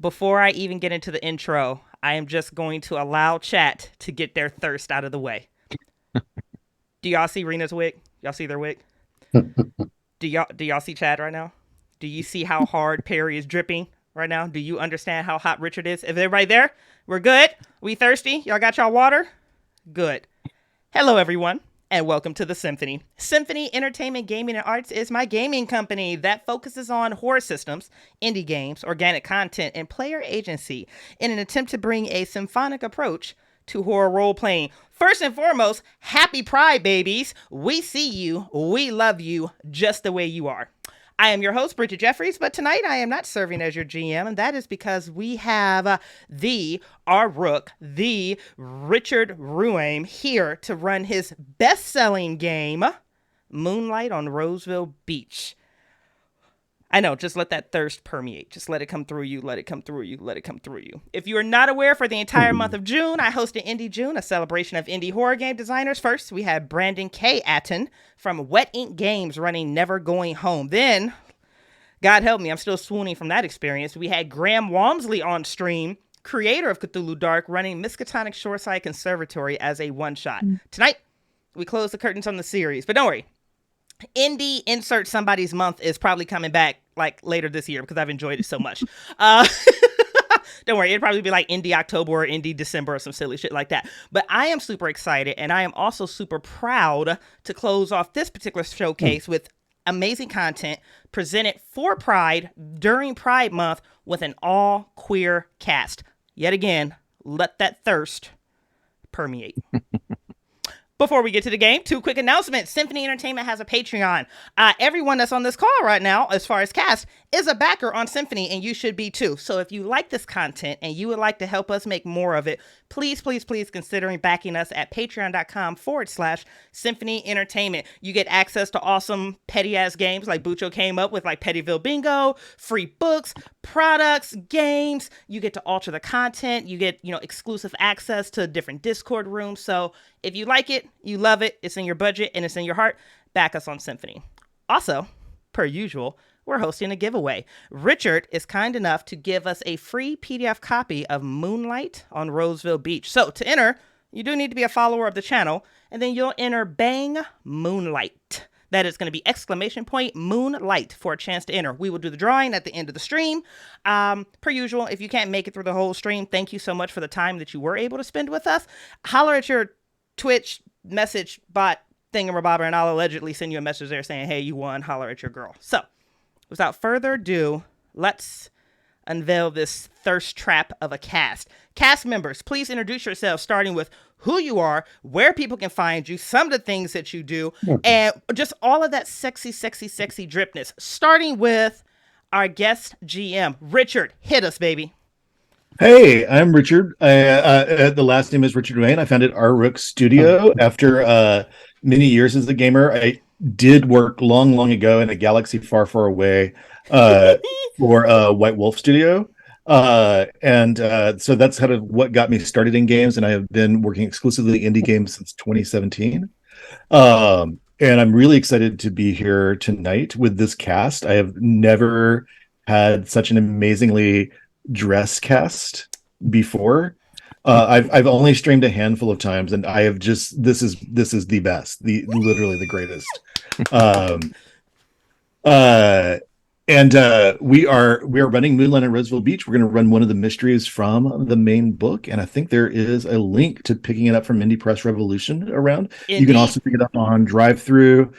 Before I even get into the intro, I am just going to allow chat to get their thirst out of the way. Do y'all see Rina's wig? Y'all see their wig? Do y'all see Chad right now? Do you see how hard Perry is dripping right now? Do you understand how hot Richard is? If everybody there, we're good. We thirsty? Y'all got y'all water? Good. Hello, everyone, and welcome to the Symphony. Symphony Entertainment, Gaming, and Arts is my gaming company that focuses on horror systems, indie games, organic content, and player agency in an attempt to bring a symphonic approach to horror role-playing. First and foremost, happy Pride, babies. We see you, we love you, just the way you are. I am your host, Bridget Jeffries, but tonight I am not serving as your GM, and that is because we have our Rook, the Richard Ruane, here to run his best-selling game, Moonlight on Roseville Beach. I know, just let that thirst permeate. Just let it come through you, let it come through you, let it come through you. If you are not aware, for the entire month of June, I hosted Indie June, a celebration of indie horror game designers. First, we had Brandon K. Atten from Wet Ink Games running Never Going Home. Then, God help me, I'm still swooning from that experience. We had Graham Walmsley on stream, creator of Cthulhu Dark, running Miskatonic Shoreside Conservatory as a one-shot. Tonight, we close the curtains on the series, but don't worry. Indie Insert Somebody's Month is probably coming back like later this year because I've enjoyed it so much. Don't worry, it'll probably be like Indie October or Indie December or some silly shit like that. But I am super excited, and I am also super proud to close off this particular showcase with amazing content presented for Pride during Pride Month with an all-queer cast. Yet again, let that thirst permeate. Before we get to the game, two quick announcements. Symphony Entertainment has a Patreon. Everyone that's on this call right now, as far as cast, is a backer on Symphony, and you should be too. So if you like this content and you would like to help us make more of it, please, please, please considering backing us at patreon.com/Symphony Entertainment. You get access to awesome petty-ass games like Bucho came up with, like Pettyville Bingo, free books, products, games. You get to alter the content. You get, exclusive access to different Discord rooms. So if you like it, you love it, it's in your budget, and it's in your heart, back us on Symphony. Also, per usual, we're hosting a giveaway. Richard is kind enough to give us a free PDF copy of Moonlight on Roseville Beach. So to enter, you do need to be a follower of the channel, and then you'll enter Bang Moonlight. That is going to be !Moonlight for a chance to enter. We will do the drawing at the end of the stream. Per usual, if you can't make it through the whole stream, thank you so much for the time that you were able to spend with us. Holler at your Twitch message bot thingamabobber, and I'll allegedly send you a message there saying, hey, you won, holler at your girl. So, without further ado, let's unveil this thirst trap of a cast. Cast members, please introduce yourselves, starting with who you are, where people can find you, some of the things that you do, and just all of that sexy, sexy, sexy dripness. Starting with our guest GM. Richard, hit us, baby. Hey, I'm Richard. The last name is Richard Ruane. I founded our Rook Studio after many years as a gamer. I did work long, long ago in a galaxy far, far away for White Wolf Studio. So that's kind of what got me started in games, and I have been working exclusively indie games since 2017. And I'm really excited to be here tonight with this cast. I have never had such an amazingly dress cast before. I've only streamed a handful of times, and I have just this is the best, literally the greatest. We are running Moonlight on Roseville Beach. We're going to run one of the mysteries from the main book, and I think there is a link to picking it up from Indie Press Revolution around. Indeed. You can also pick it up on Drive-Thru,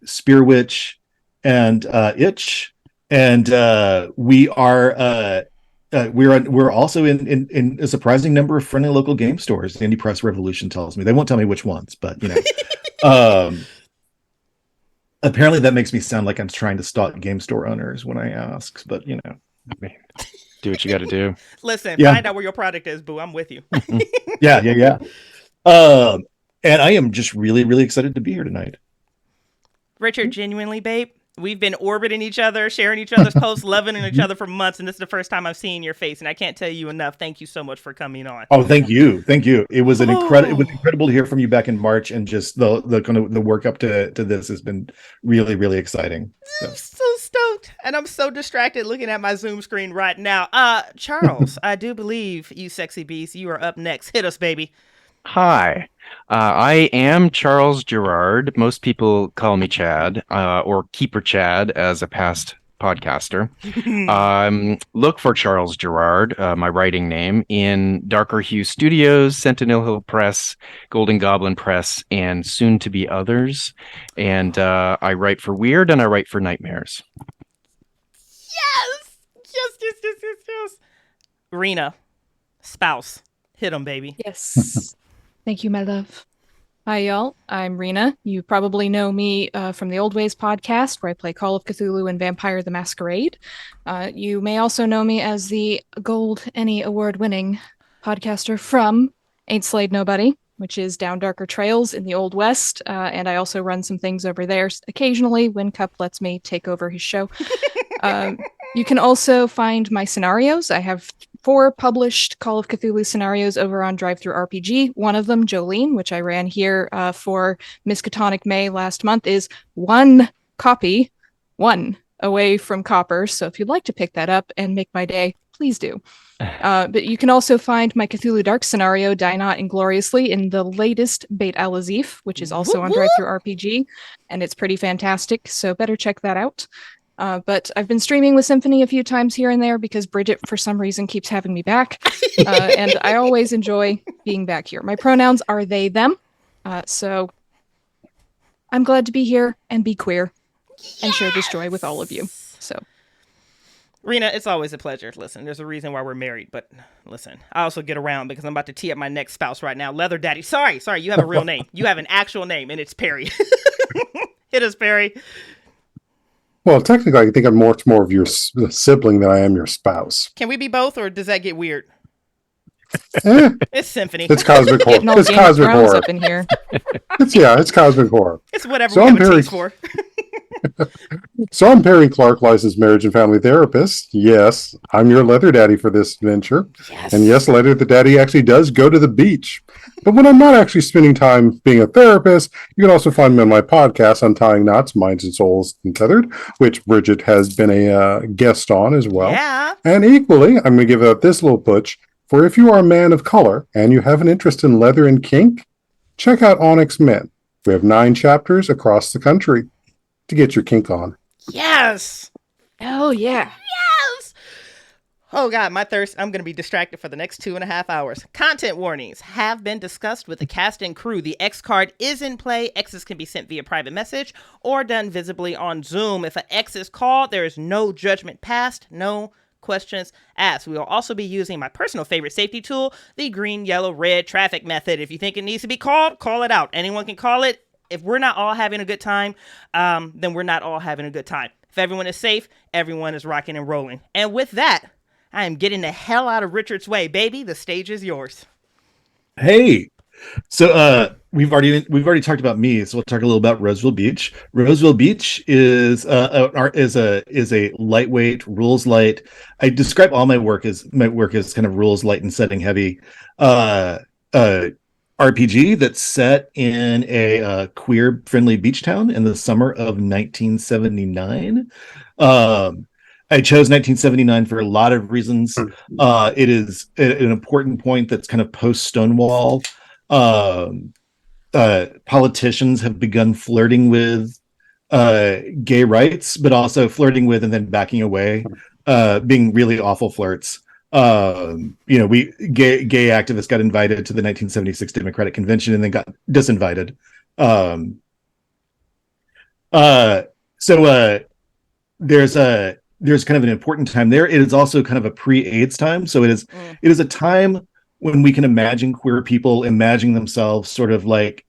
Spear Witch, and Itch. And we're also in a surprising number of friendly local game stores. The Indie Press Revolution tells me. They won't tell me which ones, but apparently that makes me sound like I'm trying to stalk game store owners when I ask. But I mean, do what you got to do. Listen, find out where your product is, boo. I'm with you. Yeah. And I am just really, really excited to be here tonight. Richard, genuinely, babe, we've been orbiting each other, sharing each other's posts, loving each other for months, and this is the first time I'm seeing your face, and I can't tell you enough. Thank you so much for coming on. Oh, thank you. It was it was incredible to hear from you back in March, and just the kind of the work up to this has been really, really exciting. So stoked, and I'm so distracted looking at my Zoom screen right now. Charles, I do believe you, sexy beast, you are up next. Hit us, baby. Hi, I am Charles Gerard. Most people call me Chad, or Keeper Chad as a past podcaster. Look for Charles Gerard, my writing name, in Darker Hue Studios, Sentinel Hill Press, Golden Goblin Press, and soon to be others. And I write for Weird and I write for Nightmares. Yes! Yes. Rina, spouse. Hit him, baby. Yes. Thank you, my love. Hi, y'all. I'm Rina. You probably know me from the Old Ways podcast, where I play Call of Cthulhu and Vampire the Masquerade. You may also know me as the Gold Emmy Award-winning podcaster from Ain't Slayed Nobody, which is Down Darker Trails in the Old West. And I also run some things over there occasionally when Cup lets me take over his show. You can also find my scenarios. I have 4 published Call of Cthulhu scenarios over on Drive-Thru RPG. One of them, Jolene, which I ran here for Miskatonic May last month, is 1 copy, 1 away from Copper. So if you'd like to pick that up and make my day, please do. But you can also find my Cthulhu Dark scenario, Die Not Ingloriously, in the latest Beit Al-Azif, which is also on Drive-Thru RPG, and it's pretty fantastic, so better check that out. But I've been streaming with Symphony a few times here and there because Bridget, for some reason, keeps having me back. And I always enjoy being back here. My pronouns are they, them. So I'm glad to be here and be queer and share this joy with all of you. So, Rina, it's always a pleasure. Listen, there's a reason why we're married, but listen, I also get around because I'm about to tee up my next spouse right now. Leather Daddy. Sorry, you have a real name. You have an actual name, and it's Perry. Hit us, Perry. Well, technically, I think I'm much more of your sibling than I am your spouse. Can we be both, or does that get weird? It's Symphony. It's cosmic horror. It's cosmic horror up in here. It's cosmic horror. It's whatever we have a taste for. So I'm Perry Clark, licensed marriage and family therapist. Yes, I'm your leather daddy for this venture. Yes. And yes, leather the daddy actually does go to the beach. But when I'm not actually spending time being a therapist, you can also find me on my podcast, Untying Knots, Minds and Souls Untethered, which Bridget has been a guest on as well. Yeah. And equally, I'm going to give out this little push for if you are a man of color and you have an interest in leather and kink, check out Onyx Men. We have 9 chapters across the country to get your kink on. Yes. Oh, yeah. Yes. Oh, God, my thirst. I'm going to be distracted for the next 2.5 hours. Content warnings have been discussed with the cast and crew. The X card is in play. X's can be sent via private message or done visibly on Zoom. If an X is called, there is no judgment passed, no questions asked. We will also be using my personal favorite safety tool, the green, yellow, red traffic method. If you think it needs to be called, call it out. Anyone can call it. If we're not all having a good time, then we're not all having a good time. If everyone is safe, everyone is rocking and rolling. And with that, I am getting the hell out of Richard's way, baby. The stage is yours. Hey, so we've already talked about me, so we'll talk a little about Roseville Beach. Roseville Beach is a lightweight, rules light. I describe all my work as kind of rules light and setting heavy RPG that's set in a queer friendly beach town in the summer of 1979. I chose 1979 for a lot of reasons. It is an important point that's kind of post Stonewall. Politicians have begun flirting with gay rights, but also flirting with and then backing away, being really awful flirts. Gay activists got invited to the 1976 Democratic Convention and then got disinvited. There's kind of an important time there. It is also kind of a pre-AIDS time, so it is a time when we can imagine queer people imagining themselves sort of like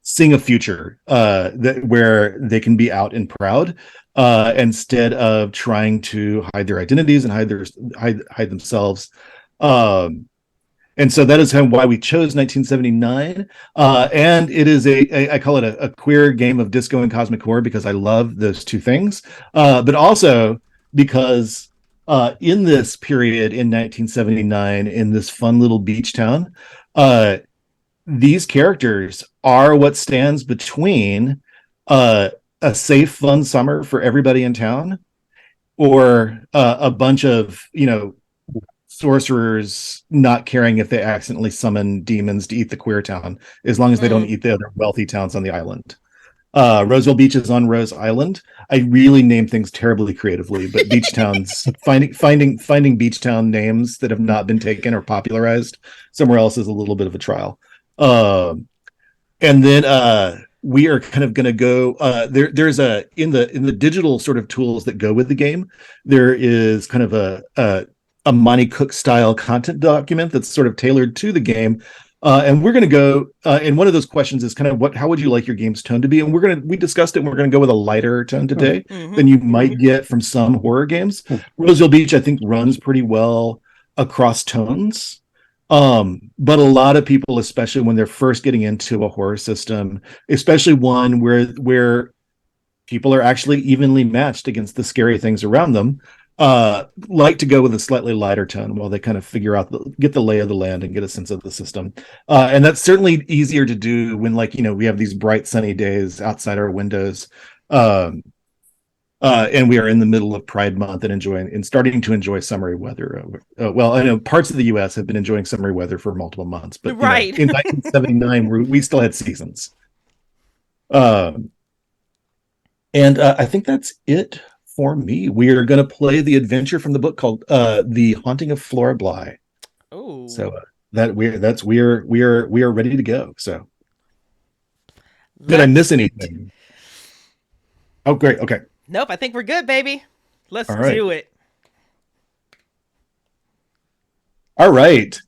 seeing a future where they can be out and proud instead of trying to hide their identities and hide themselves. And so that is kind of why we chose 1979. And it is I call it a queer game of disco and cosmic horror because I love those two things. But also because in this period in 1979, in this fun little beach town, these characters are what stands between a safe, fun summer for everybody in town or a bunch of sorcerers not caring if they accidentally summon demons to eat the queer town, as long as they don't eat the other wealthy towns on the island. Roseville Beach is on Rose Island. I really name things terribly creatively, but beach towns, finding beach town names that have not been taken or popularized somewhere else is a little bit of a trial. And then we are kind of going to go. There's in the digital sort of tools that go with the game. There is kind of a Monty Cook style content document that's sort of tailored to the game. And we're going to go, and one of those questions is kind of how would you like your game's tone to be? And we discussed it, and we're going to go with a lighter tone today than you might get from some horror games. Roseville Beach, I think, runs pretty well across tones. But a lot of people, especially when they're first getting into a horror system, especially one where people are actually evenly matched against the scary things around them, like to go with a slightly lighter tone while they kind of figure out get the lay of the land and get a sense of the system. And that's certainly easier to do when we have these bright sunny days outside our windows. And we are in the middle of Pride Month and starting to enjoy summery weather. Well, I know parts of the U.S. have been enjoying summery weather for multiple months, but right. In 1979, we still had seasons. And I think that's it for me. We are going to play the adventure from the book called "The Haunting of Flora Bly." Oh, so we are ready to go. So, did I miss anything? Oh, great. Okay. Nope. I think we're good, baby. Let's do it. All right.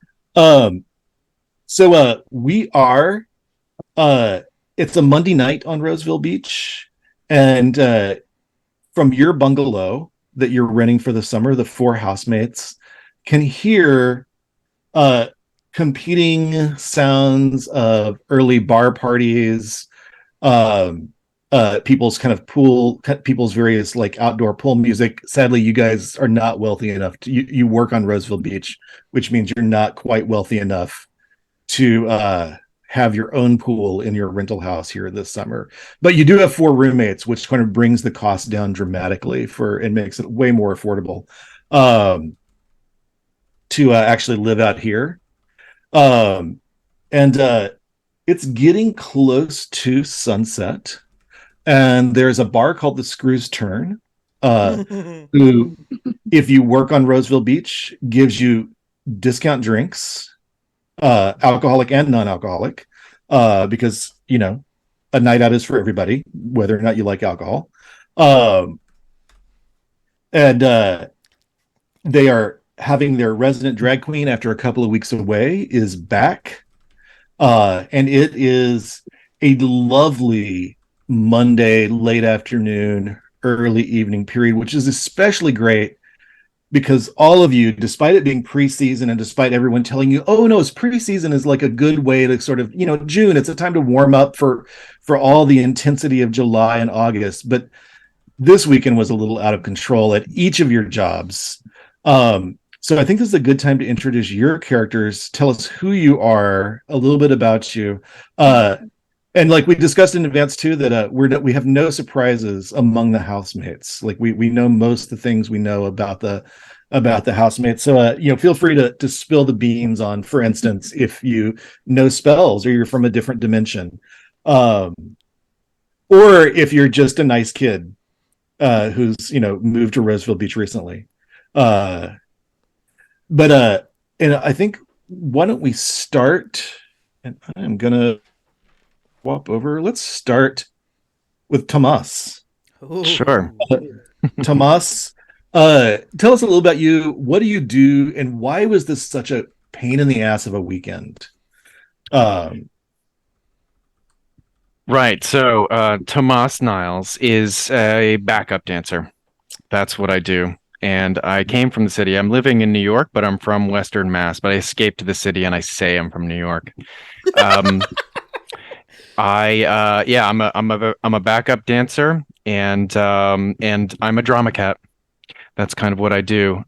So we are. It's a Monday night on Roseville Beach, and from your bungalow that you're renting for the summer, the 4 housemates can hear competing sounds of early bar parties, people's various outdoor pool music. Sadly, you guys are not wealthy enough you work on Roseville Beach, which means you're not quite wealthy enough to have your own pool in your rental house here this summer, but you do have 4 roommates, which kind of brings the cost down dramatically and makes it way more affordable to actually live out here. And it's getting close to sunset, and there's a bar called the Screws Turn, who, if you work on Roseville Beach, gives you discount drinks, alcoholic and non-alcoholic, because a night out is for everybody, whether or not you like alcohol. And they are having their resident drag queen, after a couple of weeks away, is back, and it is a lovely Monday late afternoon, early evening period, which is especially great because all of you, despite it being preseason and despite everyone telling you, oh no, it's preseason is like a good way to sort of, June, it's a time to warm up for all the intensity of July and August. But this weekend was a little out of control at each of your jobs. So I think this is a good time to introduce your characters. Tell us who you are, a little bit about you. And like we discussed in advance too, that we have no surprises among the housemates. Like we know most of the things we know about the housemates. So feel free to spill the beans on, for instance, if you know spells or you're from a different dimension, or if you're just a nice kid who's moved to Roseville Beach recently. And I think, why don't we start? And I'm gonna swap over. Let's start with Tomas. Ooh. Sure. Tomas, tell us a little about you. What do you do, and why was this such a pain in the ass of a weekend? Right. So Tomas Niles is a backup dancer. That's what I do. And I came from the city. I'm living in New York, but I'm from Western Mass. But I escaped to the city, and I say I'm from New York. I'm a backup dancer, and I'm a drama cat. That's kind of what I do.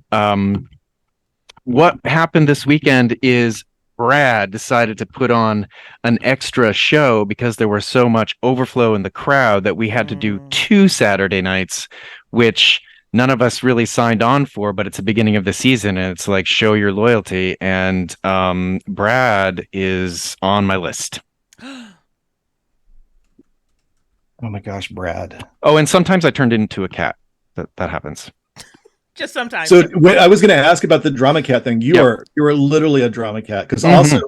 What happened this weekend is Brad decided to put on an extra show because there was so much overflow in the crowd that we had to do 2 Saturday nights, which none of us really signed on for, but it's the beginning of the season and it's like show your loyalty. And Brad is on my list. Oh my gosh, Brad. Oh, and sometimes I turned into a cat. That happens. Just sometimes. So I was going to ask about the drama cat thing. You are literally a drama cat because also,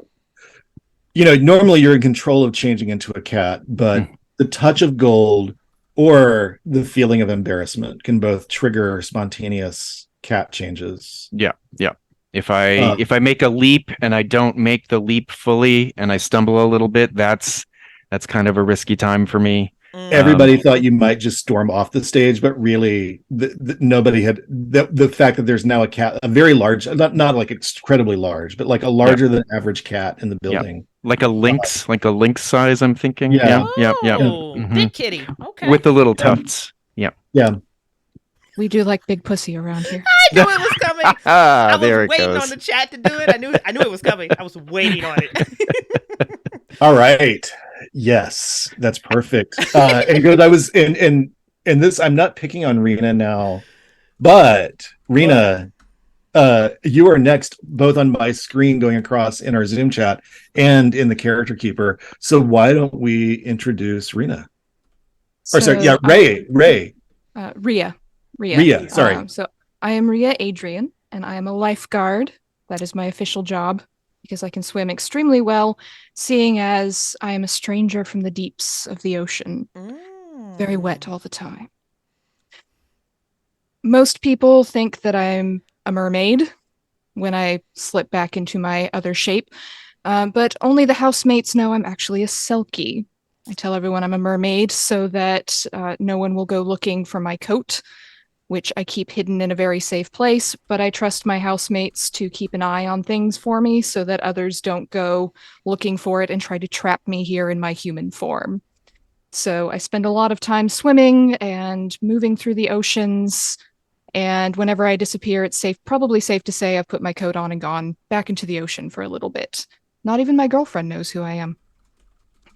normally you're in control of changing into a cat, but the touch of gold or the feeling of embarrassment can both trigger spontaneous cat changes. Yeah. If I make a leap and I don't make the leap fully and I stumble a little bit, that's kind of a risky time for me. Everybody thought you might just storm off the stage, but really, nobody had the fact that there's now a cat, a very large, not like incredibly large, but like a larger than average cat in the building, like a lynx size. I'm thinking, yeah. Big kitty, okay, with the little tufts, yeah. We do like big pussy around here. I knew it was coming. I was there it waiting goes. on the chat to do it. I knew it was coming. I was waiting on it. All right. Yes, that's perfect. And good. I was in this. I'm not picking on Rina now, but Rina, you are next, both on my screen going across in our Zoom chat and in the Character Keeper. So why don't we introduce Rina? Ray. Rhea. Sorry. So I am Rhea Adrian, and I am a lifeguard. That is my official job because I can swim extremely well, seeing as I am a stranger from the deeps of the ocean. Very wet all the time. Most people think that I'm a mermaid when I slip back into my other shape, but only the housemates know I'm actually a selkie. I tell everyone I'm a mermaid so that no one will go looking for my coat, which I keep hidden in a very safe place, but I trust my housemates to keep an eye on things for me so that others don't go looking for it and try to trap me here in my human form. So I spend a lot of time swimming and moving through the oceans, and whenever I disappear, it's probably safe to say I've put my coat on and gone back into the ocean for a little bit. Not even my girlfriend knows who I am.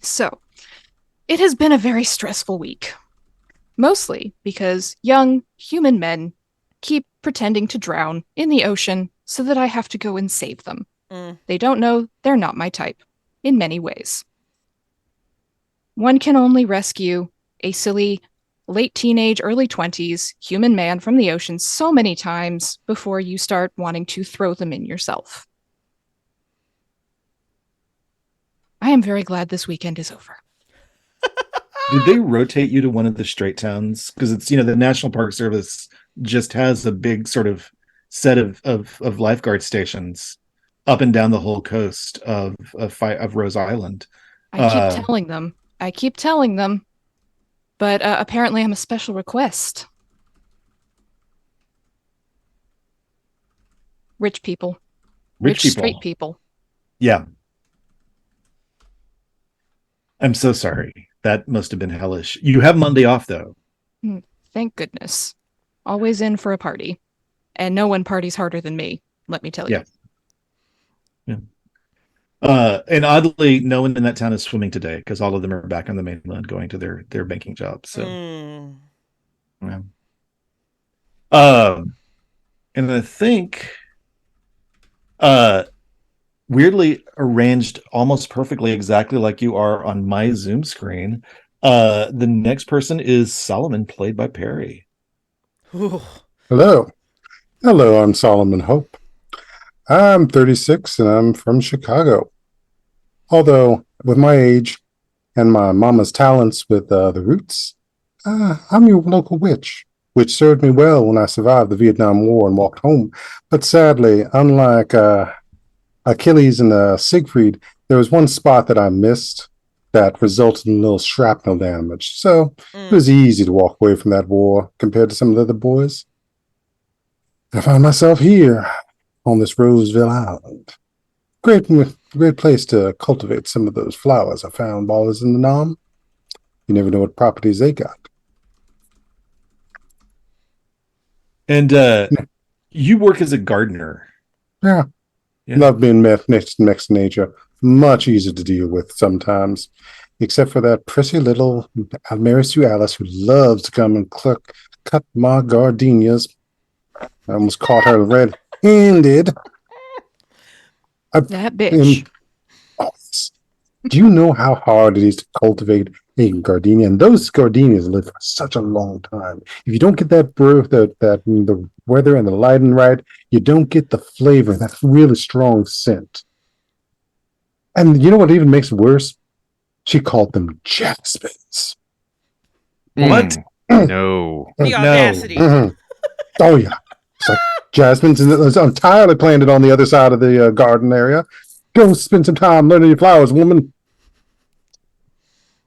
So, it has been a very stressful week. Mostly because young human men keep pretending to drown in the ocean so that I have to go and save them. They don't know they're not my type, in many ways. One can only rescue a silly, late teenage, early 20s human man from the ocean so many times before you start wanting to throw them in yourself. I am very glad this weekend is over. Did they rotate you to one of the straight towns? Because it's, the National Park Service just has a big sort of set of lifeguard stations up and down the whole coast of Rose Island. I keep telling them, but apparently I'm a special request. Rich people. Rich straight people. Yeah. I'm so sorry. That must have been hellish. You have Monday off, though. Thank goodness. Always in for a party. And no one parties harder than me, let me tell you. Yeah. And oddly, no one in that town is swimming today because all of them are back on the mainland going to their banking jobs. So, yeah. And I think, weirdly arranged almost perfectly exactly like you are on my Zoom screen. The next person is Solomon, played by Perry. Hello, I'm Solomon Hope. I'm 36 and I'm from Chicago. Although with my age and my mama's talents with the roots, I'm your local witch, which served me well when I survived the Vietnam War and walked home. But sadly, unlike Achilles and Siegfried, there was one spot that I missed that resulted in a little shrapnel damage. So it was easy to walk away from that war compared to some of the other boys. I found myself here on this Roseville Island. Great place to cultivate some of those flowers I found while I was in the Nam. You never know what properties they got. And you work as a gardener. Yeah. Love being next to nature. Much easier to deal with sometimes, except for that prissy little Mary Sue Alice who loves to come and cut my gardenias. I almost caught her red-handed. That bitch. Do you know how hard it is to cultivate a gardenia? And those gardenias live for such a long time. If you don't get that brew, the weather and the lighting right, you don't get the flavor, that really strong scent. And you know what even makes it worse? She called them jasmines. What? No. The audacity. Mhm. Oh yeah, it's like jasmines, and it's entirely planted on the other side of the garden area. Go spend some time learning your flowers, woman.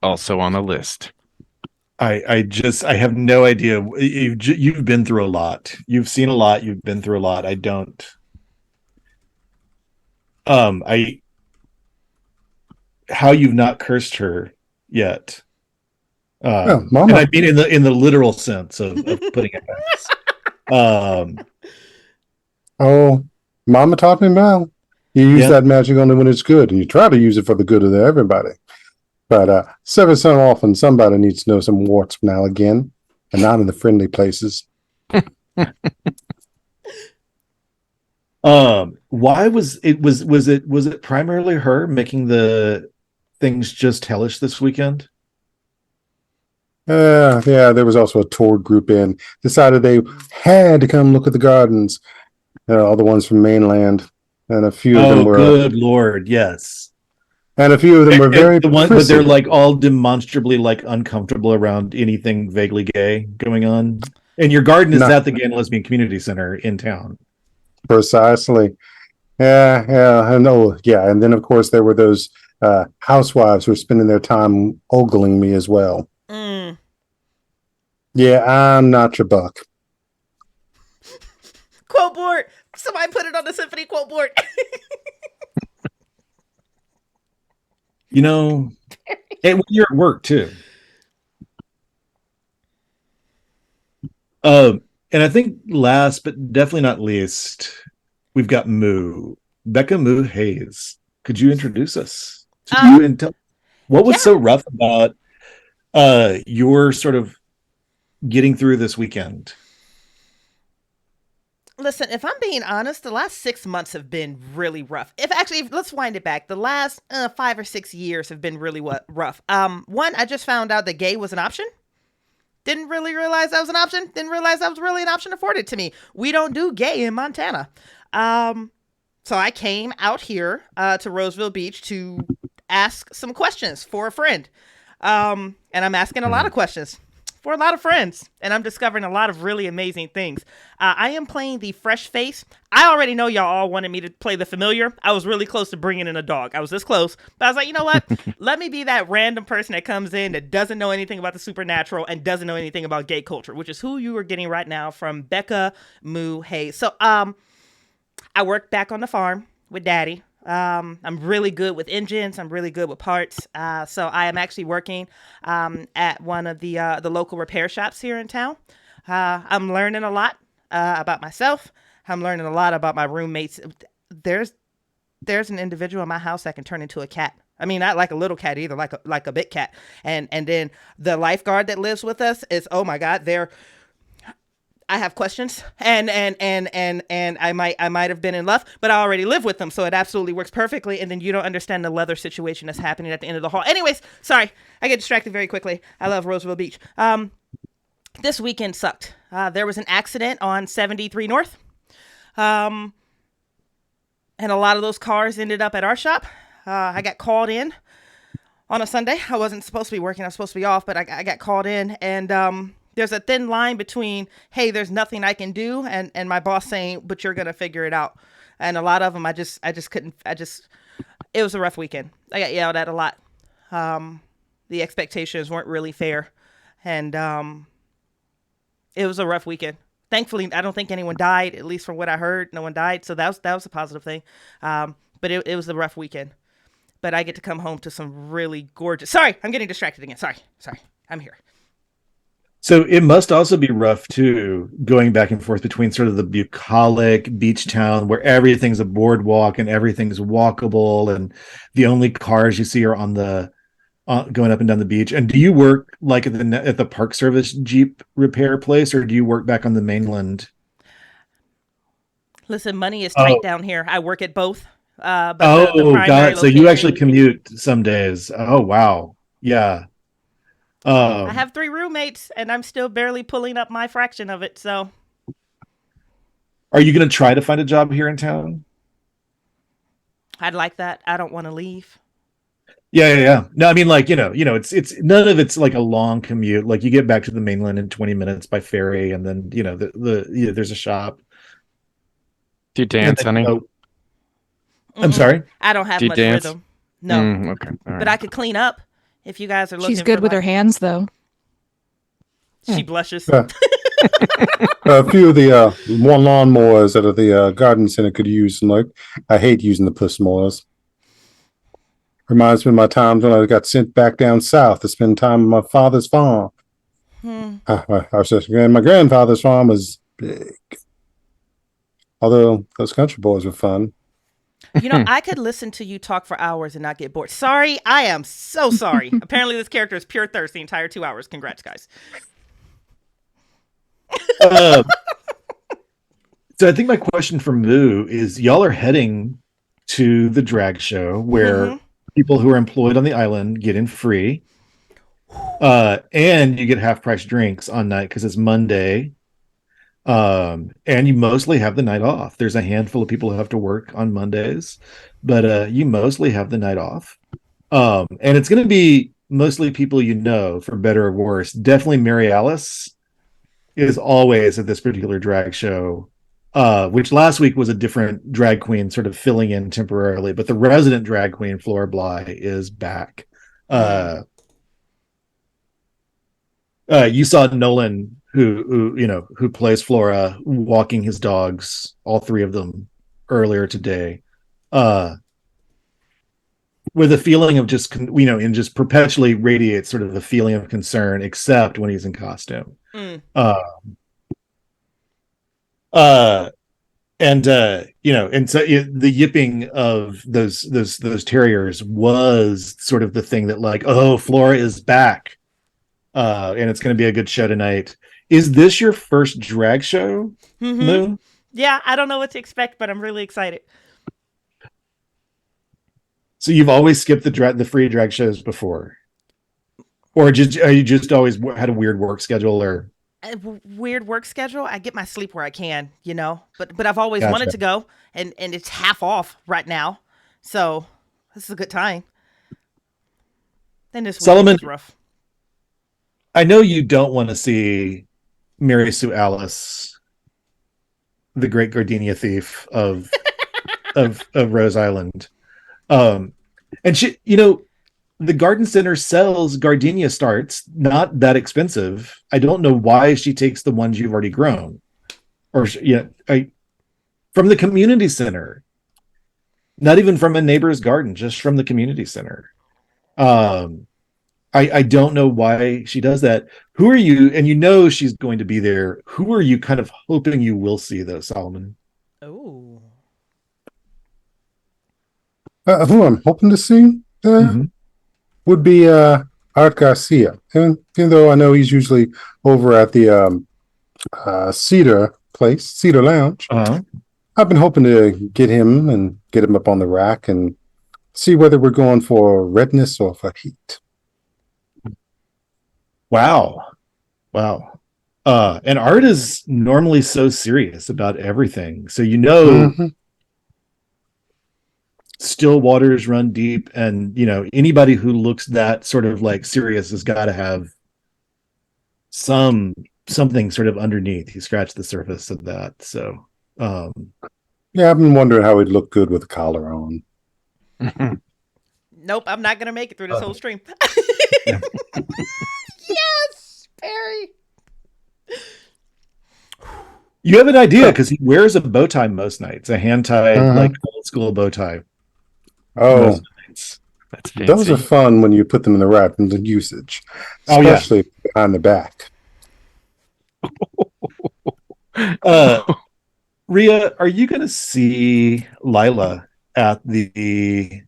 Also on the list. I have no idea. You've been through a lot. You've seen a lot. You've been through a lot. I don't. How you've not cursed her yet? Well, Mama. And I mean in the literal sense of putting it back. Oh, Mama taught me well. You use Yeah. that magic only when it's good, and you try to use it for the good of everybody. But every so often, somebody needs to know some warts now and again, and not in the friendly places. Why was it primarily her making the things just hellish this weekend? Yeah, there was also a tour group in. Decided they had to come look at the gardens. All the ones from mainland, and a few of them were. Good Lord, yes. And a few of them were very. But they're like all demonstrably like uncomfortable around anything vaguely gay going on. And your garden is at the Gay and Lesbian Community Center in town. Precisely. Yeah, and then of course there were those housewives who were spending their time ogling me as well. Mm. Yeah, I'm not your buck. Quote board. Somebody put it on the Symphony quote board. You know, and when you're at work too. And I think last but definitely not least, we've got Becca Moo Hayes. Could you introduce us to you and tell what was so rough about your sort of getting through this weekend? Listen, if I'm being honest, the last 6 months have been really rough. Let's wind it back. The last 5 or 6 years have been really rough. One, I just found out that gay was an option. Didn't really realize that was an option. Didn't realize that was really an option afforded to me. We don't do gay in Montana. So I came out here to Roseville Beach to ask some questions for a friend. And I'm asking a lot of questions for a lot of friends, and I'm discovering a lot of really amazing things. I am playing the fresh face. I already know y'all all wanted me to play the familiar. I was really close to bringing in a dog. I was this close, but I was like, you know what? Let me be that random person that comes in that doesn't know anything about the supernatural and doesn't know anything about gay culture, which is who you are getting right now from Becca Moo Hayes. So I work back on the farm with Daddy. I'm really good with engines. I'm really good with parts. So I am actually working at one of the local repair shops here in town. I'm learning a lot about myself. I'm learning a lot about my roommates. There's an individual in my house that can turn into a cat. I mean, not like a little cat either, like a big cat. And then the lifeguard that lives with us is, oh my God, I have questions and I might have been in love, but I already live with them. So it absolutely works perfectly. And then you don't understand the leather situation that's happening at the end of the hall. Anyways, sorry, I get distracted very quickly. I love Roseville Beach. This weekend sucked. There was an accident on 73 North. And a lot of those cars ended up at our shop. I got called in on a Sunday. I wasn't supposed to be working. I was supposed to be off, but I got called in, and, there's a thin line between, hey, there's nothing I can do, and my boss saying, but you're going to figure it out. And a lot of them, I just couldn't, it was a rough weekend. I got yelled at a lot. The expectations weren't really fair. And it was a rough weekend. Thankfully, I don't think anyone died, at least from what I heard. No one died. So that was a positive thing. But it was a rough weekend. But I get to come home to some really gorgeous, sorry, I'm getting distracted again. Sorry, I'm here. So it must also be rough too, going back and forth between sort of the bucolic beach town where everything's a boardwalk and everything's walkable, and the only cars you see are on the going up and down the beach. And do you work like at the Park Service Jeep repair place, or do you work back on the mainland? Listen, money is Oh, tight down here. I work at both. But the oh, got primary it. So you actually location. commute some days. Oh, wow. Yeah. I have 3 roommates, and I'm still barely pulling up my fraction of it. So Are you going to try to find a job here in town? I'd like that. I don't want to leave. Yeah. No, I mean, like, it's none of it's like a long commute. Like you get back to the mainland in 20 minutes by ferry, and then there's a shop. Do you dance, And then, honey? I'm sorry. I don't have Do you much dance? rhythm. No, Okay. All but right. I could clean up if you guys are looking. She's good for, with her like, hands, though. She blushes. A few of the more lawnmowers that the garden center could use. And like, I hate using the puss mowers. Reminds me of my times when I got sent back down south to spend time on my father's farm. I was just, my grandfather's farm was big. Although those country boys were fun. I could listen to you talk for hours and not get bored. Sorry, I am so sorry. Apparently, this character is pure thirst the entire 2 hours. Congrats, guys. So I think my question for Moo is: y'all are heading to the drag show where people who are employed on the island get in free, and you get half price drinks on night because it's Monday. And you mostly have the night off. There's a handful of people who have to work on Mondays, but you mostly have the night off. And it's going to be mostly people for better or worse. Definitely Mary Alice is always at this particular drag show, which last week was a different drag queen sort of filling in temporarily, but the resident drag queen, Flora Bly, is back. You saw Nolan, who plays Flora, walking his dogs, all 3 of them, earlier today, with a feeling of just and just perpetually radiates sort of a feeling of concern, except when he's in costume. And so the yipping of those terriers was sort of the thing that, like, oh, Flora is back, and it's going to be a good show tonight. Is this your first drag show, Moo? Yeah, I don't know what to expect, but I'm really excited. So you've always skipped the free drag shows before, or you just always had a weird work schedule, or A weird work schedule. I get my sleep where I can, but I've always Gotcha. wanted to go, and it's half off right now, so this is a good time. Then this week Solomon, was rough. I know you don't want to see Mary Sue Alice, the great gardenia thief of Rose Island. And she, the garden center sells gardenia starts, not that expensive. I don't know why she takes the ones you've already grown, or from the community center, not even from a neighbor's garden, just from the community center. I don't know why she does that. Who are you? And she's going to be there. Who are you kind of hoping you will see, though, Solomon? Oh, Who I'm hoping to see would be Art Garcia. And even though I know he's usually over at the Cedar Lounge, I've been hoping to get him up on the rack and see whether we're going for redness or for heat. Wow. And Art is normally so serious about everything. So still waters run deep, and anybody who looks that sort of like serious has got to have something sort of underneath. He scratched the surface of that. So yeah, I've been wondering how he'd look good with a collar on. nope, I'm not gonna make it through this whole stream. Yes, Perry. you have an idea, because he wears a bow tie most nights, a hand-tied like old school bow tie. Oh, That's fancy. those are fun when you put them in the right usage, especially behind the back. Rhea, are you going to see Lila at the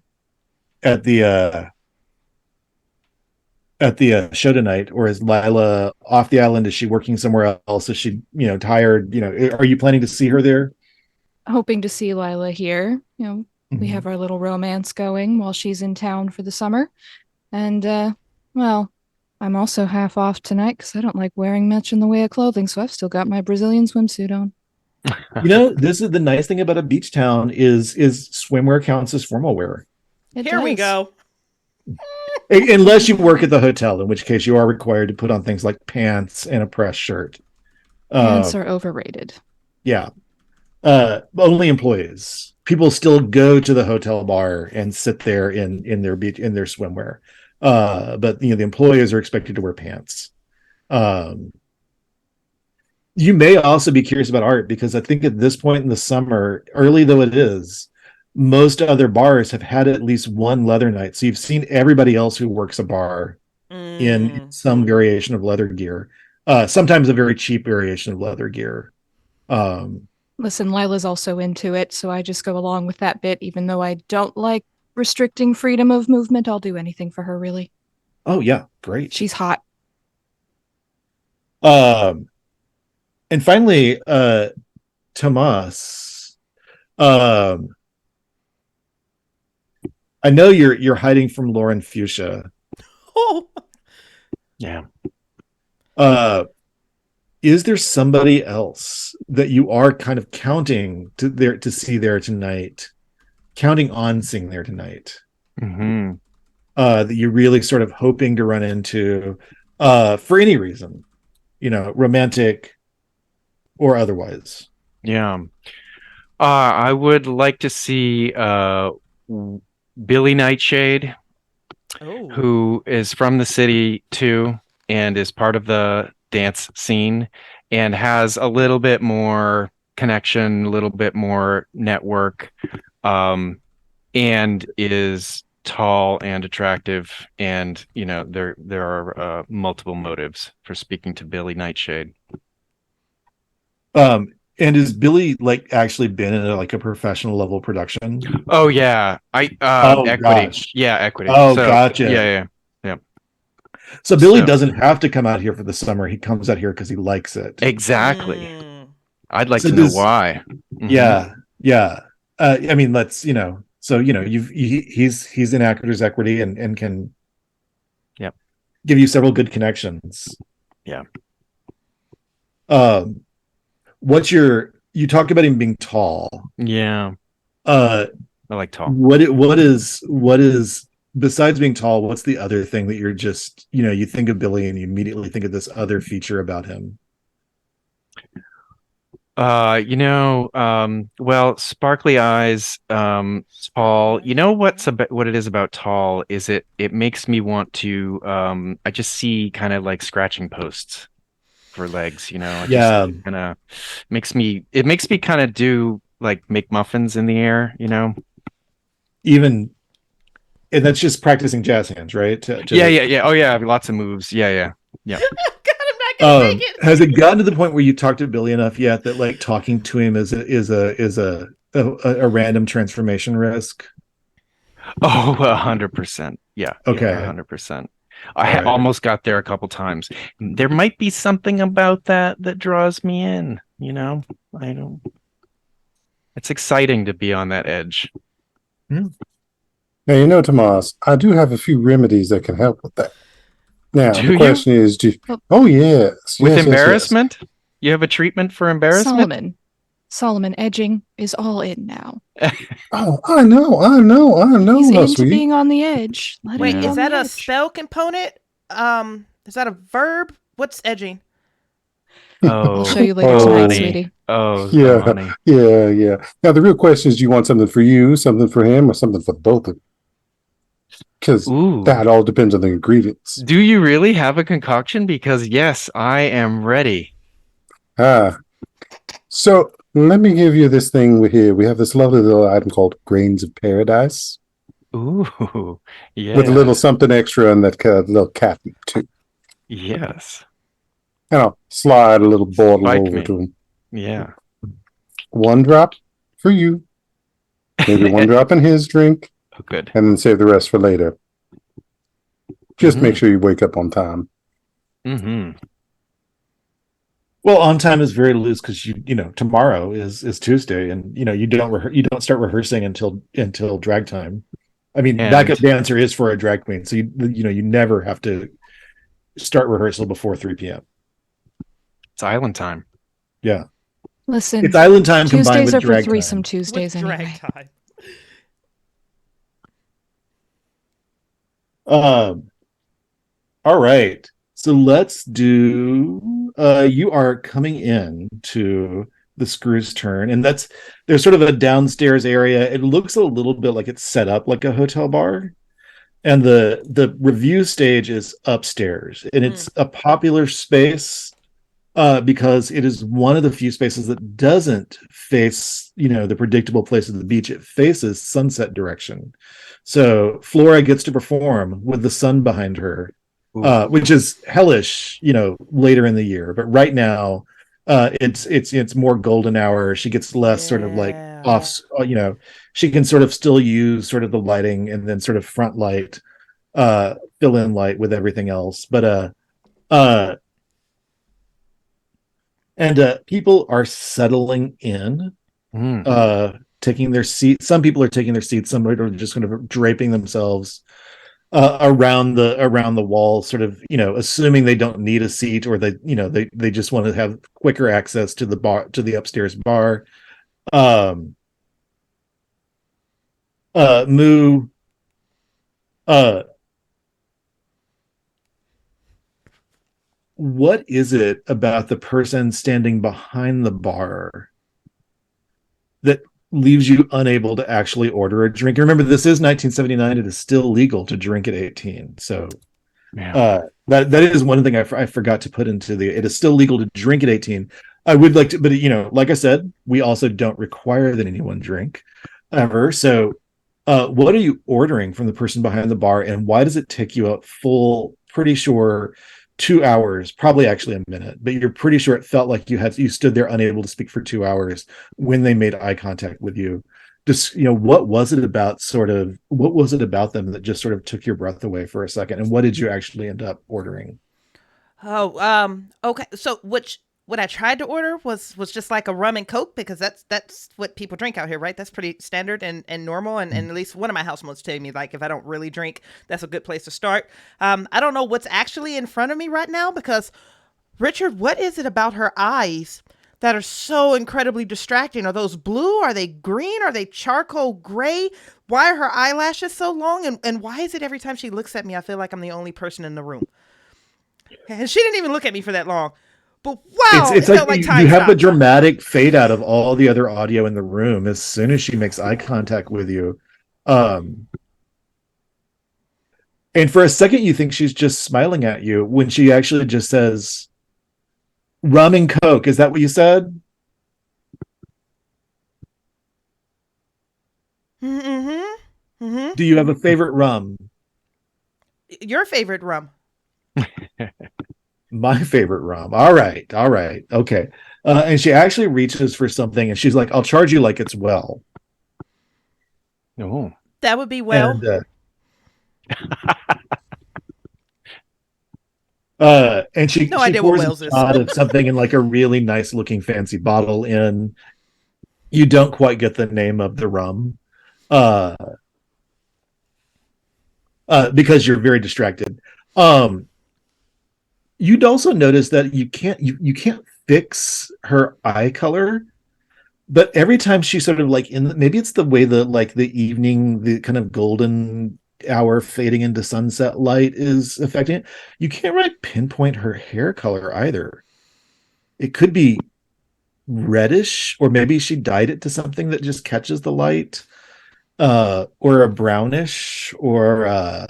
at the show tonight, or is Lila off the island? Is she working somewhere else? Is she, tired? Are you planning to see her there? Hoping to see Lila here. We have our little romance going while she's in town for the summer. And, well, I'm also half off tonight because I don't like wearing much in the way of clothing, so I've still got my Brazilian swimsuit on. This is the nice thing about a beach town is swimwear counts as formal wear. Here we go. Unless you work at the hotel, in which case you are required to put on things like pants and a press shirt. Pants are overrated. Yeah. Only employees. People still go to the hotel bar and sit there in their swimwear. But the employees are expected to wear pants. You may also be curious about art, because I think at this point in the summer, early though it is, most other bars have had at least one leather night. So you've seen everybody else who works a bar in some variation of leather gear. Sometimes a very cheap variation of leather gear. Listen, Lila's also into it, so I just go along with that bit, even though I don't like restricting freedom of movement. I'll do anything for her, really. Oh, yeah. Great. She's hot. And finally, Tomas, I know you're hiding from Lauren Fuchsia. Oh. Yeah. Is there somebody else that you are kind of counting to see there tonight, counting on seeing there tonight, that you're really sort of hoping to run into, for any reason, romantic or otherwise? Yeah. I would like to see Billy Nightshade, who is from the city too, and is part of the dance scene, and has a little bit more connection, a little bit more network, and is tall and attractive, and there are multiple motives for speaking to Billy Nightshade. And has Billy actually been in a professional level production? Oh yeah, Equity. Gosh. Yeah, Equity. Oh, so, gotcha. Yeah. So Billy doesn't have to come out here for the summer. He comes out here because he likes it. Exactly. I'd like to know why. Yeah. I mean, let's So he's in Actors Equity and can give you several good connections. Yeah. You talked about him being tall. Yeah. I like tall. What is besides being tall, what's the other thing that you're just, you think of Billy and you immediately think of this other feature about him? Well, sparkly eyes, tall. What it is about tall is it makes me want to, I just see kind of like scratching posts for legs, makes me kind of do like make muffins in the air, Even, and that's just practicing jazz hands, right? Yeah. Oh yeah, lots of moves. Yeah. Has it gotten to the point where you talked to Billy enough yet that talking to him is a random transformation risk? Oh, 100%. Yeah. Okay. 100%. I almost got there a couple times. There might be something about that draws me in, I don't. It's exciting to be on that edge. Now, Tomas, I do have a few remedies that can help with that. Now, the question is, yes. With embarrassment? Yes. You have a treatment for embarrassment? Solomon, edging is all in now. Oh, I know. He's into being on the edge. Wait, is that a spell component? Is that a verb? What's edging? I'll show you later tonight, sweetie. Oh, yeah. Now, the real question is, do you want something for you, something for him, or something for both of you? Because that all depends on the ingredients. Do you really have a concoction? Because yes, I am ready. So let me give you this thing here. We have this lovely little item called Grains of Paradise. Ooh, yeah. With a little something extra on that little cap too. Yes. And I'll slide a little bottle over to him. Yeah. 1 drop for you. Maybe 1 drop in his drink. Oh, good. And then save the rest for later. Just make sure you wake up on time. Well, on time is very loose because tomorrow is Tuesday, and you don't start rehearsing until drag time. I mean, backup dancer is for a drag queen, so you never have to start rehearsal before 3 p.m. It's island time. Yeah. Listen, It's island time combined Tuesdays with are for drag threesome time. Tuesdays With anyway. drag time. All right. So let's do you are coming in to the Screw's turn, and there's sort of a downstairs area. It looks a little bit like it's set up like a hotel bar. And the review stage is upstairs, and it's a popular space because it is one of the few spaces that doesn't face, the predictable place of the beach. It faces sunset direction. So Flora gets to perform with the sun behind her, which is hellish, later in the year. But right now, it's more golden hour. She gets less sort of like off, she can sort of still use sort of the lighting and then sort of front light, fill in light with everything else. But people are settling in, taking their seats. Some people are taking their seats. Some are just kind of draping themselves around the wall, sort of, assuming they don't need a seat, or they just want to have quicker access to the bar, to the upstairs bar. Moo, what is it about the person standing behind the bar that leaves you unable to actually order a drink? Remember, this is 1979. It is still legal to drink at 18. So that is one thing I forgot to put into it is still legal to drink at 18. I would like to, but like I said, we also don't require that anyone drink ever. So what are you ordering from the person behind the bar, and why does it take you a full, pretty sure, 2 hours, probably actually a minute, but you're pretty sure it felt like you stood there unable to speak for 2 hours when they made eye contact with you? Just, what was it about them that just sort of took your breath away for a second? And what did you actually end up ordering? Okay. So what I tried to order was just like a rum and Coke, because that's what people drink out here, right? That's pretty standard and normal. And at least one of my housemates told me, like, if I don't really drink, that's a good place to start. I don't know what's actually in front of me right now, because Richard, what is it about her eyes that are so incredibly distracting? Are those blue? Are they green? Are they charcoal gray? Why are her eyelashes so long? And why is it every time she looks at me, I feel like I'm the only person in the room? And she didn't even look at me for that long. But wow, it's like you have the dramatic fade out of all the other audio in the room as soon as she makes eye contact with you. And for a second, you think she's just smiling at you when she actually just says, rum and Coke. Is that what you said? Mm-hmm. Mm-hmm. Do you have a favorite rum? Your favorite rum. My favorite rum. All right. Okay. And she actually reaches for something, and she's like, I'll charge you like it's well. Oh. That would be well. And she pours a shot of something in like a really nice looking fancy bottle in. You don't quite get the name of the rum. Because you're very distracted. You'd also notice that you can't fix her eye color, but every time she sort of like maybe it's the way the evening, the kind of golden hour fading into sunset light is affecting it. You can't really pinpoint her hair color either. It could be reddish, or maybe she dyed it to something that just catches the light, or a brownish, or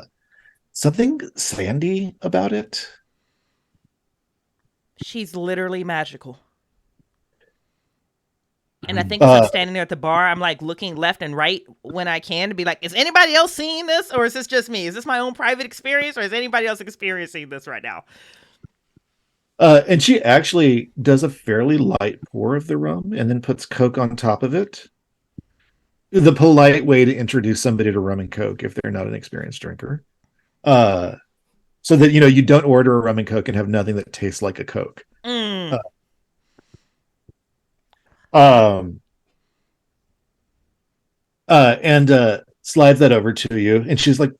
something sandy about it. She's literally magical. And I think as I'm standing there at the bar, I'm like looking left and right when I can to be like, is anybody else seeing this? Or is this just me? Is this my own private experience? Or is anybody else experiencing this right now? And she actually does a fairly light pour of the rum and then puts Coke on top of it. The polite way to introduce somebody to rum and Coke if they're not an experienced drinker. so that you don't order a rum and coke and have nothing that tastes like a coke. Mm. Um and slides that over to you, and she's like,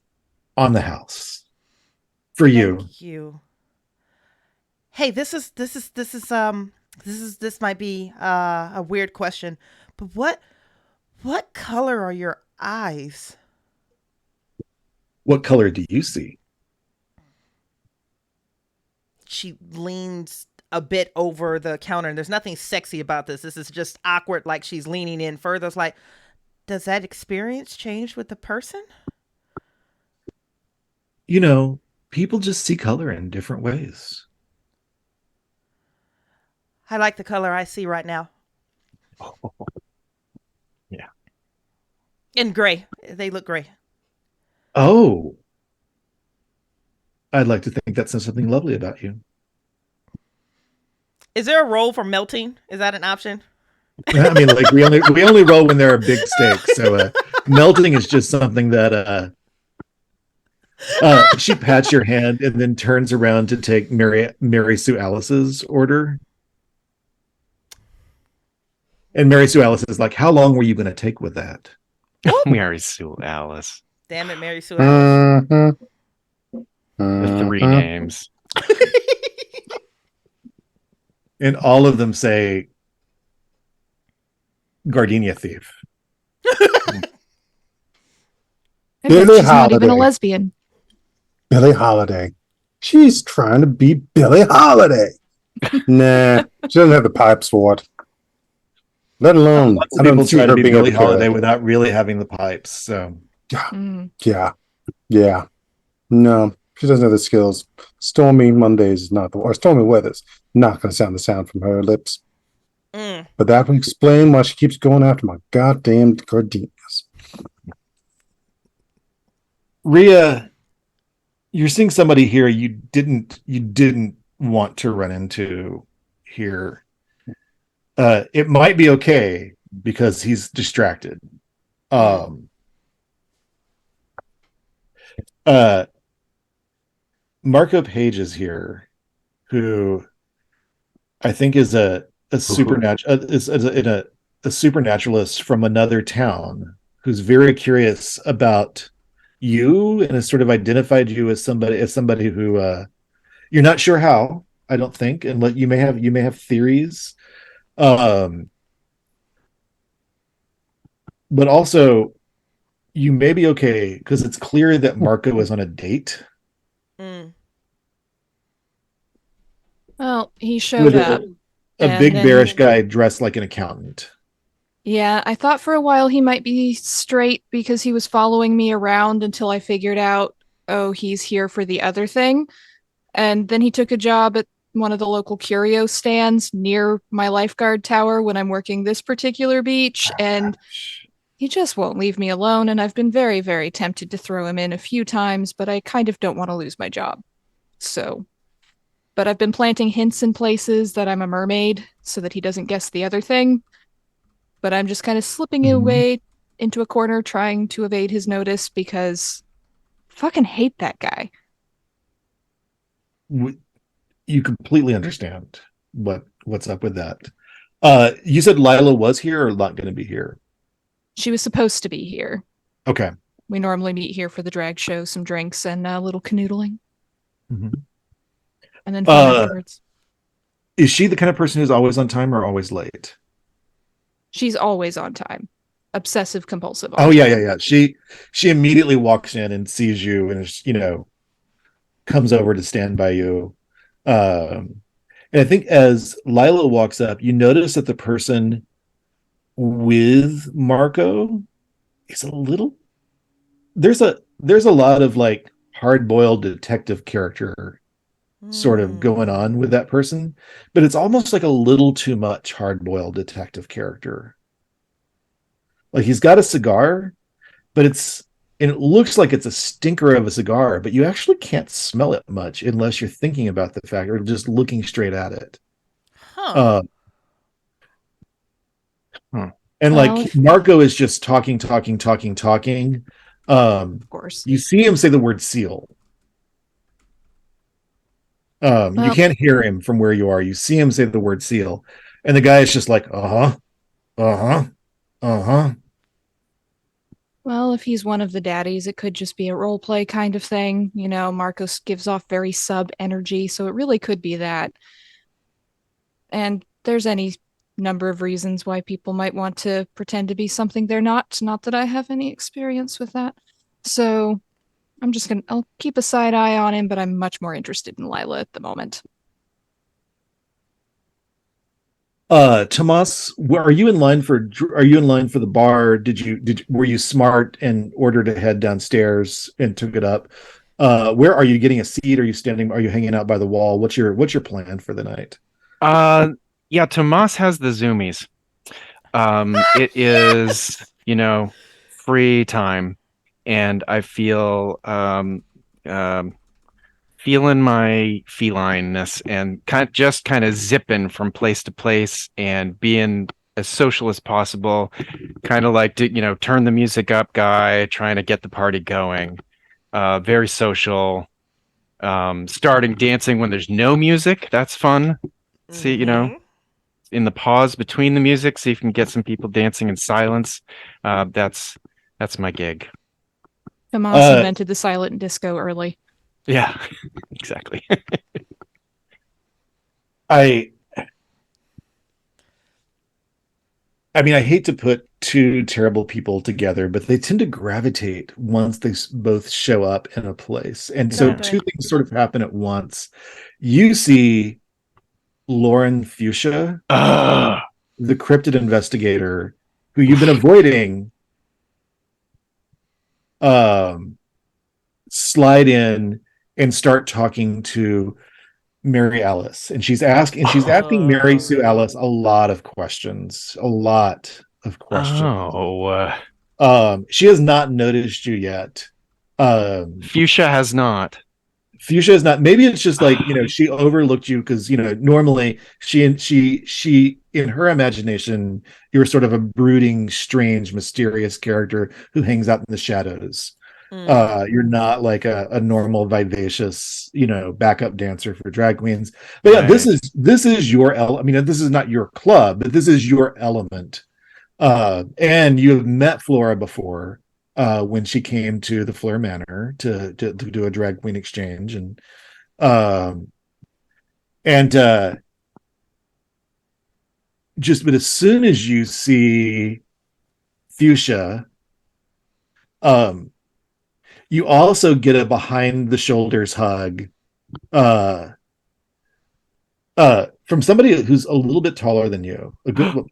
on the house for you. Thank you. Hey, this might be a weird question, but what color are your eyes? What color do you see? She leans a bit over the counter, and there's nothing sexy about this. This is just awkward, like she's leaning in further. It's like, does that experience change with the person? People just see color in different ways. I like the color I see right now. Yeah. And gray. They look gray. Oh, I'd like to think that says something lovely about you. Is there a roll for melting? Is that an option? I mean, like we only roll when there are big stakes. So melting is just something that she pats your hand and then turns around to take Mary Sue Alice's order. And Mary Sue Alice is like, how long were you going to take with that? Mary Sue Alice. Damn it, Mary Sue Alice. The 3 names. And all of them say Gardenia thief. I Billie guess she's not even a Holiday. lesbian. Billie Holiday. She's trying to be Billie Holiday. Nah, she doesn't have the pipes for it. Let alone, Lots I of don't people see try her to be being Billie able to. Holiday without really having the pipes. So Mm. Yeah. No, she doesn't have the skills. Stormy Mondays is not or stormy weather's not going to sound the sound from her lips. Mm. But that would explain why she keeps going after my goddamn gardenias. Rhea, you're seeing somebody here you didn't want to run into here. It might be okay because he's distracted. Marco Page is here, who I think is a supernaturalist from another town who's very curious about you and has sort of identified you as somebody who you're not sure how, I don't think, and you may have theories, but also you may be okay because it's clear that Marco is on a date. Mm. Well, he showed up. A big bearish guy dressed like an accountant. Yeah, I thought for a while he might be straight because he was following me around until I figured out, oh, he's here for the other thing. And then he took a job at one of the local curio stands near my lifeguard tower when I'm working this particular beach, and he just won't leave me alone, and I've been very, very tempted to throw him in a few times, but I kind of don't want to lose my job. But I've been planting hints in places that I'm a mermaid so that he doesn't guess the other thing. But I'm just kind of slipping away into a corner trying to evade his notice because I fucking hate that guy. You completely understand what's up with that. You said Lila was here or not going to be here? She was supposed to be here. Okay. We normally meet here for the drag show, some drinks, and a little canoodling. Mm-hmm. And then fun afterwards. Is she the kind of person who's always on time or always late? She's always on time. Obsessive compulsive. Oh, yeah. She immediately walks in and sees you and is, comes over to stand by you. And I think as Lila walks up, you notice that the person with Marco is a little, there's a lot of like hard-boiled detective character sort of going on with that person, but it's almost like a little too much hard-boiled detective character. Like he's got a cigar, but it looks like it's a stinker of a cigar, but you actually can't smell it much unless you're thinking about the fact or just looking straight at it. And like Marco is just talking. Of course. You see him say the word seal. You can't hear him from where you are. You see him say the word seal, and the guy is just like, uh-huh, uh-huh, uh-huh. Well, if he's one of the daddies, it could just be a role play kind of thing. You know, Marcos gives off very sub energy, so it really could be that. And there's any number of reasons why people might want to pretend to be something they're not. Not that I have any experience with that. So I'll keep a side eye on him, but I'm much more interested in Lila at the moment. Tomas, are you in line for the bar? Were you smart and ordered a head downstairs and took it up? Where are you getting a seat? Are you hanging out by the wall? What's your plan for the night? Yeah, Tomas has the zoomies. It is, free time, and I feel feeling my felineness and kind of zipping from place to place and being as social as possible, kind of like turn the music up guy, trying to get the party going. Very social. Starting dancing when there's no music, that's fun. See, in the pause between the music, so you can get some people dancing in silence. That's my gig. Tomas invented the silent disco early. Yeah, exactly. I mean, I hate to put two terrible people together, but they tend to gravitate once they both show up in a place. And so two things sort of happen at once. You see Lauren Fuchsia, the cryptid investigator who you've been avoiding, slide in and start talking to Mary Alice, and she's asking Mary Sue Alice a lot of questions. She has not noticed you yet. Fuchsia has not. Fuchsia is not. Maybe it's just like she overlooked you because normally she in her imagination you're sort of a brooding, strange, mysterious character who hangs out in the shadows. You're not like a normal vivacious backup dancer for drag queens. But yeah, this is your I mean, this is not your club, but this is your element. And you have met Flora before when she came to the Fleur Manor to do a drag queen exchange, and but as soon as you see Fuchsia, you also get a behind the shoulders hug from somebody who's a little bit taller than you,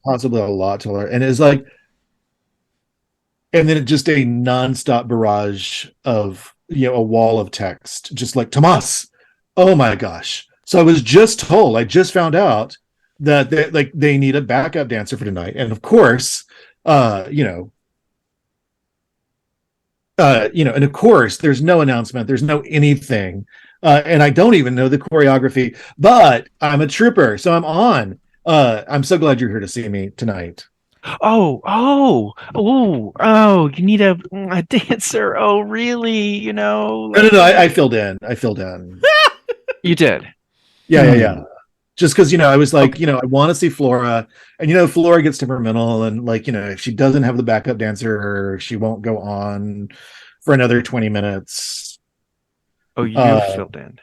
possibly a lot taller, and is like, and then just a nonstop barrage of a wall of text, just like, Tomas, oh my gosh. So I just found out that they need a backup dancer for tonight, and of course, and of course, there's no announcement, there's no anything, and I don't even know the choreography, but I'm a trooper, so I'm on. I'm so glad you're here to see me tonight. Oh! You need a dancer. Oh, really? No. I filled in. You did. Yeah. Just because I was like, I want to see Flora, and Flora gets temperamental, and if she doesn't have the backup dancer, she won't go on for another 20 minutes. Oh, you filled in.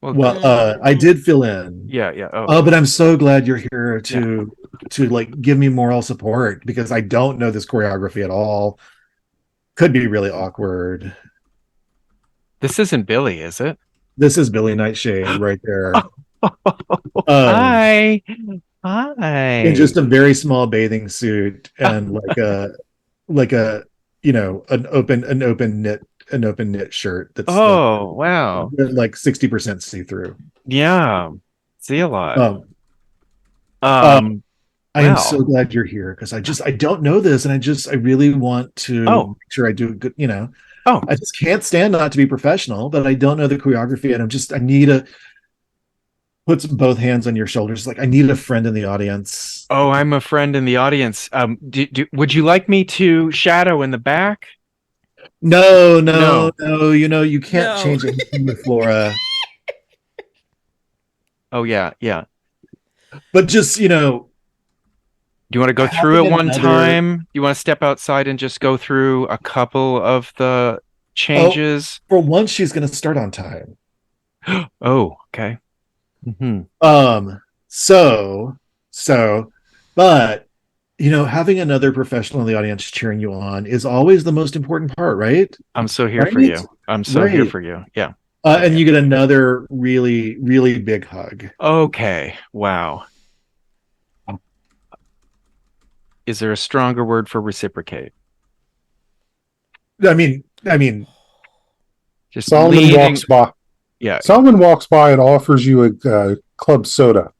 Well, I did fill in. Yeah. Oh, but I'm so glad you're here to give me moral support, because I don't know this choreography at all. Could be really awkward. This isn't Billy, is it? This is Billy Nightshade right there. Hi. In just a very small bathing suit and an open knit shirt that's wow, like 60% see-through. Yeah, see a lot. I am so glad you're here, because I don't know this, and I really want to make sure I do good. I just can't stand not to be professional, but I don't know the choreography, and I need to put both hands on your shoulders. Like, I need a friend in the audience. Oh, I'm a friend in the audience. Would you like me to shadow in the back? No. You can't change anything with Flora. Oh yeah, yeah. But just, Do you want to go through having it one another. time? You want to step outside and just go through a couple of the Oh, changes? for once, she's going to start on time. Oh, okay. So, but having another professional in the audience cheering you on is always the most important part, right? I'm so here for Right? you. I'm so here Right. for you. Yeah. And you get another really, really big hug. Okay. Wow. Is there a stronger word for reciprocate? I mean, Just Solomon leaning. walks by. Yeah. Solomon walks by and offers you a club soda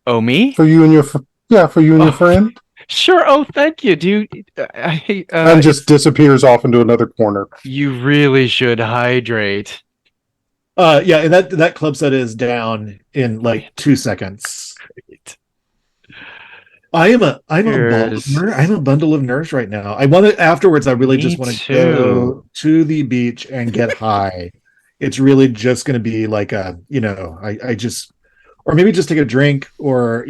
Oh, me? for you and your friend, Sure. Oh, thank you. Do you? and just disappears off into another corner. You really should hydrate. yeah, and that club soda is down in like 2 seconds. Great. I'm a Cheers. bundle of nerves right now. I want to afterwards. I really Me just want to too. go to the beach and get high. It's really just going to be like I just, or maybe just take a drink, or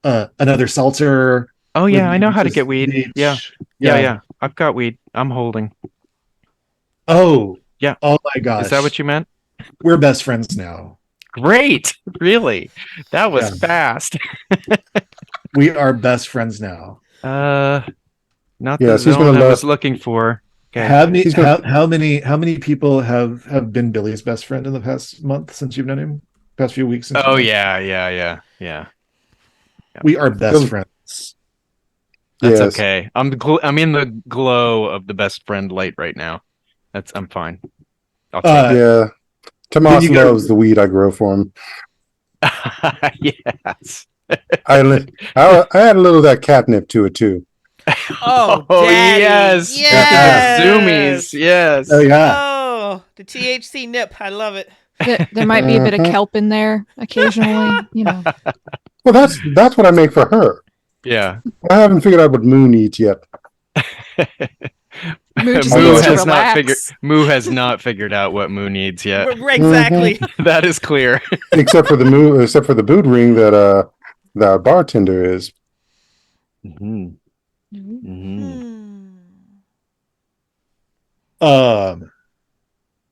another seltzer. Oh yeah, I know how to just get weed. beach. Yeah. I've got weed. I'm holding. Oh Yeah. Oh my gosh. Is that what you meant? We're best friends now. Great. Really? That was Yeah. fast. We are best friends now. Not Yes, the he's zone gonna I love- was looking for. Okay. How many people have been Billy's best friend in the past month since you've known him? Past few weeks? Since Oh you've known him? yeah. We are best friends. That's Yes. okay. I'm in the glow of the best friend light right now. I'm fine. I'll take Yeah. Then Tomas you gotta- loves the weed I grow for him. it. Yes. I add a little of that catnip to it too. Oh, Oh, daddy. yes. Yes. Zoomies. Yes. Oh yeah. Oh, the THC nip. I love it. There might be a bit of Mhm. kelp in there occasionally, Well, that's what I make for her. Yeah. I haven't figured out what Moon eats yet. Moo just Moo needs to has relax. Moo has not figured out what Moo needs yet. Exactly. That is clear. except for the boot ring that the bartender is. Mm-hmm. Hmm.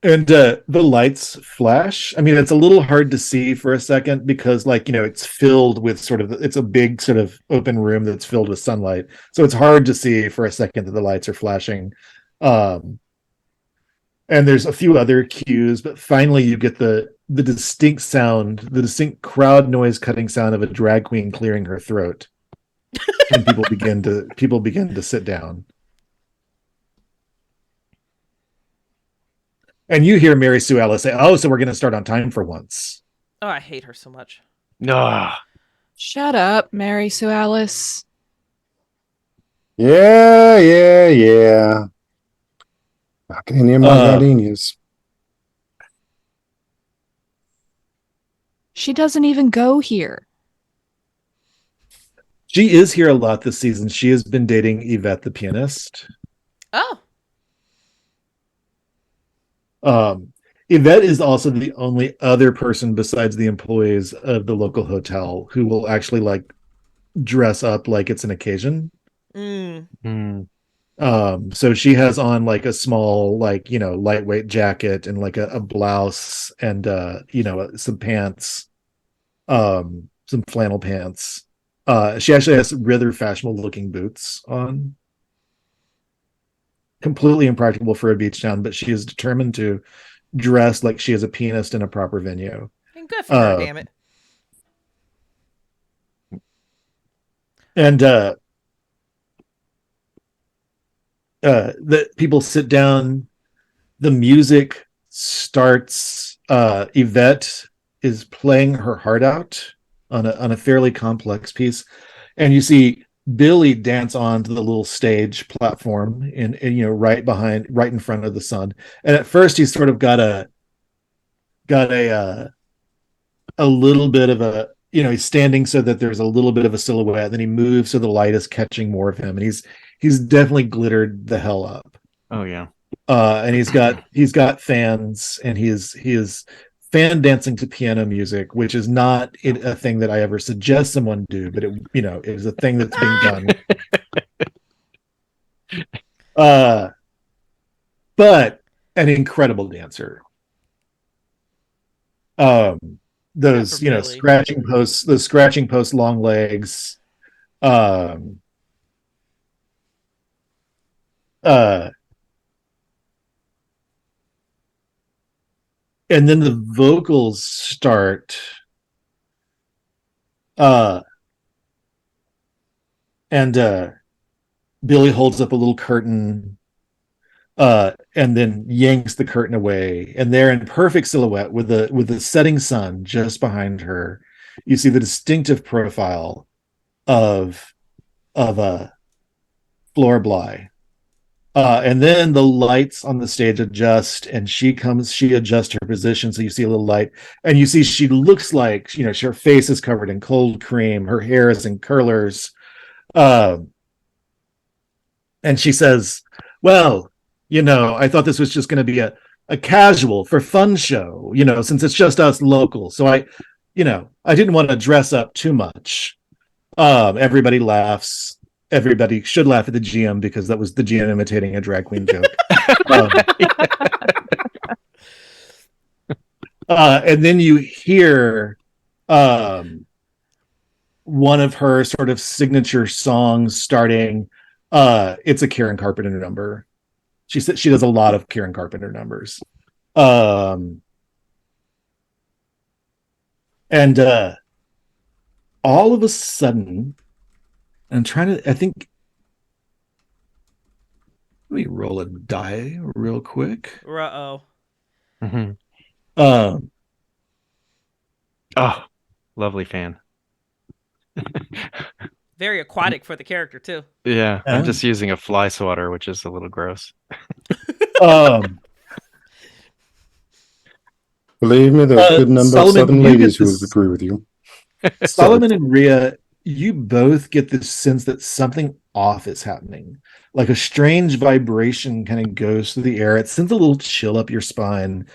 And the lights flash. I mean, it's a little hard to see for a second because, it's filled with it's a big sort of open room that's filled with sunlight. So it's hard to see for a second that the lights are flashing. And there's a few other cues, but finally you get the distinct sound, the distinct crowd noise cutting sound of a drag queen clearing her throat. And people begin to sit down. And you hear Mary Sue Alice say, "Oh, so we're going to start on time for once." Oh, I hate her so much. No. Shut up, Mary Sue Alice. Yeah. Not getting near my gardenias. She doesn't even go here. She is here a lot this season. She has been dating Yvette the pianist. Oh. Yvette is also the only other person besides the employees of the local hotel who will actually dress up like it's an occasion. So she has on a small lightweight jacket and a blouse and some pants, some flannel pants. She actually has rather fashionable looking boots on. Completely impractical for a beach town, but she is determined to dress like she is a pianist in a proper venue. And good for her, damn it. And the people sit down, the music starts. Yvette is playing her heart out on a fairly complex piece, and you see Billy dance onto the little stage platform in right in front of the sun. And at first he's sort of got a little bit of a, he's standing so that there's a little bit of a silhouette. Then he moves so the light is catching more of him, and he's definitely glittered the hell up. Oh yeah. And he's got fans, and he is fan dancing to piano music, which is not a thing that I ever suggest someone do, but it is a thing that's being done. But an incredible dancer. Those Billy. scratching posts, long legs. Um, and then the vocals start. And Billy holds up a little curtain, and then yanks the curtain away, and they're in perfect silhouette with the setting sun just behind her. You see the distinctive profile of Flora Bly. And then the lights on the stage adjust, and she adjusts her position, so you see a little light, and you see she looks like, her face is covered in cold cream, her hair is in curlers, and she says, well, I thought this was just going to be a casual for fun show, since it's just us locals, so I didn't want to dress up too much. Everybody laughs. Everybody should laugh at the GM, because that was the GM imitating a drag queen joke. And then you hear one of her sort of signature songs starting. It's a Karen Carpenter number. She said she does a lot of Karen Carpenter numbers. And all of a sudden, I think, let me roll a die real quick. Uh-oh. Mm-hmm. Lovely fan. Very aquatic for the character, too. Yeah, I'm just using a fly swatter, which is a little gross. Believe me, there's a good number Solomon, of Southern ladies who would agree with you. Solomon and Rhea, you both get this sense that something off is happening. Like a strange vibration kind of goes through the air. It sends a little chill up your spine.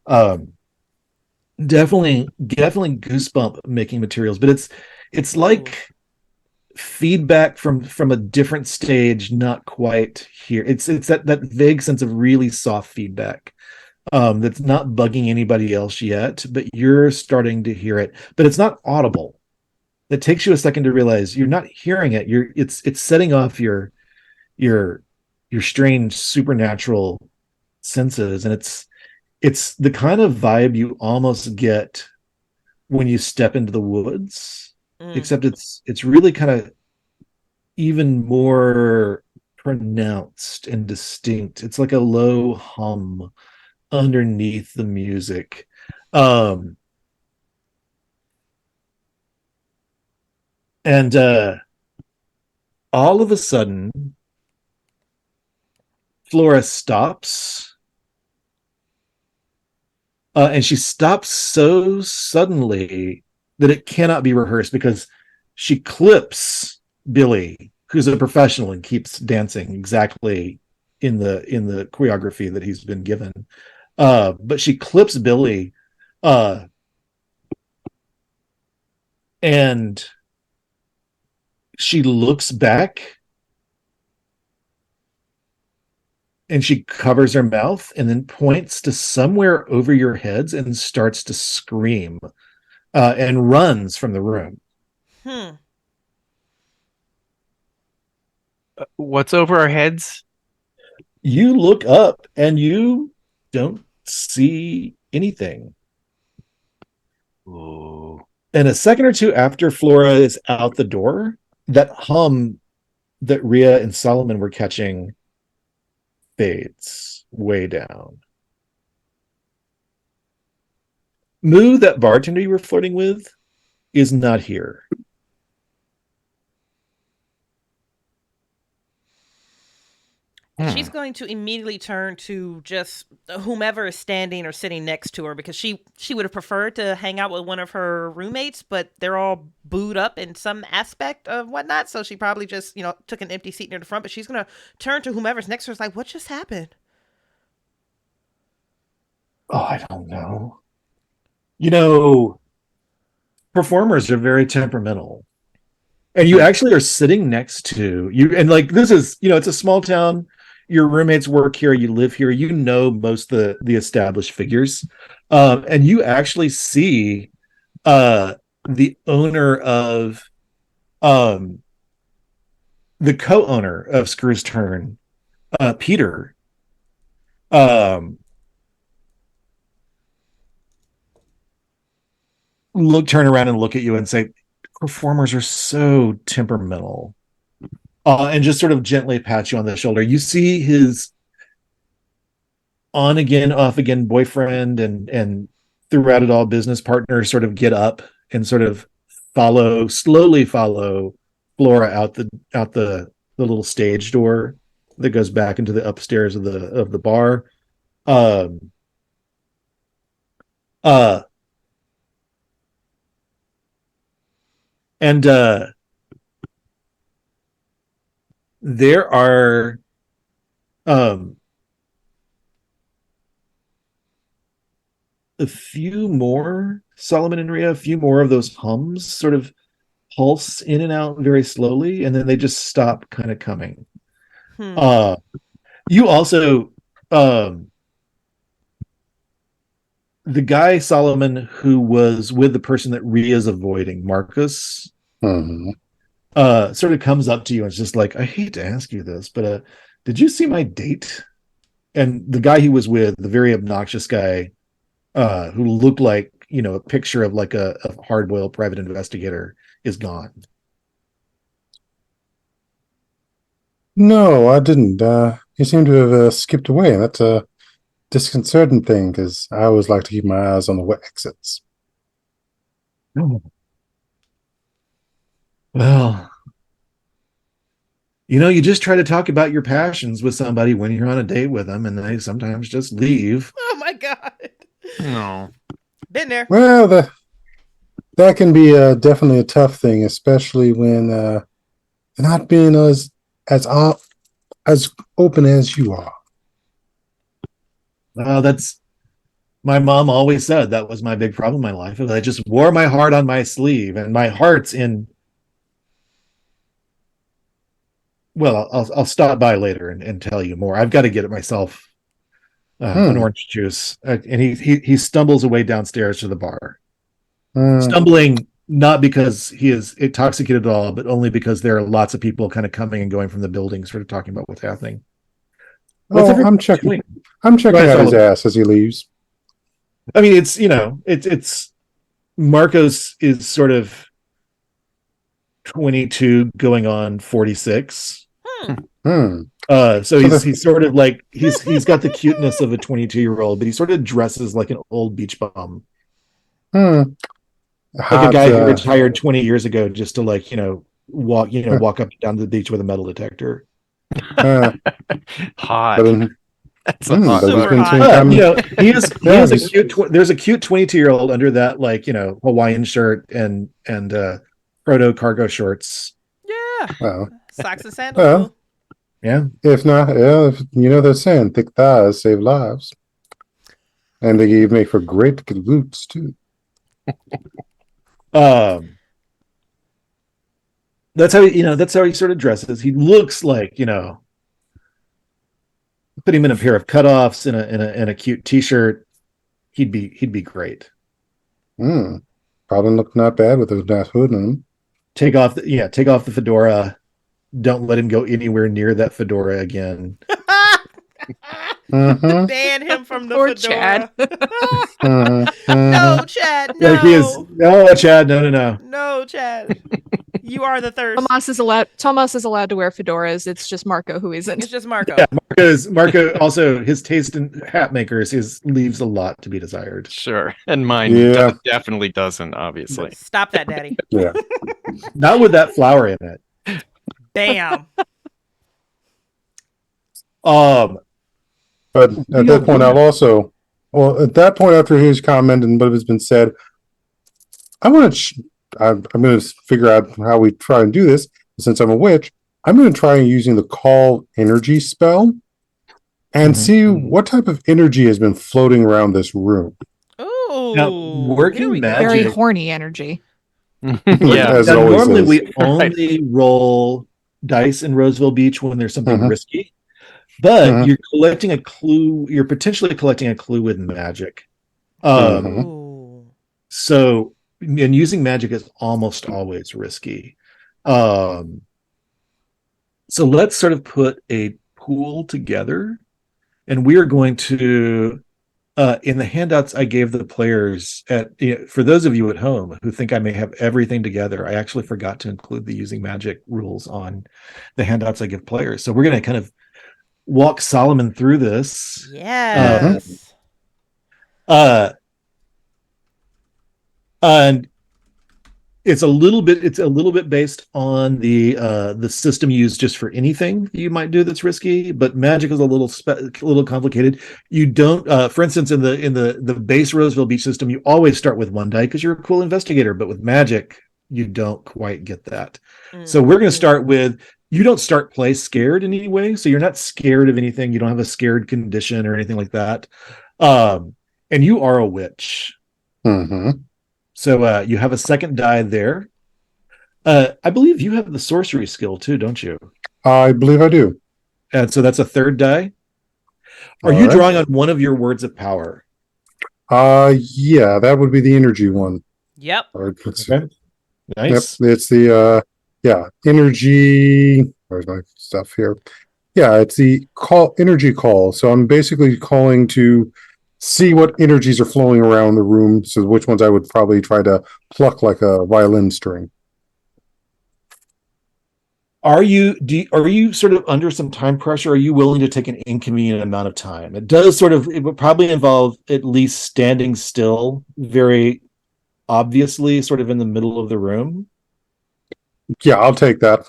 Definitely goosebump making materials, but it's like feedback from a different stage, not quite here. It's that vague sense of really soft feedback. That's not bugging anybody else yet, but you're starting to hear it, but it's not audible. It takes you a second to realize you're not hearing it. It's setting off your strange supernatural senses, and it's the kind of vibe you almost get when you step into the woods, except it's really kind of even more pronounced and distinct. It's like a low hum underneath the music. And all of a sudden, Flora stops. And she stops so suddenly that it cannot be rehearsed, because she clips Billy, who's a professional and keeps dancing exactly in the choreography that he's been given. But she clips Billy, and she looks back, and she covers her mouth and then points to somewhere over your heads and starts to scream, and runs from the room. What's over our heads? You look up and you don't see anything. Ooh. And a second or two after Flora is out the door, that hum that Rhea and Solomon were catching fades way down. Moo, that bartender you were flirting with, is not here. She's going to immediately turn to just whomever is standing or sitting next to her, because she would have preferred to hang out with one of her roommates, but they're all booed up in some aspect of whatnot. So she probably just, took an empty seat near the front, but she's going to turn to whomever's next to her. It's like, what just happened? Oh, I don't know. You know, performers are very temperamental. And you actually are sitting next to you, and like this is, it's a small town. Your roommates work here, you live here, most of the established figures. And you actually see the owner of the co-owner of Screw's Turn, Peter. Turn around and look at you and say, performers are so temperamental, and just sort of gently pat you on the shoulder. You see his on again, off again boyfriend and throughout it all business partner sort of get up and sort of slowly follow Flora out the little stage door that goes back into the upstairs of the bar. And there are a few more, Solomon and Rhea, a few more of those hums sort of pulse in and out very slowly, and then they just stop kind of coming. You also the guy Solomon who was with the person that Rhea's avoiding, Marcus, sort of comes up to you and is just like, I hate to ask you this, but did you see my date? And the guy he was with, the very obnoxious guy, who looked like, a picture of like a hard-boiled private investigator, is gone. No, I didn't. He seemed to have skipped away, and that's a disconcerting thing because I always like to keep my eyes on the exits. Oh. Well, you just try to talk about your passions with somebody when you're on a date with them, and they sometimes just leave. Oh my God. No. Been there. Well, that can be definitely a tough thing, especially when they're not being as open as you are. That's my mom always said that was my big problem in my life. I just wore my heart on my sleeve, and my heart's in. Well, I'll stop by later and tell you more. I've got to get it myself. An orange juice, and he stumbles away downstairs to the bar, stumbling not because he is intoxicated at all, but only because there are lots of people kind of coming and going from the building, sort of talking about what's happening. I'm checking out his ass as he leaves. I mean, it's Marcos is sort of 22 going on 46. So he's sort of like he's got the cuteness of a 22-year-old, but he sort of dresses like an old beach bum. Like a guy who retired 20 years ago just to walk up and down the beach with a metal detector. Hot. That's a hot. Super hot. There's a cute 22-year-old under that Hawaiian shirt and proto cargo shorts. Yeah. Well, Socks and sandals. Yeah. If not, they're saying thick thighs save lives, and they make for great glutes too. That's how he sort of dresses. He looks like, put him in a pair of cutoffs in a cute t-shirt, he'd be great. Probably look not bad with those nice hood on him. Take off the fedora. Don't let him go anywhere near that fedora again. Ban him from the Poor fedora. Chad. No, Chad. No. Like he is. No, Chad. No. No, Chad. You are the thirst. Tomas is allowed to wear fedoras. It's just Marco who isn't. It's just Marco. Yeah, Marco also, his taste in hat makers leaves a lot to be desired. Sure. And mine definitely doesn't, obviously. Stop that, Daddy. Yeah. Not with that flower in it. Bam. But at that point, at that point, after his comment and what has been said, I'm going to figure out how we try and do this. Since I'm a witch, I'm going to try using the call energy spell and see what type of energy has been floating around this room. Ooh. Now, here working we go. magic. Very horny energy. Yeah. As Now, it always normally is. we only roll dice in Roseville Beach when there's something Mhm. risky, but Mhm. you're collecting a clue. You're potentially collecting a clue with magic. Mhm. Ooh. So, and using magic is almost always risky. Um, so let's sort of put a pool together, and we are going to in the handouts I gave the players for those of you at home who think I may have everything together, I actually forgot to include the using magic rules on the handouts I give players. So we're going to kind of walk Solomon through this. Yes. And it's a little bit based on the system used just for anything you might do that's risky, but magic is a little complicated. You don't for instance in the base Roseville Beach system, you always start with one die because you're a cool investigator, but with magic you don't quite get that. So we're going to start with, you don't start play scared in any way, so you're not scared of anything, you don't have a scared condition or anything like that. And you are a witch. Mhm. So you have a second die there. I believe you have the sorcery skill too, don't you? I believe I do. And so that's a third die. Are All you right. drawing on one of your words of power? Yeah, that would be the energy one. Yep. All right, let's Okay. Nice. Yep, it's the energy. Where's my stuff here? Yeah, it's the energy call. So I'm basically calling to see what energies are flowing around the room. So which ones I would probably try to pluck like a violin string. Are you sort of under some time pressure? Are you willing to take an inconvenient amount of time? It would probably involve at least standing still, very obviously, sort of in the middle of the room. Yeah, I'll take that.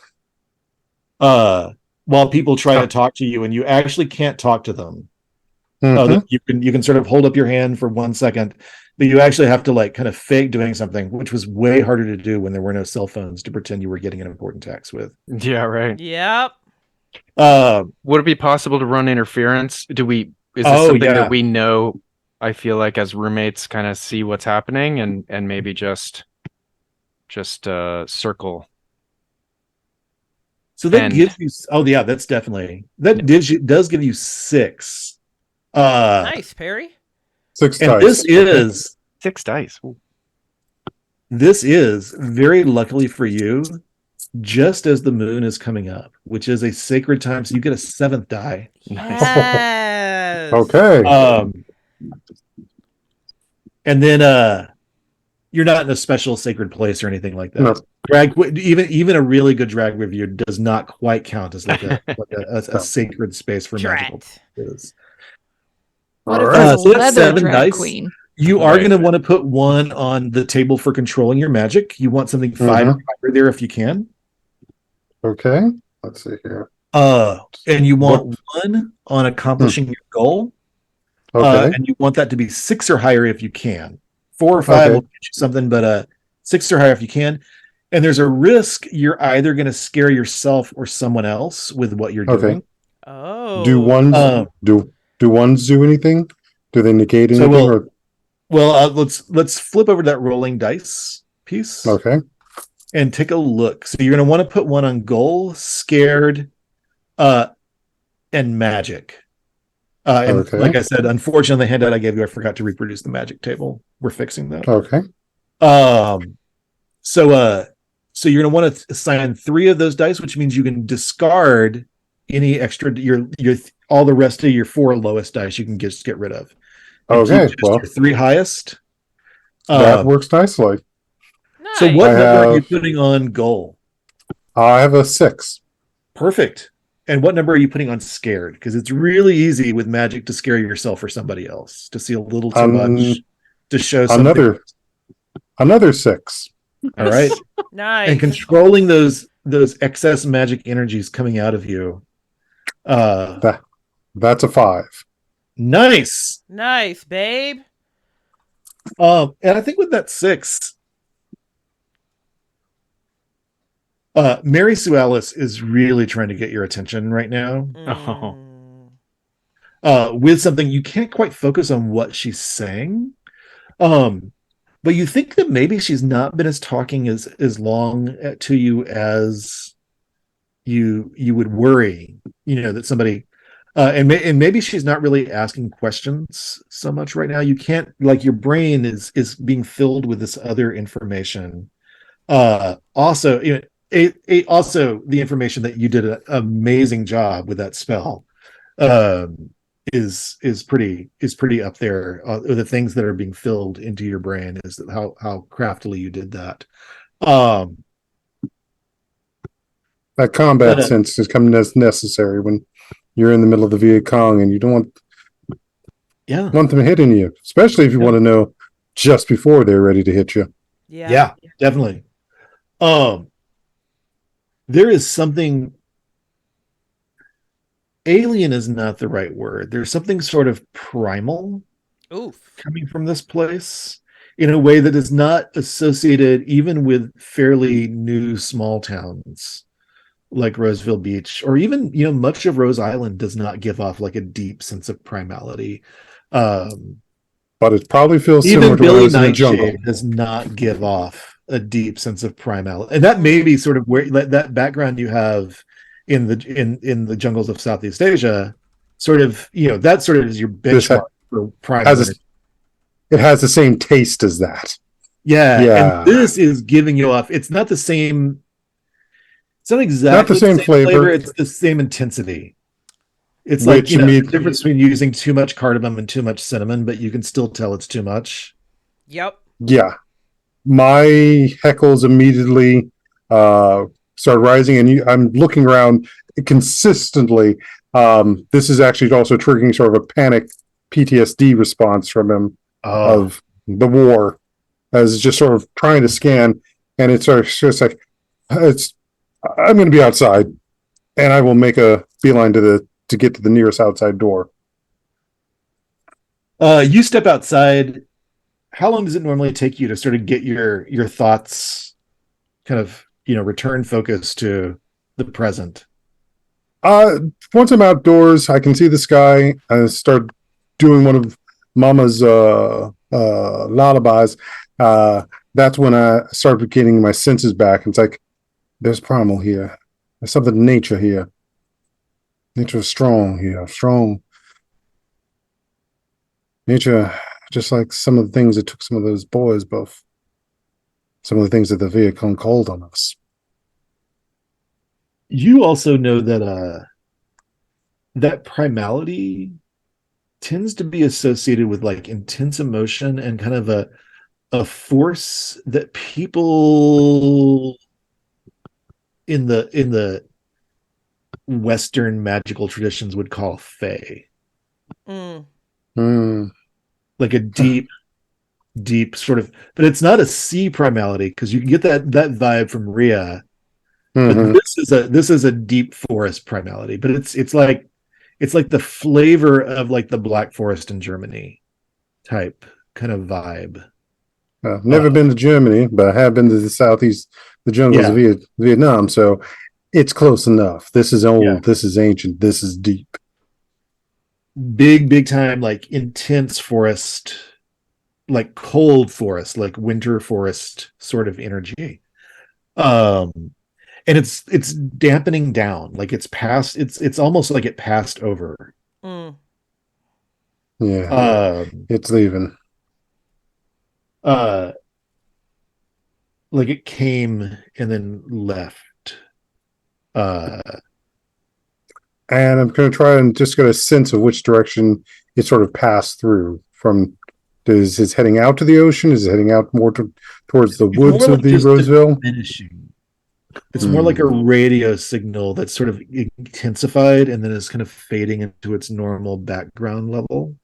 While people try to talk to you and you actually can't talk to them. Mhm. You can sort of hold up your hand for 1 second, but you actually have to like kind of fake doing something, which was way harder to do when there were no cell phones to pretend you were getting an important text with. Yeah, right. Yep. Would it be possible to run interference? Is this something that we know? I feel like as roommates kind of see what's happening and maybe just circle. So that Fend. gives you, that's definitely, does give you 6. Nice, Perry. 6 And dice. Okay. 6 dice. Ooh. this is very luckily for you, just as the moon is coming up, which is a sacred time. So you get a 7th die. Yes. Okay. And then you're not in a special sacred place or anything like that. No. Even a really good drag review does not quite count as like a sacred space for magical Drat. purposes. What if All there's right. a So that's leather 7 drag dice. queen? You are Right. going to want to put 1 on the table for controlling your magic. You want something 5 or higher there if you can. Okay. Let's see here. And you want 1 on accomplishing your goal. Okay. And you want that to be 6 or higher if you can. 4 or 5 will get you something, but 6 or higher if you can. And there's a risk you're either going to scare yourself or someone else with what you're doing. Oh. Do ones do ones do anything? Do they negate anything? Let's flip over to that rolling dice piece. Okay. And take a look. So you're going to want to put 1 on goal, scared, and magic. And like I said, unfortunately, the handout I gave you, I forgot to reproduce the magic table. We're fixing that. Okay. So you're going to want to assign 3 of those dice, which means you can discard any extra your all the rest of your 4 lowest dice you can just get rid of. And Okay. keep just your 3 highest. That works nicely. Nice. So what number are you putting on goal? I have a 6. Perfect. And what number are you putting on scared? Because it's really easy with magic to scare yourself or somebody else, to see a little too much, to show something. Another 6. All right. Nice. And controlling those excess magic energies coming out of you. That's a 5. Nice. Nice, babe. And I think with that 6, Mary Sue Alice is really trying to get your attention right now. With something you can't quite focus on what she's saying, But you think that maybe she's not been as talking as long to you as you would worry, that somebody and maybe she's not really asking questions so much right now. You can't, like, your brain is being filled with this other information. Also, also the information that you did an amazing job with that spell um is pretty up there. The things that are being filled into your brain is how craftily you did that. um That combat but sense is coming as necessary when you're in the middle of the Viet Cong and you don't yeah want them hitting you, especially if you want to know just before they're ready to hit you. yeah definitely. um there is something, alien is not the right word, there's something sort of primal Oof. coming from this place in a way that is not associated even with fairly new small towns like Roseville Beach, or even, much of Rose Island does not give off like a deep sense of primality. But it probably feels Even similar to when I Billy was in the jungle. Nightshade does not give off a deep sense of primality, and that may be sort of where that background you have in the jungles of Southeast Asia, sort of, that sort of is your benchmark for primal energy. It has the same taste as that. Yeah, Yeah. and this is giving you off. It's not the same. It's not exactly Not the same flavor. It's the same intensity. It's Which like, the difference between using too much cardamom and too much cinnamon, but you can still tell it's too much. Yep. Yeah. My heckles immediately start rising, and I'm looking around consistently. This is actually also triggering sort of a panic PTSD response from him of the war, as just sort of trying to scan, and it's sort of just like, I'm going to be outside, and I will make a beeline to get to the nearest outside door. You step outside. How long does it normally take you to sort of get your thoughts kind of, return focus to the present? Once I'm outdoors, I can see the sky. I start doing one of Mama's lullabies. That's when I start getting my senses back. It's like, there's primal here. There's something in nature here. Nature is strong here. Strong. Nature, just like some of the things that took some of those boys both. Some of the things that the Viet Cong called on us. You also know that that primality tends to be associated with like intense emotion and kind of a force that people in the Western magical traditions would call fae. Like a deep sort of, but it's not a sea primality, because you can get that vibe from Rhea. Mm-hmm. But this is a deep forest primality, but it's like the flavor of like the Black Forest in Germany type kind of vibe. Never been to Germany, but I have been to the southeast, the jungles of Vietnam, so it's close enough. This is old, this is ancient, this is deep. Big time, like intense forest, like cold forest, like winter forest sort of energy. And it's dampening down, like it's almost like it passed over. It's leaving. Like it came and then left. And I'm going to try and just get a sense of which direction it sort of passed through. From, is it heading out to the ocean? Is it heading out more towards the woods of the Roseville? It's more like a radio signal that's sort of intensified and then is kind of fading into its normal background level.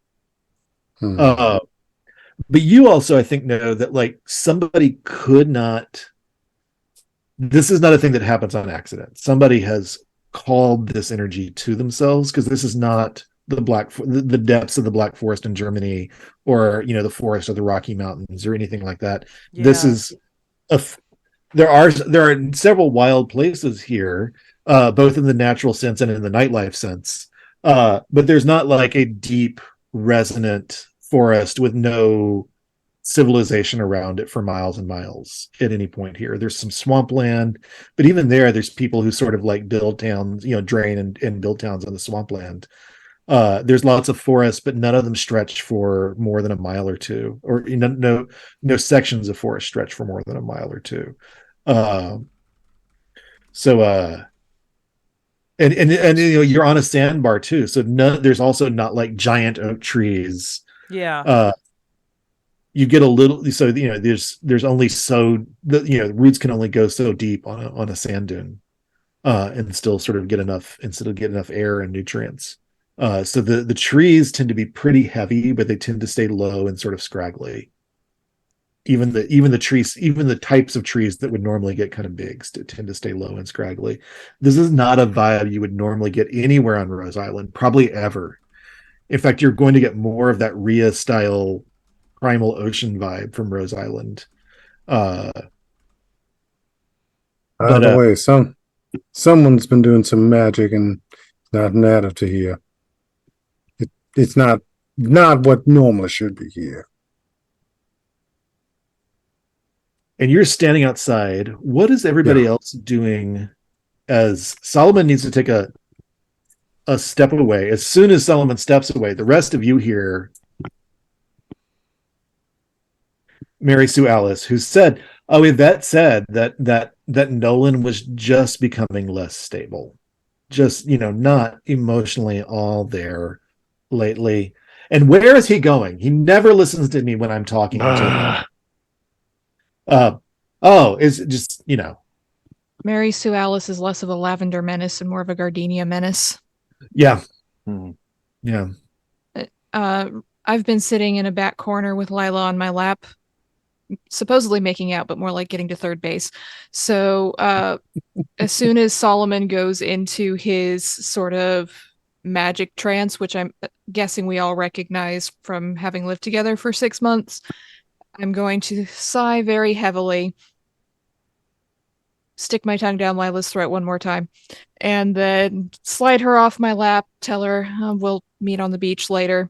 But you also, I think, know that like somebody could not. This is not a thing that happens on accident. Somebody has called this energy to themselves, because this is not the depths of the Black Forest in Germany, or the forest of the Rocky Mountains, or anything like that. This is there are several wild places here, both in the natural sense and in the nightlife sense, but there's not like a deep resonant forest with no civilization around it for miles and miles at any point here. There's some swampland, but even there's people who sort of like build towns, drain and build towns on the swampland. There's lots of forests, but none of them stretch for more than a mile or two, or no sections of forest stretch for more than a mile or two. So and you're on a sandbar too, so there's also not like giant oak trees. Yeah. You get a little, so there's only the roots can only go so deep on a sand dune, and still sort of get enough air and nutrients. So the trees tend to be pretty heavy, but they tend to stay low and sort of scraggly. Even the trees, even the types of trees that would normally get kind of big tend to stay low and scraggly. This is not a vibe you would normally get anywhere on Rose Island, probably ever. In fact, you're going to get more of that Rhea style primal ocean vibe from Rose Island. By the way, someone's been doing some magic and not native to here. It's not what normally should be here. And you're standing outside. What is everybody else doing as Solomon needs to take a step away? As soon as Solomon steps away, the rest of you hear Mary Sue Alice, who said, Yvette said that Nolan was just becoming less stable. Just, not emotionally all there lately. And where is he going? He never listens to me when I'm talking to him. It's just, Mary Sue Alice is less of a lavender menace and more of a gardenia menace. Yeah. Yeah. I've been sitting in a back corner with Lila on my lap, supposedly making out, but more like getting to third base. So as soon as Solomon goes into his sort of magic trance, which I'm guessing we all recognize from having lived together for 6 months, I'm going to sigh very heavily, stick my tongue down Lila's throat one more time, and then slide her off my lap, tell her we'll meet on the beach later,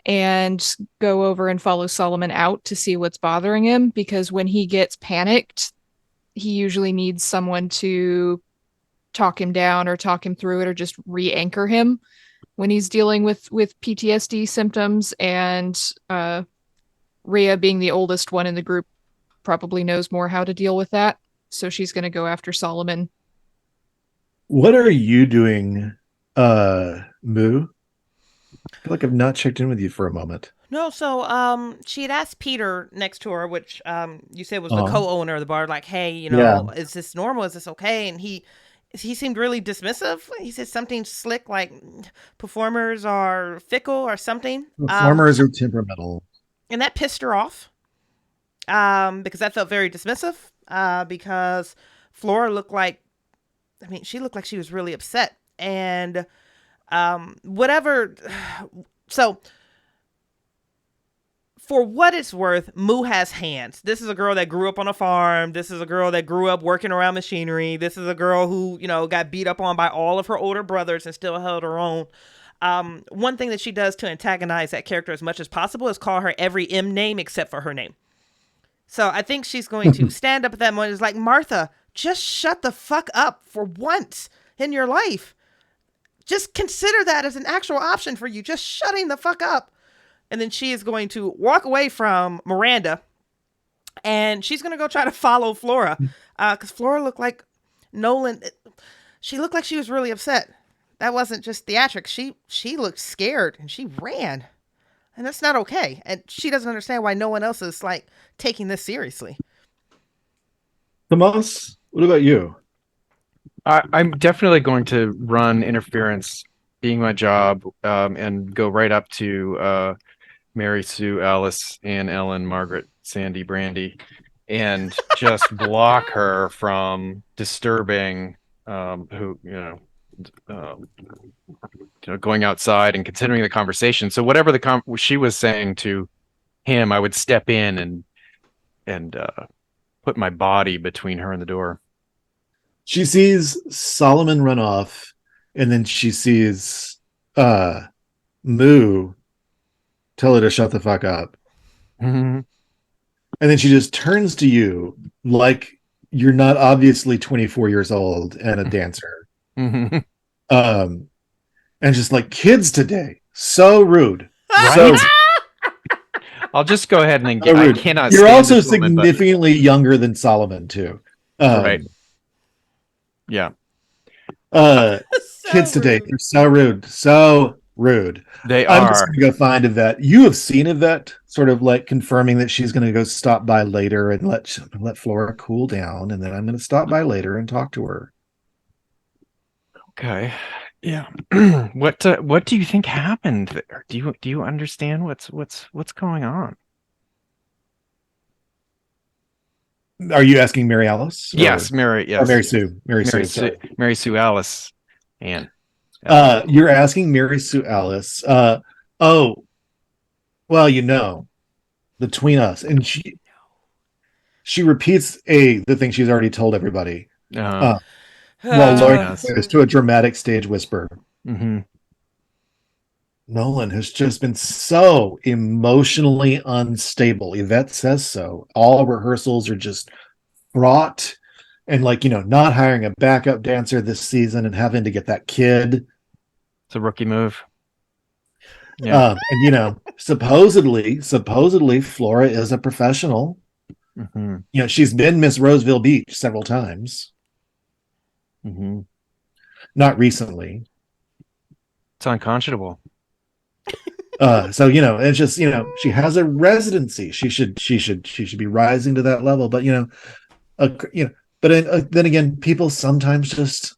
and go over and follow Solomon out to see what's bothering him, because when he gets panicked, he usually needs someone to talk him down or talk him through it or just re-anchor him when he's dealing with PTSD symptoms. And Rhea, being the oldest one in the group, probably knows more how to deal with that. So she's going to go after Solomon. What are you doing, Moo? I feel like I've not checked in with you for a moment. No, so she had asked Peter next to her, which you said was the co-owner of the bar, like, hey, is this normal? Is this okay? And he seemed really dismissive. He said something slick like performers are fickle or something. Performers are temperamental. And that pissed her off because that felt very dismissive because Flora looked like she was really upset. And whatever. So for what it's worth, Moo has hands. This is a girl that grew up on a farm. This is a girl that grew up working around machinery. This is a girl who, got beat up on by all of her older brothers and still held her own. One thing that she does to antagonize that character as much as possible is call her every M name except for her name. So I think she's going to stand up at that moment. It's like, Martha, just shut the fuck up for once in your life. Just consider that as an actual option for you. Just shutting the fuck up. And then she is going to walk away from Miranda. And she's going to go try to follow Flora. Because Flora looked like Nolan. She looked like she was really upset. That wasn't just theatrics. She looked scared and she ran. And that's not okay. And she doesn't understand why no one else is like taking this seriously. Tomas, what about you? I'm definitely going to run interference, being my job, and go right up to Mary Sue, Alice, Ann, Ellen, Margaret, Sandy, Brandy, and just block her from disturbing going outside and considering the conversation. So whatever she was saying to him, I would step in and put my body between her and the door. She sees Solomon run off, and then she sees Moo tell her to shut the fuck up. Mhm. And then she just turns to you like you're not obviously 24 years old and a dancer. Mhm. Um, and just like, kids today, so rude. So, Right? I'll just go ahead and so I rude. cannot You're stand also this woman, but significantly younger than Solomon, too. right. Yeah. Uh, So kids today, rude. they're so rude. So rude. They I'm just are. going to go find Yvette. You have seen Yvette, sort of like confirming that she's going to go stop by later and let Flora cool down, and then I'm going to stop by later and talk to her. Okay. Yeah. What do you think happened there? Do you understand what's going on? Are you asking Mary Alice? Yes, Mary. Or Yes, Mary Sue? Mary Sue. Sorry. Mary Sue Alice, and You're asking Mary Sue Alice. Oh, well, between us, and she repeats the thing she's already told everybody. uh, Uh, while Lauren us. goes to a dramatic stage whisper. hmm Nolan has just been so emotionally unstable. Yvette says so. All rehearsals are just fraught, and not hiring a backup dancer this season and having to get that kid. It's a rookie move. Yeah. And supposedly Flora is a professional. hmm She's been Miss Roseville Beach several times. hmm Not recently. It's unconscionable. So it's just she has a residency. She should be rising to that level. But then again, people sometimes just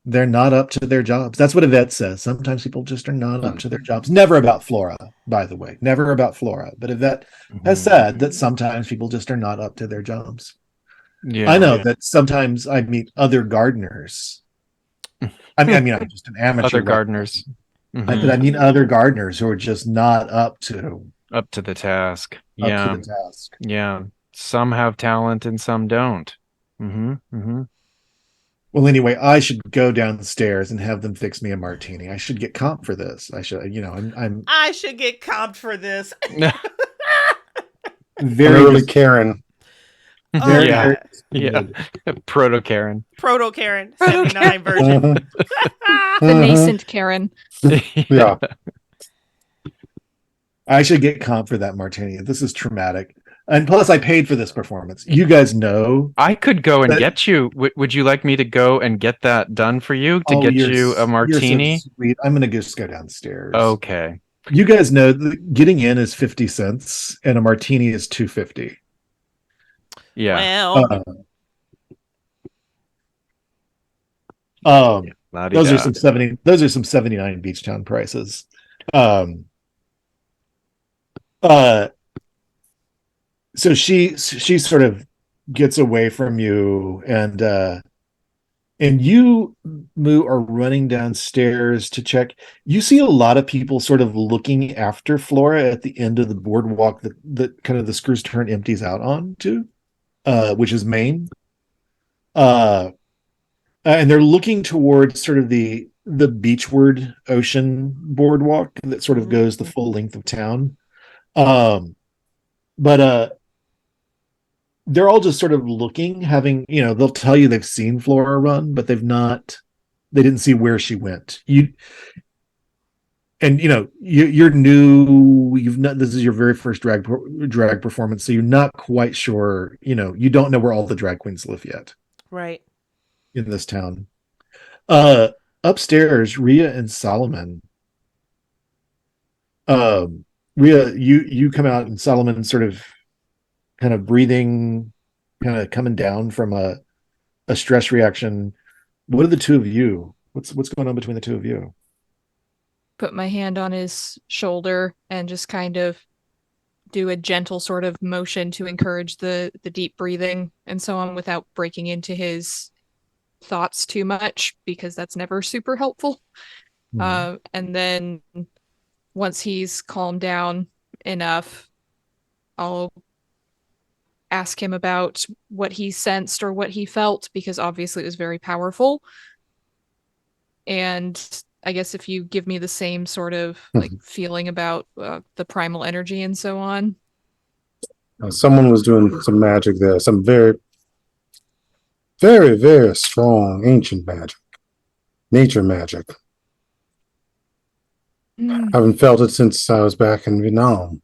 they're not up to their jobs. That's what Yvette says. Sometimes people just are not up to their jobs. Never about Flora, by the way. Never about Flora. But Yvette has said that sometimes people just are not up to their jobs. Yeah. I know that sometimes I meet other gardeners. I mean, I'm just an amateur. Other gardeners. But I mean other gardeners who are just not up to the task. up to Yeah. the task. Yeah. Some have talent and some don't. hmm Well, anyway, I should go downstairs and have them fix me a martini. I should get comp for this. I should, I should get comped for this. very Early Karen. very, yeah. very Yeah. Proto Karen. Proto Karen 79 version. The nascent Karen. Yeah. I should get comp for that martini. This is traumatic. And plus, I paid for this performance. You guys know. I could go and But- get you. Would you like me to go and get that done for you to get you a martini? You're so sweet. I'm gonna just go downstairs. Okay. You guys know that getting in is 50 cents and a martini is $2.50. Yeah. Well, La-di-da. those are some 79 Beachtown prices. So she sort of gets away from you, and you, Moo, are running downstairs to check. You see a lot of people sort of looking after Flora at the end of the boardwalk that kind of the Screws Turn empties out onto, which is Maine. And they're looking towards sort of the beachward ocean boardwalk that sort of goes the full length of town. But they're all just sort of looking, they'll tell you they've seen Flora run, but they didn't see where she went. You're new, this is your very first drag performance, so you're not quite sure, you don't know where all the drag queens live yet. Right. In this town. Upstairs, Rhea and Solomon. Rhea, you come out, and Solomon sort of kind of breathing, kind of coming down from a stress reaction. What are the two of you? What's going on between the two of you? Put my hand on his shoulder and just kind of do a gentle sort of motion to encourage the deep breathing and so on without breaking into his thoughts too much, because that's never super helpful. And then once he's calmed down enough, I'll ask him about what he sensed or what he felt, because obviously it was very powerful. And I guess if you give me the same sort of like feeling about the primal energy and so on, Someone was doing some magic there. Some very, very, very strong ancient magic. Nature magic. Mm. Haven't felt it since I was back in Vietnam.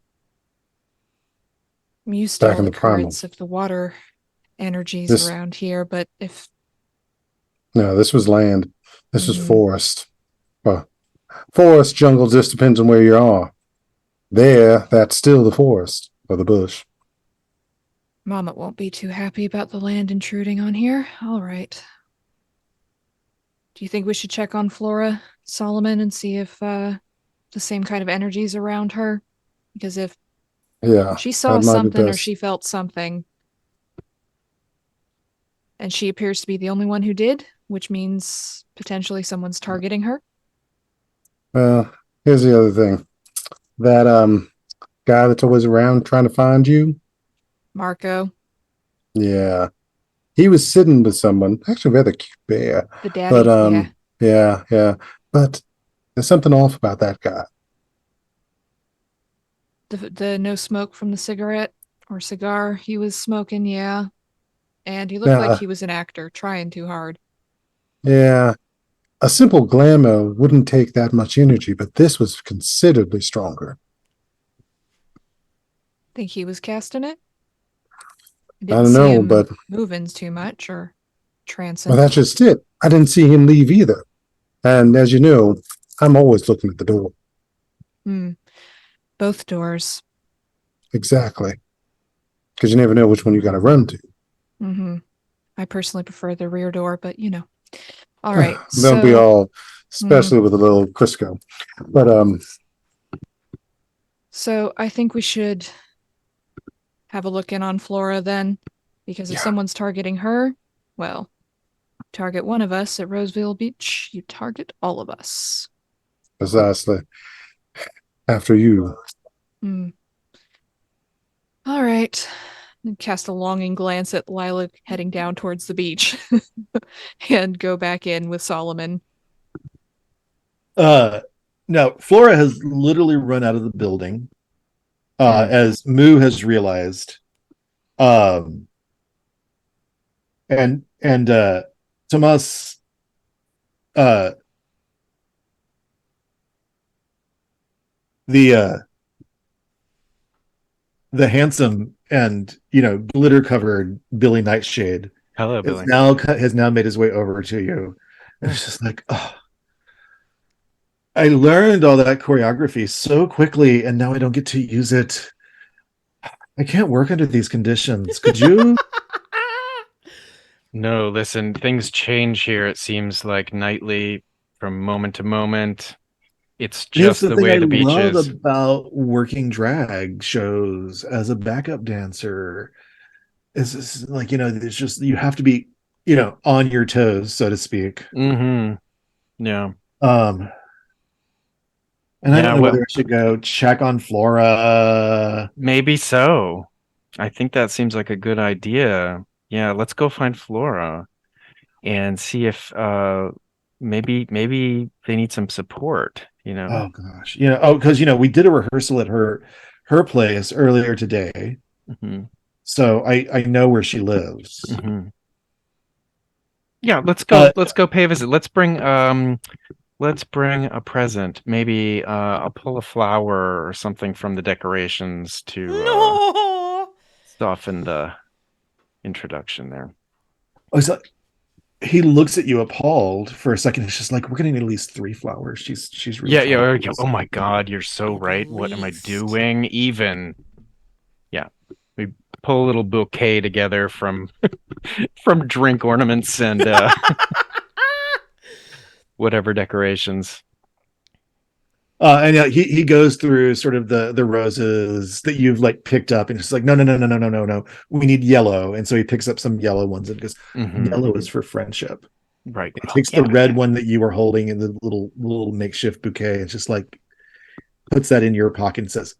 I'm used Back to all in the the primal. currents of the water energies This around here, but if No, this was land. This was Mhm. forest. Well, forest, jungle, just depends on where you are. There, that's still the forest or the bush. Mama won't be too happy about the land intruding on here. All right. Do you think we should check on Flora, Solomon, and see if the same kind of energies around her? Because if Yeah, she saw that might be something or best. she felt something, and she appears to be the only one who did, which means potentially someone's targeting her. Well, here's the other thing. That guy that's always around trying to find you. Marco, Yeah, he was sitting with someone. Actually, a rather cute bear. the But daddy, yeah. yeah. But there's something off about that guy. The no smoke from the cigarette or cigar he was smoking, yeah. And he looked like Now, he was an actor trying too hard. yeah, a simple glamour wouldn't take that much energy, but this was considerably stronger. Think he was casting it? I I didn't don't see know, him but moving too much or trancing. well, that's just it. I didn't see him leave either. And as you know, I'm always looking at the door. Both doors. Exactly. Because you never know which one you got to run to. Mm-hmm. I personally prefer the rear door, but you know. All right. Don't we all, especially with a little Crisco. But so I think we should have a look in on Flora then, because if Yeah. someone's targeting her, well, target one of us at Roseville Beach, you target all of us. precisely after you. All right. And cast a longing glance at Lila heading down towards the beach and go back in with Solomon. Now Flora has literally run out of the building, as Moo has realized. And Tomas, the handsome and glitter covered Billy Nightshade Hello, Billy. has now made his way over to you, and it's just like, oh, I learned all that choreography so quickly, and now I don't get to use it. I can't work under these conditions. Could you? No, listen, things change here. It seems like nightly from moment to moment. It's Here's just the way the beach love is. about working drag shows as a backup dancer. Is like, it's just, you have to be, on your toes, so to speak. Mm-hmm. Yeah. And I don't know well, whether I should go check on Flora. maybe so. I think that seems like a good idea. Yeah, let's go find Flora and see if maybe they need some support, Oh gosh, because we did a rehearsal at her place earlier today, Mm-hmm. so I know where she lives. Mm-hmm. Yeah, let's go pay a visit. Let's bring a present. Maybe I'll pull a flower or something from the decorations to No. soften the introduction there. Oh, so he looks at you appalled for a second. It's just like, we're gonna need at least 3 flowers. She's really Yeah. Oh my God, you're so right. What am I Least. doing? Even. Yeah, we pull a little bouquet together from from drink ornaments and whatever decorations. And yeah, he goes through sort of the roses that you've like picked up, and it's like, no, we need yellow. And so he picks up some yellow ones and goes, yellow is for friendship. Right. He takes the red one that you were holding in the little makeshift bouquet. It's just like, puts that in your pocket and says,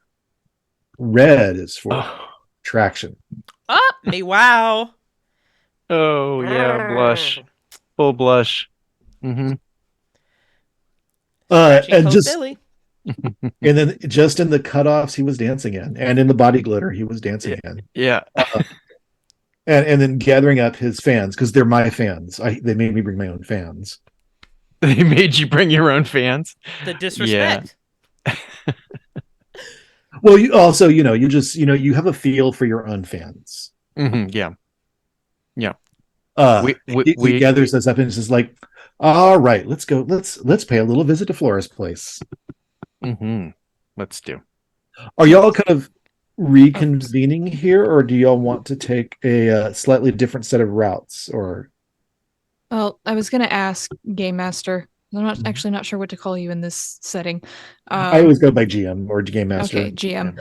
red is for attraction. Oh, me wow. Oh yeah, blush. Full blush. Mm-hmm. Scratchy And coat just Billy. And then just in the cutoffs he was dancing in, and in the body glitter he was dancing in. Yeah. And then gathering up his fans, because they're my fans. They made me bring my own fans. They made you bring your own fans. The disrespect. Well, you also, you just, you have a feel for your own fans. Yeah. He gathers us up and is like, all right, let's go. Let's pay a little visit to Flora's place. Let's do. Are y'all kind of reconvening here, or do y'all want to take a slightly different set of routes? Or Well, I was going to ask Game Master. I'm not sure what to call you in this setting. I always go by GM or Game Master. Okay, GM.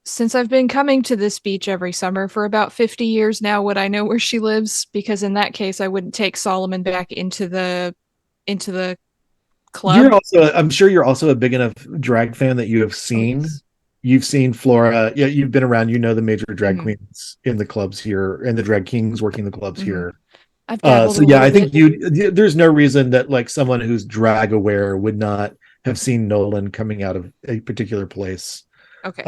Since I've been coming to this beach every summer for about 50 years now, would I know where she lives? Because in that case, I wouldn't take Solomon back into the club. I'm sure you're also a big enough drag fan that you have seen. Yes. You've seen Flora. Yeah, you've been around. You know the major drag queens in the clubs here, and the drag kings working the clubs here. I've So yeah, I think there's no reason that like someone who's drag aware would not have seen Nolan coming out of a particular place. Okay.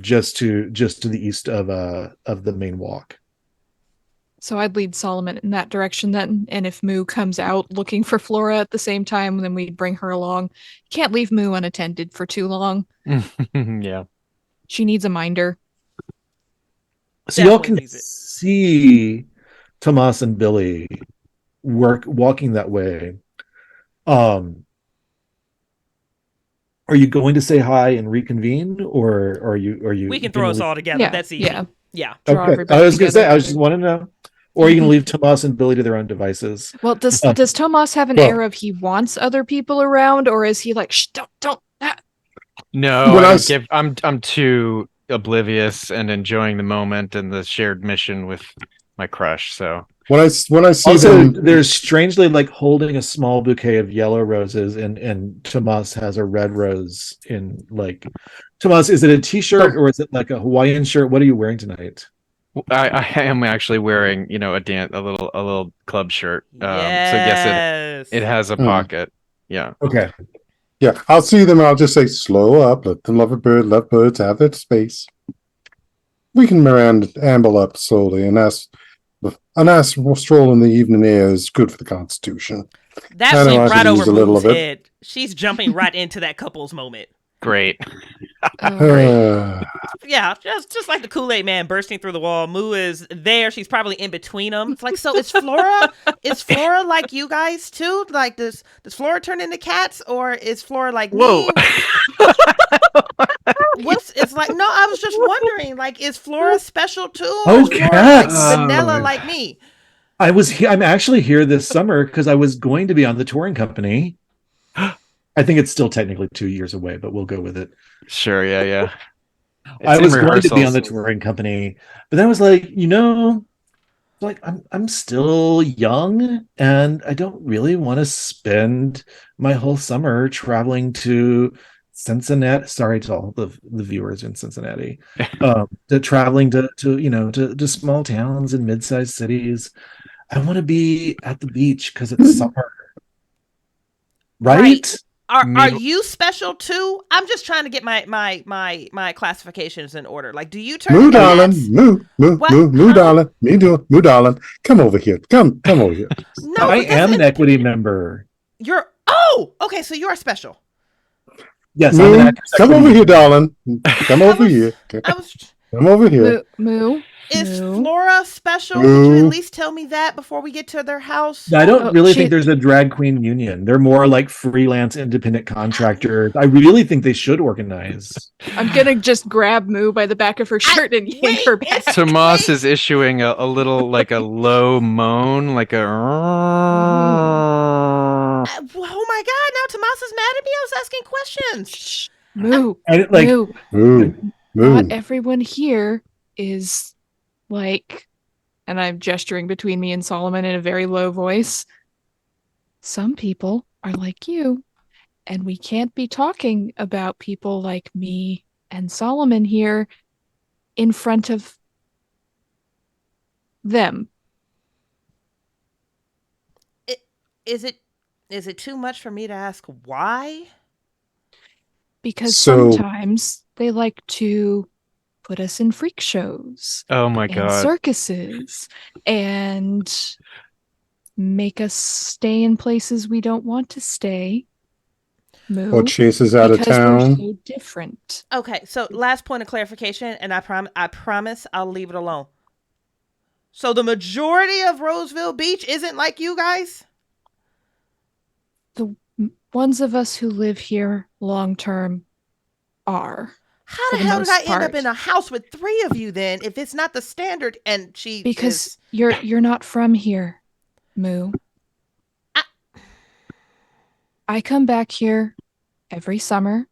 Just to the east of the main walk. So I'd lead Solomon in that direction then, and if Moo comes out looking for Flora at the same time, then we'd bring her along. Can't leave Moo unattended for too long. Yeah. She needs a minder. So y'all can see Tomas and Billy walking that way. Are you going to say hi and reconvene, or are you? We can throw us all together. Yeah, That's easy. Yeah. Okay. I was going to say. I was just wanting to know. Or are you going to leave Tomas and Billy to their own devices? Well, does Tomas have an air of he wants other people around, or is he like, shh, don't? No, I'm too oblivious and enjoying the moment and the shared mission with my crush. So when I see also, them, they're strangely like holding a small bouquet of yellow roses, and Tomas has a red rose in like. Tomas, is it a t-shirt or is it like a Hawaiian shirt? What are you wearing tonight? I am actually wearing, a little club shirt. So yes, it has a pocket. Yeah. Okay. Yeah, I'll see them and I'll just say, slow up, let them let birds have their space. We can amble up slowly, and a nice stroll in the evening air is good for the constitution. That went right over Moo's head. She's jumping right into that couple's moment. Great. Yeah, just like the Kool-Aid man bursting through the wall. Moo is there. She's probably in between them. It's like, so is Flora? Is Flora like you guys too? Like, does Flora turn into cats, or is Flora like me? It's like, no, I was just wondering, like, is Flora special too? Or is Flora like vanilla like me? I'm actually here this summer because I was going to be on the touring company. I think it's still technically 2 years away, but we'll go with it. Sure, yeah. I was going to be on the touring company, but then I was like, like I'm still young, and I don't really want to spend my whole summer traveling to Cincinnati. Sorry to all the viewers in Cincinnati, traveling to small towns and mid-sized cities. I want to be at the beach because it's summer, right? Are you special too? I'm just trying to get my classifications in order. Like, do you turn Moo, into darling, cats? moo, darling, moo, darling. Come over here. Come over here. No, I am an equity member. Okay, so you are special. Yes, Moo, come over here, darling. Come over here. Come over here. Moo. Is Flora special? Would you at least tell me that before we get to their house? I don't really think there's a drag queen union. They're more like freelance independent contractors. I really think they should organize. I'm gonna just grab Moo by the back of her shirt and yank her back. Tomas is issuing a little, like a low moan, like a. Oh my God! Now Tomas is mad at me. I was asking questions. Moo. Not everyone here is like, and I'm gesturing between me and Solomon in a very low voice. Some people are like you, and we can't be talking about people like me and Solomon here in front of them. Is it too much for me to ask why? Because So- sometimes they like to put us in freak shows Oh my and god. circuses and make us stay in places we don't want to stay. Moo, Or chases out of because town. we're so different. Okay, so last point of clarification, and I promise I'll leave it alone. So the majority of Roseville Beach isn't like you guys? The ones of us who live here long term are. How For the the hell did I most end up part. in a house with 3 of you then if it's not the standard and she Because is... you're not from here, Moo. I- I come back here every summer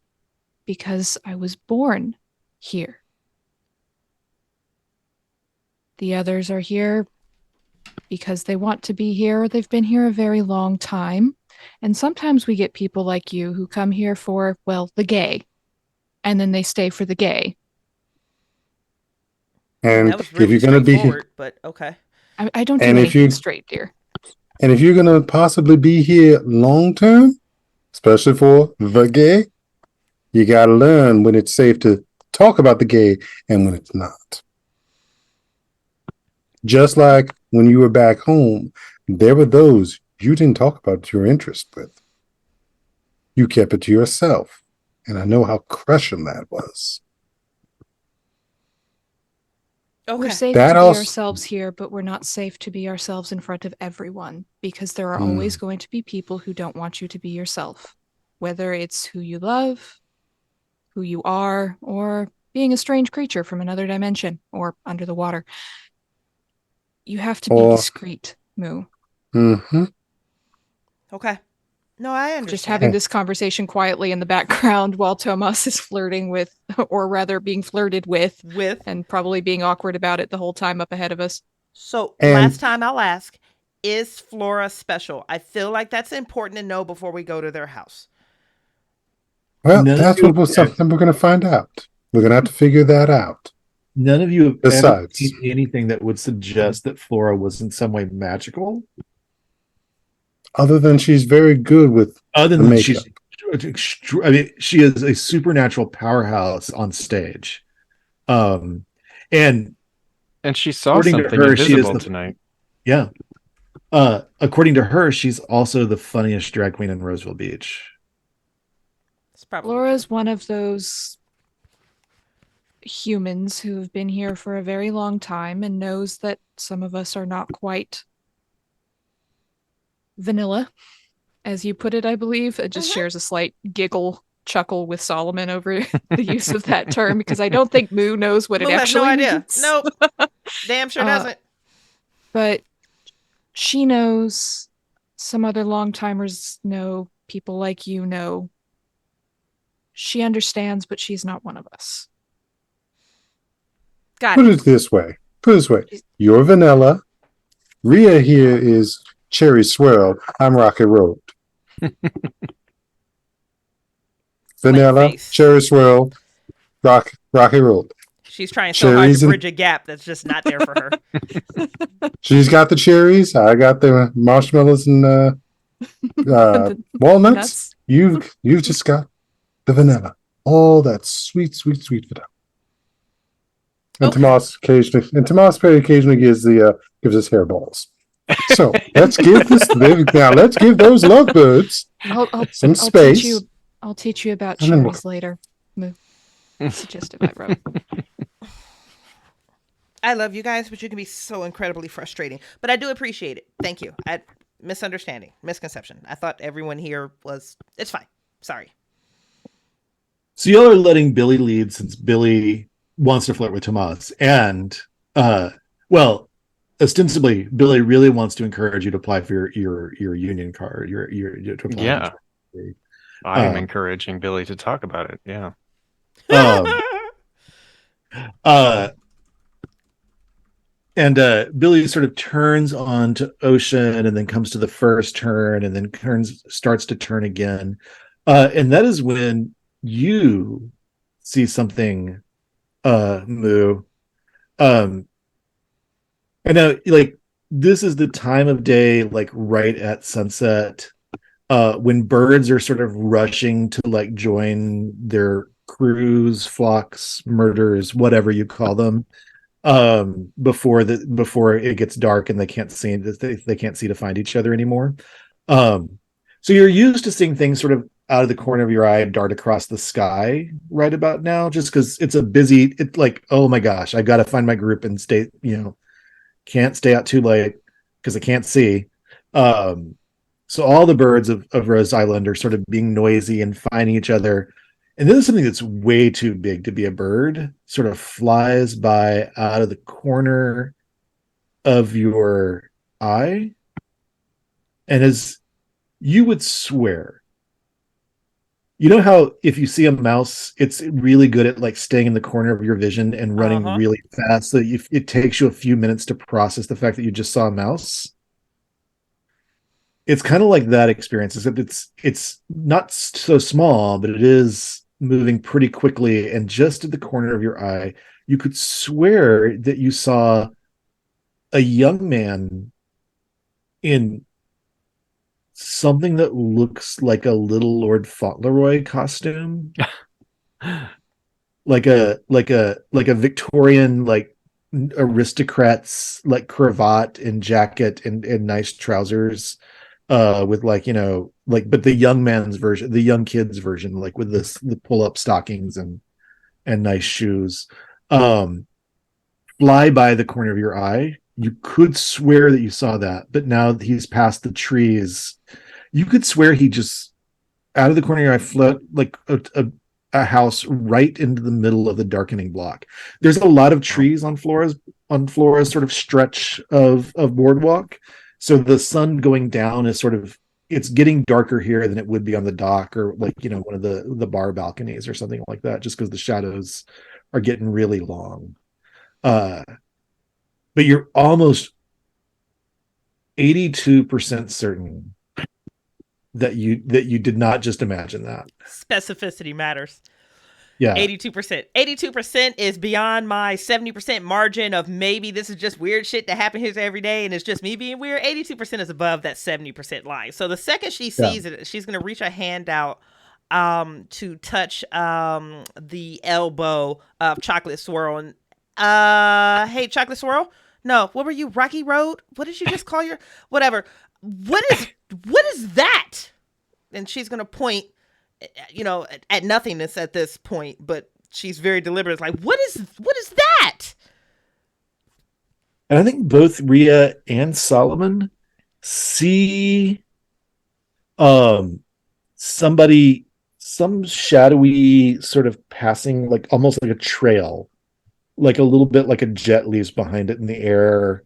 because I was born here. The others are here because they want to be here or they've been here a very long time. And sometimes we get people like you who come here for, well, the gay. And then they stay for the gay. And that was if really you're gonna be straightforward, but okay. I don't do And if anything you- straight, dear. and if you're gonna possibly be here long term, especially for the gay, you gotta learn when it's safe to talk about the gay and when it's not. Just like when you were back home, there were those you didn't talk about your interest with. You kept it to yourself. And I know how crushing that was. Okay. We're safe That to be also- ourselves here, but we're not safe to be ourselves in front of everyone because there are Hmm. always going to be people who don't want you to be yourself, whether it's who you love, who you are, or being a strange creature from another dimension or under the water. You have to be Or- discreet, Moo. Mm-hmm. Okay. No, I understand. Just having this conversation quietly in the background while Tomas is flirting with, or rather being flirted with, with. and probably being awkward about it the whole time up ahead of us. So And- last time I'll ask, is Flora special? I feel like that's important to know before we go to their house. Well, None of that's you- what was something we're going to find out. We're going to have to figure that out. None of you have ever Besides- seen anything that would suggest that Flora was in some way magical, Other than she's very good with other the than makeup. I mean, she is a supernatural powerhouse on stage. And And she saw According to something her, she is invisible the- tonight. yeah, according to her, she's also the funniest drag queen in Roseville Beach. It's probably Laura's one of those humans who have been here for a very long time and knows that some of us are not quite vanilla, as you put it, I believe. It just shares a slight giggle chuckle with Solomon over the use of that term because I don't think Moo knows what Moo it has actually no idea. means. Nope. Damn sure doesn't. But she knows, some other long timers know, people like you know. She understands, but she's not one of us. Got Put it. it this way. You're vanilla. Rhea here is cherry swirl. I'm rocky road. Vanilla, face. cherry swirl, rocky road. She's trying so hard Cherries to and- bridge a gap that's just not there for her. She's got the cherries. I got the marshmallows and The walnuts. nuts. You've just got the vanilla. All that sweet vanilla. And Okay. Tomas very occasionally gives us hairballs. So let's give those lovebirds I'll some space. I'll teach you about And then cherries later. Moo. Suggested by Rook. I love you guys, but you can be so incredibly frustrating. But I do appreciate it. Thank you. Misconception. I thought everyone here was... It's fine. Sorry. So y'all are letting Billy lead since Billy wants to flirt with Tomas, and well, ostensibly Billy really wants to encourage you to apply for your union card. To apply Yeah. for- I'm Uh, encouraging Billy to talk about it. Yeah. And Billy sort of turns on to Ocean and then comes to the first turn and then starts to turn again. And that is when you see something, Moo. And now, like, this is the time of day, like right at sunset. when birds are sort of rushing to like join their crews, flocks, murders, whatever you call them, before it gets dark and they can't see they can't see to find each other anymore. So you're used to seeing things sort of out of the corner of your eye dart across the sky right about now, just because it's like, oh my gosh, I've got to find my group and stay, can't stay out too late because I can't see. So all the birds of Rose Island are sort of being noisy and finding each other. And then something that's way too big to be a bird sort of flies by out of the corner of your eye. And as you would swear, you know how if you see a mouse, it's really good at like staying in the corner of your vision and running really fast, so that it takes you a few minutes to process the fact that you just saw a mouse. It's kind of like that experience, except it's not so small, but it is moving pretty quickly. And just at the corner of your eye, you could swear that you saw a young man in something that looks like a little Lord Fauntleroy costume, like a Victorian like aristocrat's like cravat and jacket and nice trousers, with like, but the young man's version, the young kid's version, like with the pull-up stockings and nice shoes, fly by the corner of your eye. You could swear that you saw that, but now that he's past the trees, you could swear he just out of the corner of your eye fled like a house right into the middle of the darkening block. There's a lot of trees on Flora's sort of stretch of boardwalk. So the sun going down is it's getting darker here than it would be on the dock or like, one of the bar balconies or something like that, just because the shadows are getting really long. But you're almost 82% certain that you did not just imagine that. Specificity matters. Yeah. 82%. 82% is beyond my 70% margin of maybe this is just weird shit that happens here every day and it's just me being weird. 82% is above that 70% line. So the second she sees it, she's going to reach a hand out to touch the elbow of Chocolate Swirl. And hey, Chocolate Swirl? No, what were you? Rocky Road? What did you just call your whatever? What is that? And she's going to point at nothingness at this point, but she's very deliberate. It's like, what is that? And I think both Rhea and Solomon see some shadowy sort of passing, like almost like a trail, like a little bit like a jet leaves behind it in the air,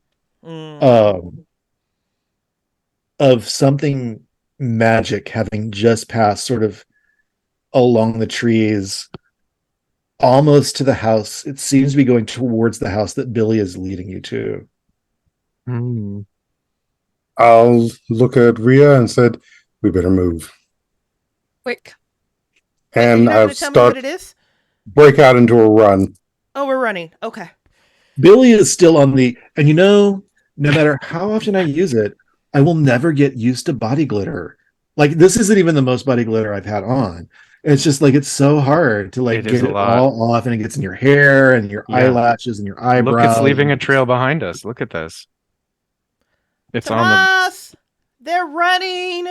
of something magic having just passed sort of along the trees, almost to the house. It seems to be going towards the house that Billy is leading you to. I'll look at Rhea and said, we better move. Quick. And I'll tell me what it is? Break out into a run. Oh, we're running. Okay. Billy is still on and no matter how often I use it, I will never get used to body glitter. Like, this isn't even the most body glitter I've had on. It's just like, it's so hard to like get it all off, and it gets in your hair and your eyelashes and your eyebrows. Look, it's leaving a trail behind us. Look at this. It's Tomas! They're running.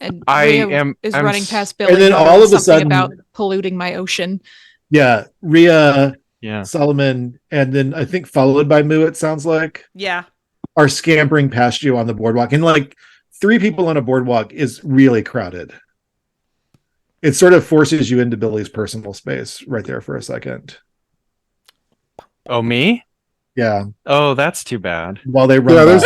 And Rhea is running past Billy. And then all of a sudden about polluting my ocean. Yeah, Rhea, Solomon, and then I think followed by Moo, it sounds like. Yeah. Are scampering past you on the boardwalk. And like 3 people on a boardwalk is really crowded. It sort of forces you into Billy's personal space right there for a second. Oh, me? Yeah. Oh, that's too bad. While they run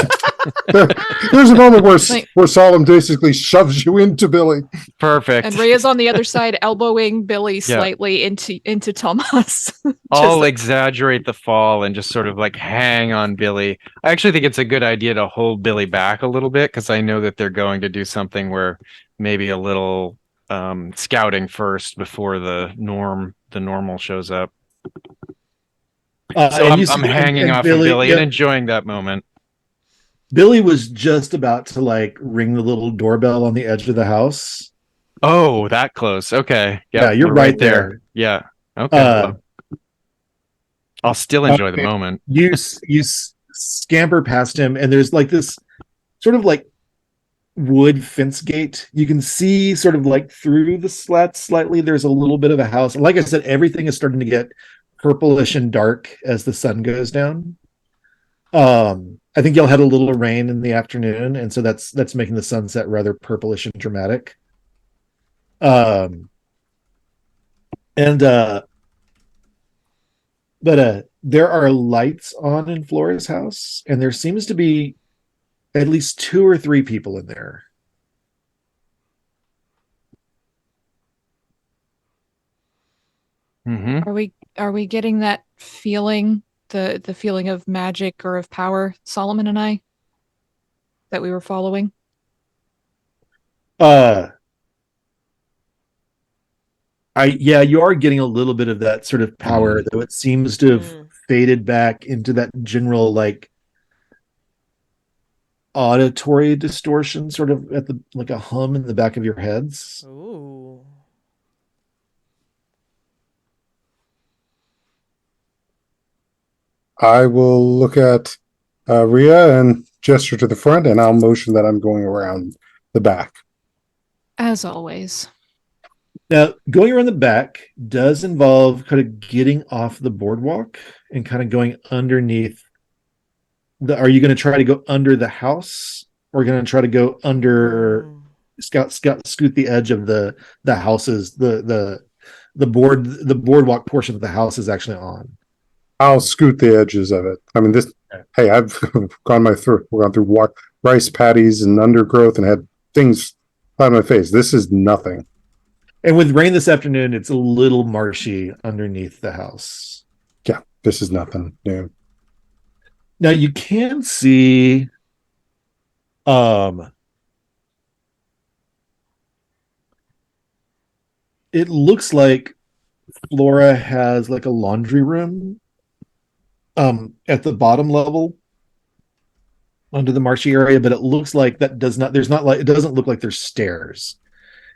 there's a moment where Solemn basically shoves you into Billy. Perfect. And Rhea's on the other side, elbowing Billy slightly into Tomas. I'll exaggerate the fall and just sort of like hang on Billy. I actually think it's a good idea to hold Billy back a little bit, because I know that they're going to do something where maybe a little scouting first before the normal shows up. So I'm hanging off Billy and enjoying that moment. Billy was just about to like ring the little doorbell on the edge of the house. Oh, that close. Okay. Yeah, Yep, you're we're right right there. there. Yeah. Okay. Uh, Well, I'll still enjoy the moment. you scamper past him, and there's like this sort of like wood fence gate. You can see sort of like through the slats slightly. There's a little bit of a house. Like I said, everything is starting to get purplish and dark as the sun goes down. I think y'all had a little rain in the afternoon, and so that's making the sunset rather purplish and dramatic. Um, and but there are lights on in Flora's house, and there seems to be at least two or three people in there. Hmm. Are we getting that feeling, the feeling of magic or of power, Solomon and I, that we were following? Uh yeah, you are getting a little bit of that sort of power, though it seems to have faded back into that general like auditory distortion, sort of at the like a hum in the back of your heads. Ooh. I will look at Rhea and gesture to the front, and I'll motion that I'm going around the back. As always. Now, going around the back does involve kind of getting off the boardwalk and kind of going underneath the. Are you going to try to go under the house, or going to try to go under scoot the edge of the houses, the boardwalk portion of the house is actually on. I'll scoot the edges of it. I mean, this. Hey, I've gone through rice paddies and undergrowth and had things on my face. This is nothing. And with rain this afternoon, it's a little marshy underneath the house. Yeah, this is nothing new. Now you can see it looks like Flora has like a laundry room at the bottom level under the marshy area, but it looks like that does not there's not like it doesn't look like there's stairs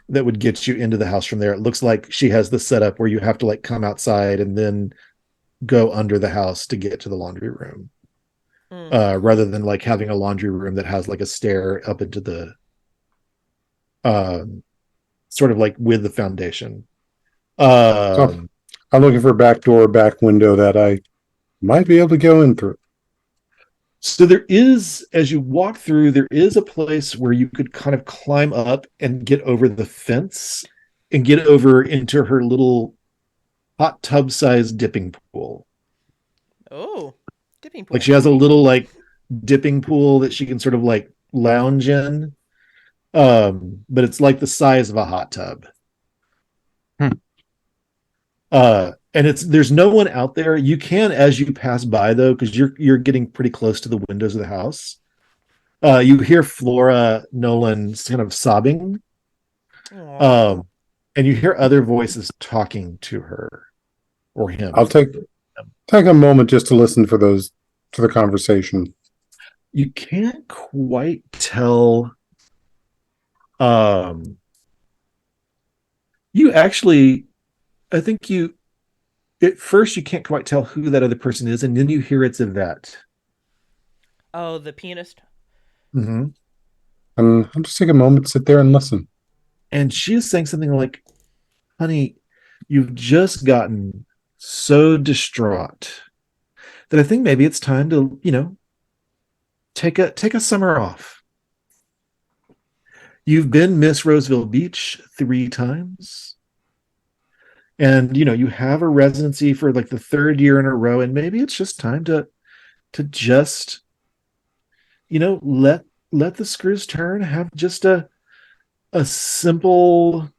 that would get you into the house from there. It looks like she has the setup where you have to like come outside and then go under the house to get to the laundry room. Rather than like having a laundry room that has like a stair up into the sort of like with the foundation. So I'm looking for a back door, back window that I might be able to go in through. So there is, as you walk through, there is a place where you could kind of climb up and get over the fence and get over into her little hot tub sized dipping pool. Oh, dipping pool. Like she has a little like dipping pool that she can sort of like lounge in. But it's like the size of a hot tub. And there's no one out there. You can, as you pass by though, because you're getting pretty close to the windows of the house. You hear Flora Nolan kind of sobbing. And you hear other voices talking to her or him. I'll take a moment just to listen for the conversation. You can't quite tell. You actually, I think at first you can't quite tell who that other person is, and then you hear it's Yvette. Oh, the pianist. Mm-hmm. And I'll just take a moment, sit there, and listen. And she is saying something like, "Honey, you've just gotten so distraught that I think maybe it's time to, take a summer off. You've been Miss Roseville Beach 3 times. And you have a residency for like the 3rd year in a row, and maybe it's just time to just let the screws turn, have just a simple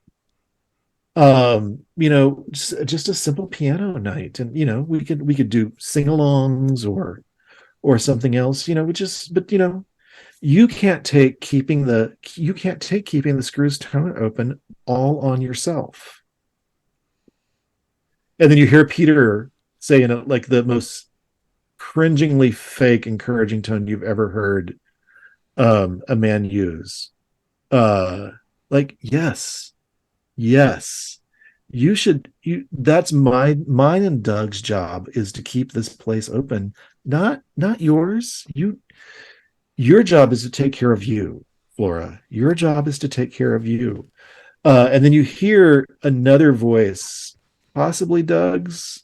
just a simple piano night, and we could do sing-alongs or something else, but you can't take keeping the screws tone open all on yourself." And then you hear Peter say in like the most cringingly fake, encouraging tone you've ever heard, a man use. Like, yes, that's mine and Doug's job is to keep this place open, not yours. Your job is to take care of you, Flora. Your job is to take care of you. And then you hear another voice, possibly Doug's.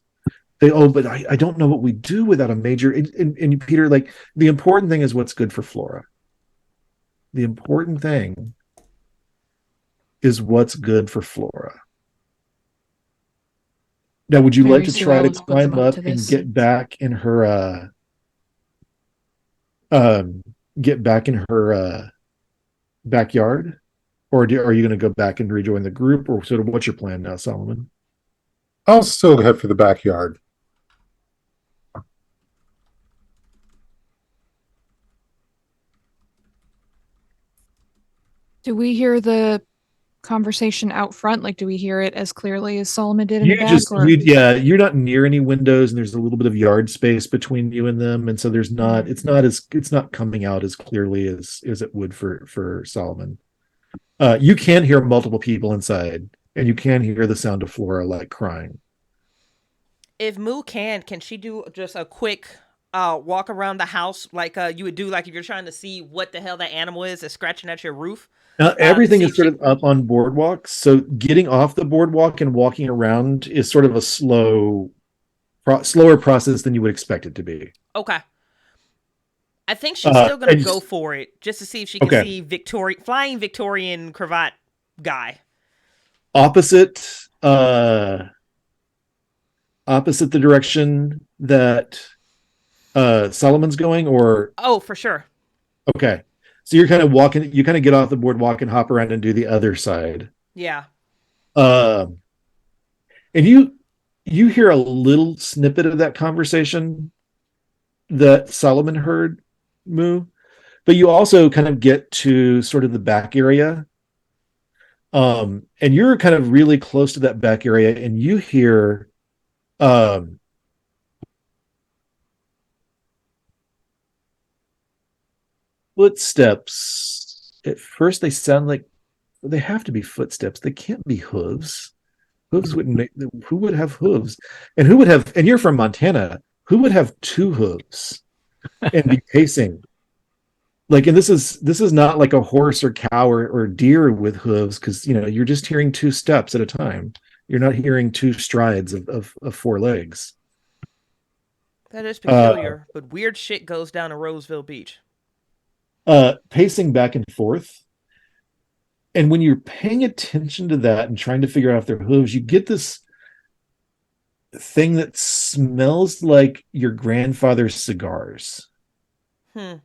But I don't know what we do without a major. And Peter, like, the important thing is what's good for Flora. The important thing is what's good for Flora. Now, would you Very like to try to soon, climb up up to and this. get back in her backyard? Or are you going to go back and rejoin the group? Or sort of what's your plan now, Solomon? I'll still head for the backyard. Do we hear the conversation out front? Like, do we hear it as clearly as Solomon did in the back? You're not near any windows, and there's a little bit of yard space between you and them, and so there's not. It's not coming out as clearly as it would for Solomon. You can hear multiple people inside, and you can hear the sound of Flora like crying. If Moo can she do just a quick walk around the house like you would do like if you're trying to see what the hell that animal is that's scratching at your roof? Now, everything is sort of up on boardwalks, so getting off the boardwalk and walking around is sort of a slower process than you would expect it to be. Okay. I think she's still going to go for it just to see if she can see flying Victorian cravat guy. Opposite the direction that Solomon's going, or? Oh, for sure. Okay. So you're kind of walking, you kind of get off the boardwalk and hop around and do the other side. Yeah. And you hear a little snippet of that conversation that Solomon heard, Moo, but you also kind of get to sort of the back area. And you're kind of really close to that back area, and you hear footsteps. At first they sound like they have to be footsteps. They can't be hooves. Hooves wouldn't make. Who would have hooves? And who would have? And you're from Montana. Who would have two hooves and be pacing? Like, and this is not like a horse or cow or deer with hooves, because you're just hearing two steps at a time. You're not hearing two strides of four legs. That is peculiar, but weird shit goes down to Roseville Beach. Pacing back and forth. And when you're paying attention to that and trying to figure out if they're hooves, you get this thing that smells like your grandfather's cigars. But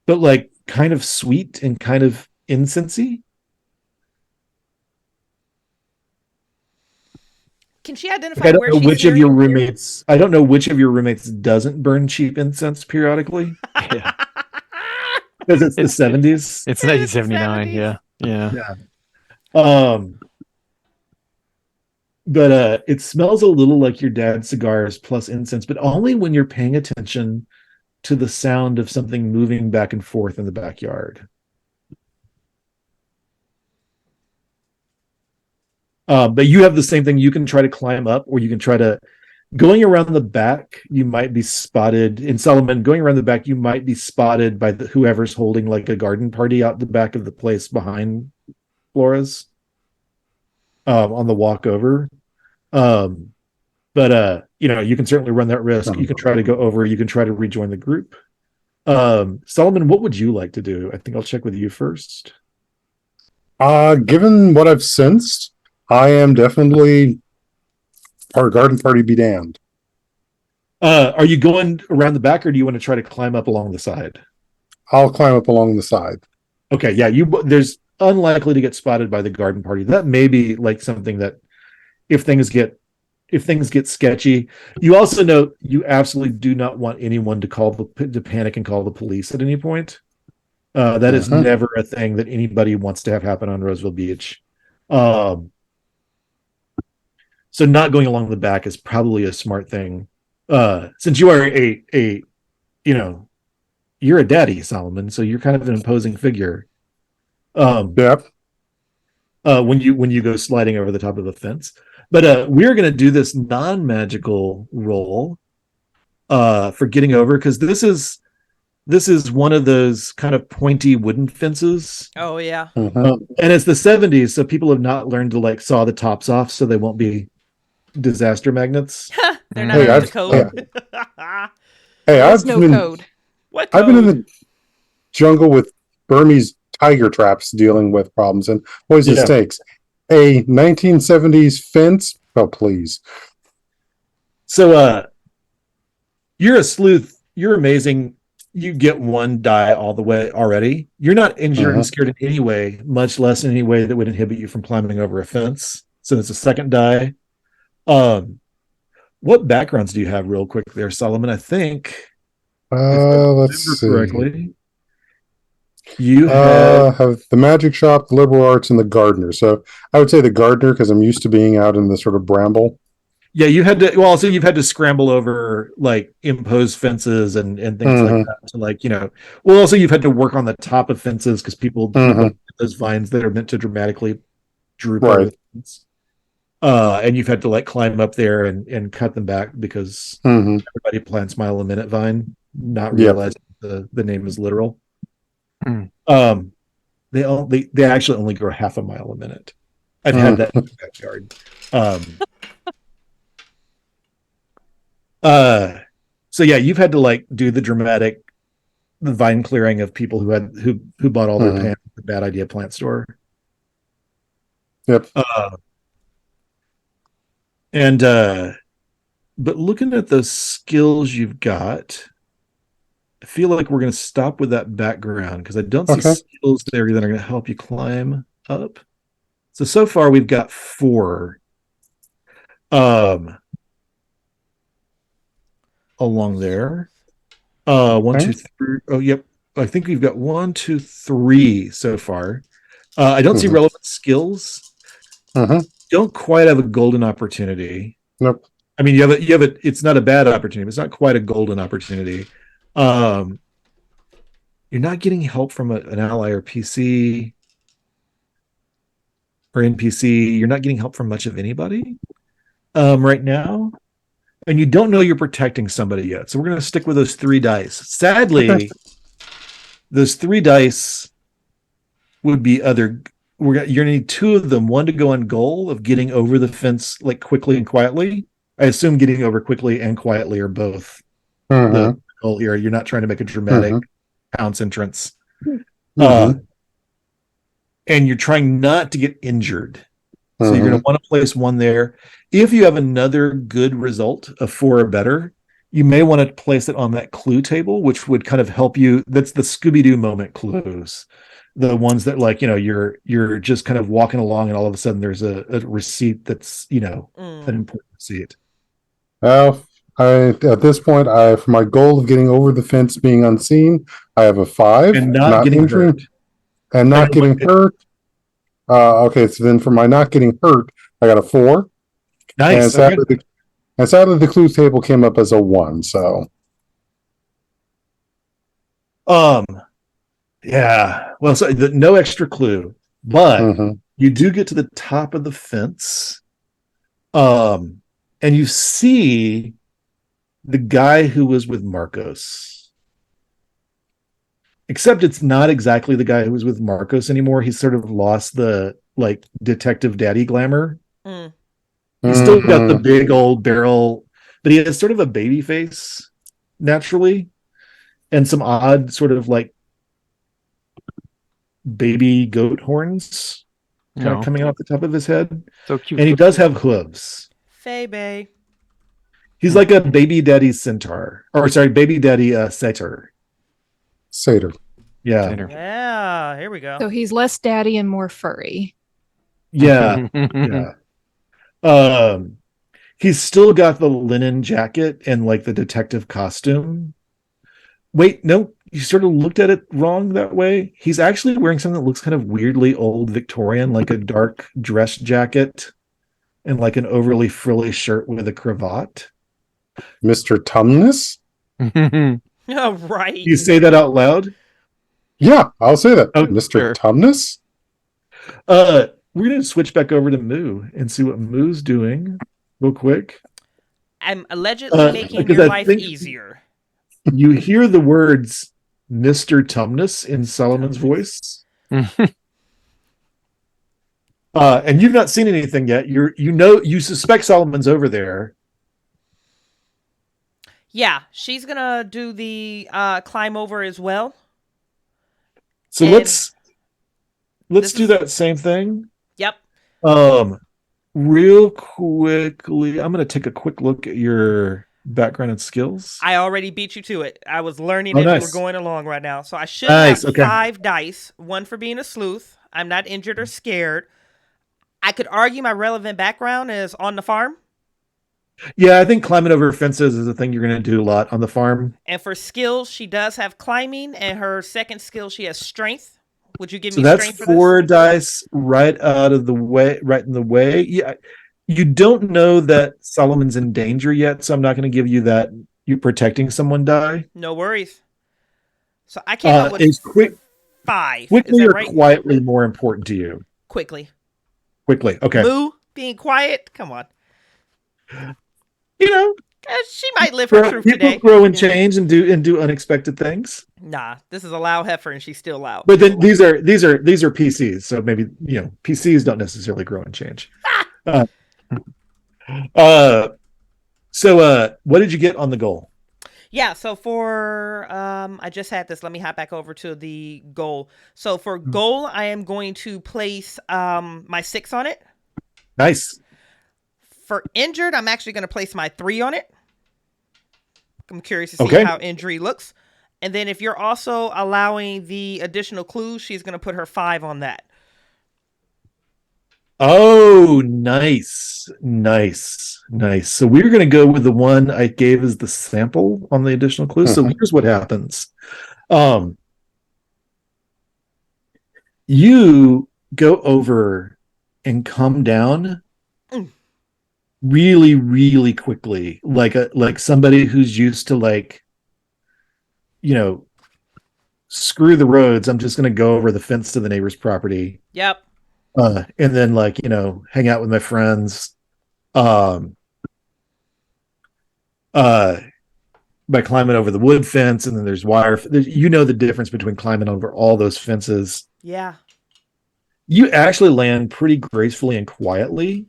like kind of sweet and kind of incensey. Can she identify I don't where know she's which of your roommates. I don't know which of your roommates doesn't burn cheap incense periodically. Yeah. Because it's the 70s. It's 1979. Yeah. But it smells a little like your dad's cigars plus incense, but only when you're paying attention to the sound of something moving back and forth in the backyard. But you have the same thing. You can try to climb up, or you can try to going around the back. You might be spotted in Solomon. Going around the back, you might be spotted by whoever's holding like a garden party out the back of the place behind Flora's on the walk over. But you can certainly run that risk. You can try to go over. You can try to rejoin the group. Solomon, what would you like to do? I think I'll check with you first. Given what I've sensed, I am definitely our garden party be damned. Are you going around the back, or do you want to try to climb up along the side? I'll climb up along the side. Okay, yeah, there's unlikely to get spotted by the garden party. That may be like something that if things get sketchy, you also know you absolutely do not want anyone to panic and call the police at any point. That is never a thing that anybody wants to have happen on Roseville Beach. So not going along the back is probably a smart thing. Since you are a you're a daddy, Solomon, so you're kind of an imposing figure. Yep. When you go sliding over the top of the fence. But we're gonna do this non-magical roll for getting over, because this is one of those kind of pointy wooden fences. Oh yeah. Mhm. And it's the 70s, so people have not learned to like saw the tops off so they won't be disaster magnets. They're not Hey, up to I've- code. Hey, There's I've no been code. What I've been in code? the jungle with Burmese tiger traps dealing with problems and poisonous Yeah. snakes. A 1970s fence? Oh, please. So you're a sleuth, you're amazing. You get one die all the way already. You're not injured and scared in any way, much less in any way that would inhibit you from climbing over a fence. So it's a second die. What backgrounds do you have, real quick there, Solomon? I think, if I Let's remember see. correctly, you have Have the magic shop, the liberal arts, and the gardener. So I would say the gardener because I'm used to being out in the sort of bramble. yeah, you had to, well, so you've had to scramble over like imposed fences and things like that to, like, well, also you've had to work on the top of fences because people those vines that are meant to dramatically droop over Right. the fence. And you've had to like climb up there and cut them back because Mhm. everybody plants mile a minute vine, not Yep. realizing the name is literal. Hmm. They actually only grow half a mile a minute. I've had that in the backyard. So yeah, you've had to like do the vine clearing of people who bought all their plants at the Bad Idea plant store. Yep. But looking at those skills you've got, I feel like we're going to stop with that background because I don't see skills there that are going to help you climb up. So far we've got 4 along there. 1, 2, 3. Oh, yep. I think we've got 1, 2, 3 so far. I don't see relevant skills. Don't quite have a golden opportunity. Nope. I mean, you have a. It's not a bad opportunity. But it's not quite a golden opportunity. You're not getting help from an ally or PC or NPC. You're not getting help from much of anybody right now, and you don't know you're protecting somebody yet. So we're going to stick with those 3 dice. Sadly, those 3 dice would be other. You're going to need 2 of them. One to go on goal of getting over the fence like quickly and quietly. I assume getting over quickly and quietly are both the goal here. You're not trying to make a dramatic pounce entrance. And you're trying not to get injured. So you're going to want to place 1 there. If you have another good result of 4 or better, you may want to place it on that clue table, which would kind of help you. That's the Scooby-Doo moment clues. The ones that, like, you're just kind of walking along and all of a sudden there's a receipt that's, an important receipt. Well, at this point, for my goal of getting over the fence being unseen, I have a 5. And not getting hurt. And not getting hurt. Okay, so then for my not getting hurt, I got a 4. Nice. And sadly, the clue table came up as a 1. So, yeah. Well, so no extra clue, but you do get to the top of the fence, and you see the guy who was with Marcos. Except it's not exactly the guy who was with Marcos anymore. He's sort of lost the like detective daddy glamour. He's still got the big old barrel, but he has sort of a baby face naturally, and some odd sort of like baby goat horns kind of coming off the top of his head. So cute. And he does have hooves. Febe. He's like a baby daddy centaur, or sorry, baby daddy satyr. Satyr. Yeah. Satyr. Yeah, here we go. So he's less daddy and more furry. Yeah. Yeah. He's still got the linen jacket and like the detective costume. Wait, no, you sort of looked at it wrong that way. He's actually wearing something that looks kind of weirdly old Victorian, like a dark dress jacket and like an overly frilly shirt with a cravat. Mr. Tumnus? Oh, right. You say that out loud? Yeah, I'll say that. Oh, Mr. sure. Tumnus? We're gonna switch back over to Moo and see what Moo's doing real quick. I'm allegedly making because your I life think- easier. You hear the words Mr. Tumnus in Solomon's voice. And you've not seen anything yet. You suspect Solomon's over there. Yeah, she's gonna do the climb over as well. So And let's this do is- that same thing. Yep. Real quickly, I'm gonna take a quick look at your background and skills. I already beat you to it. I was learning Oh, as we nice. were going along right now. So I should Nice, have okay. 5 dice. 1 for being a sleuth. I'm not injured or scared. I could argue my relevant background is on the farm. Yeah, I think climbing over fences is a thing you're gonna do a lot on the farm. And for skills, she does have climbing, and her second skill, she has strength. Would you give So me that's strength for 4 dice right out of the way, right in the way. Yeah, you don't know that Solomon's in danger yet, so I'm not going to give you that. You protecting someone die. this? No worries. So I came up with Is 5. Is quickly that or right? quietly more important to you? Quickly. Quickly, okay. Moo, being quiet. Come on. You know, She might live her truth people today. grow and change and do unexpected things. Nah, this is a loud heifer, and she's still loud. But then these are PCs, so maybe PCs don't necessarily grow and change. So what did you get on the goal? Yeah, so for I just had this. Let me hop back over to the goal. So for goal, I am going to place my 6 on it. Nice. For injured, I'm actually going to place my 3 on it. I'm curious to see Okay. how injury looks. And then if you're also allowing the additional clues, she's going to put her 5 on that. Oh, nice. So we're going to go with the one I gave as the sample on the additional clues. So here's what happens. You go over and come down really, really quickly, like somebody who's used to screw the roads. I'm just going to go over the fence to the neighbor's property. Yep. And then hang out with my friends by climbing over the wood fence, and then there's wire. The difference between climbing over all those fences. Yeah. You actually land pretty gracefully and quietly,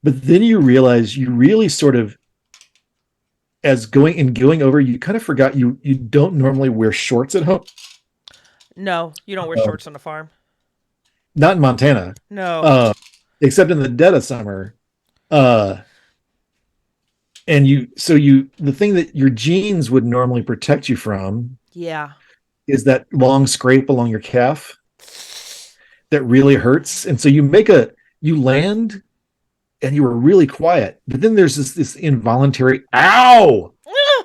but then you realize you really sort of, going over, you kind of forgot you don't normally wear shorts at home. No, you don't wear shorts on the farm. Not in Montana. No. Except in the dead of summer. And the thing that your jeans would normally protect you from Yeah. is that long scrape along your calf that really hurts. And so you land and you were really quiet, but then there's this involuntary ow.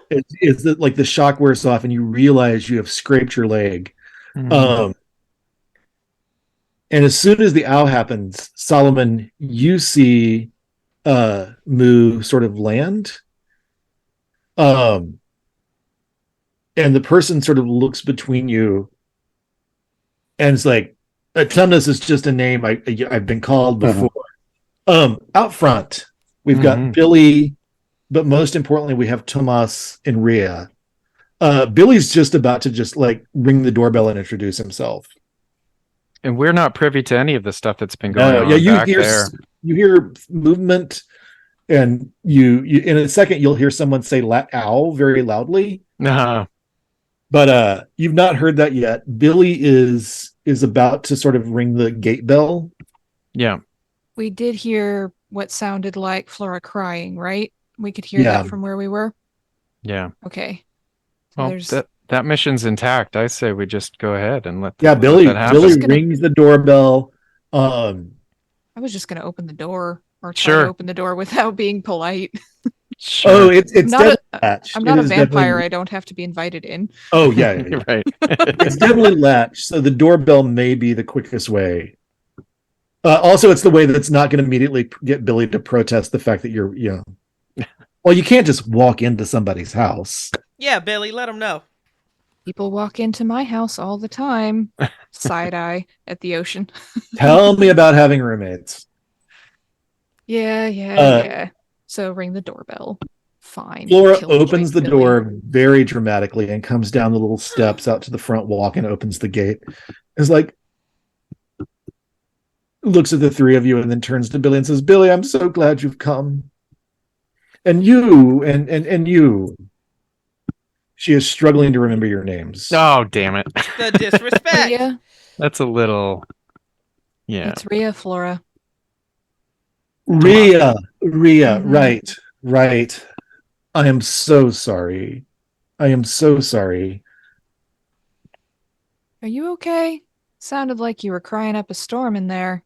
It's like the shock wears off and you realize you have scraped your leg. Mhm. And as soon as the owl happens, Solomon, you see Moo sort of land. And the person sort of looks between you and it's like, Tumnus is just a name I've been called before. Out front, we've got Billy, but most importantly, we have Tomas and Rhea. Billy's just about to ring the doorbell and introduce himself. And we're not privy to any of the stuff that's been going on you back hear there. you hear movement, and you in a second you'll hear someone say "owl" very loudly. But you've not heard that yet. Billy is about to sort of ring the gate bell. Yeah. We did hear what sounded like Flora crying, right? We could hear Yeah. that from where we were. Yeah. Okay. So Well, there's that mission's intact. I say we just go ahead and let Billy that happen. Billy rings the doorbell. I was just gonna open the door or try Sure. to open the door without being polite. Sure. Oh, it's not definitely latched. I'm not It a is vampire. definitely- I don't have to be invited in. Oh yeah. You're right. It's definitely latched, so the doorbell may be the quickest way. Also, it's the way that's not going to immediately get Billy to protest the fact that you're, well, you can't just walk into somebody's house. Yeah, Billy, let him know. People walk into my house all the time. Side eye at the ocean. Tell me about having roommates. Yeah. So ring the doorbell. Fine. Flora Kill opens the Billy. door very dramatically and comes down the little steps out to the front walk and opens the gate. It's like, looks at the three of you and then turns to Billy and says, Billy, I'm so glad you've come. And you, and you. She is struggling to remember your names. Oh, damn it. The disrespect. Rhea. That's a little. Yeah. It's Rhea, Flora. Rhea, Mhm. right. I am so sorry. I am so sorry. Are you okay? Sounded like you were crying up a storm in there.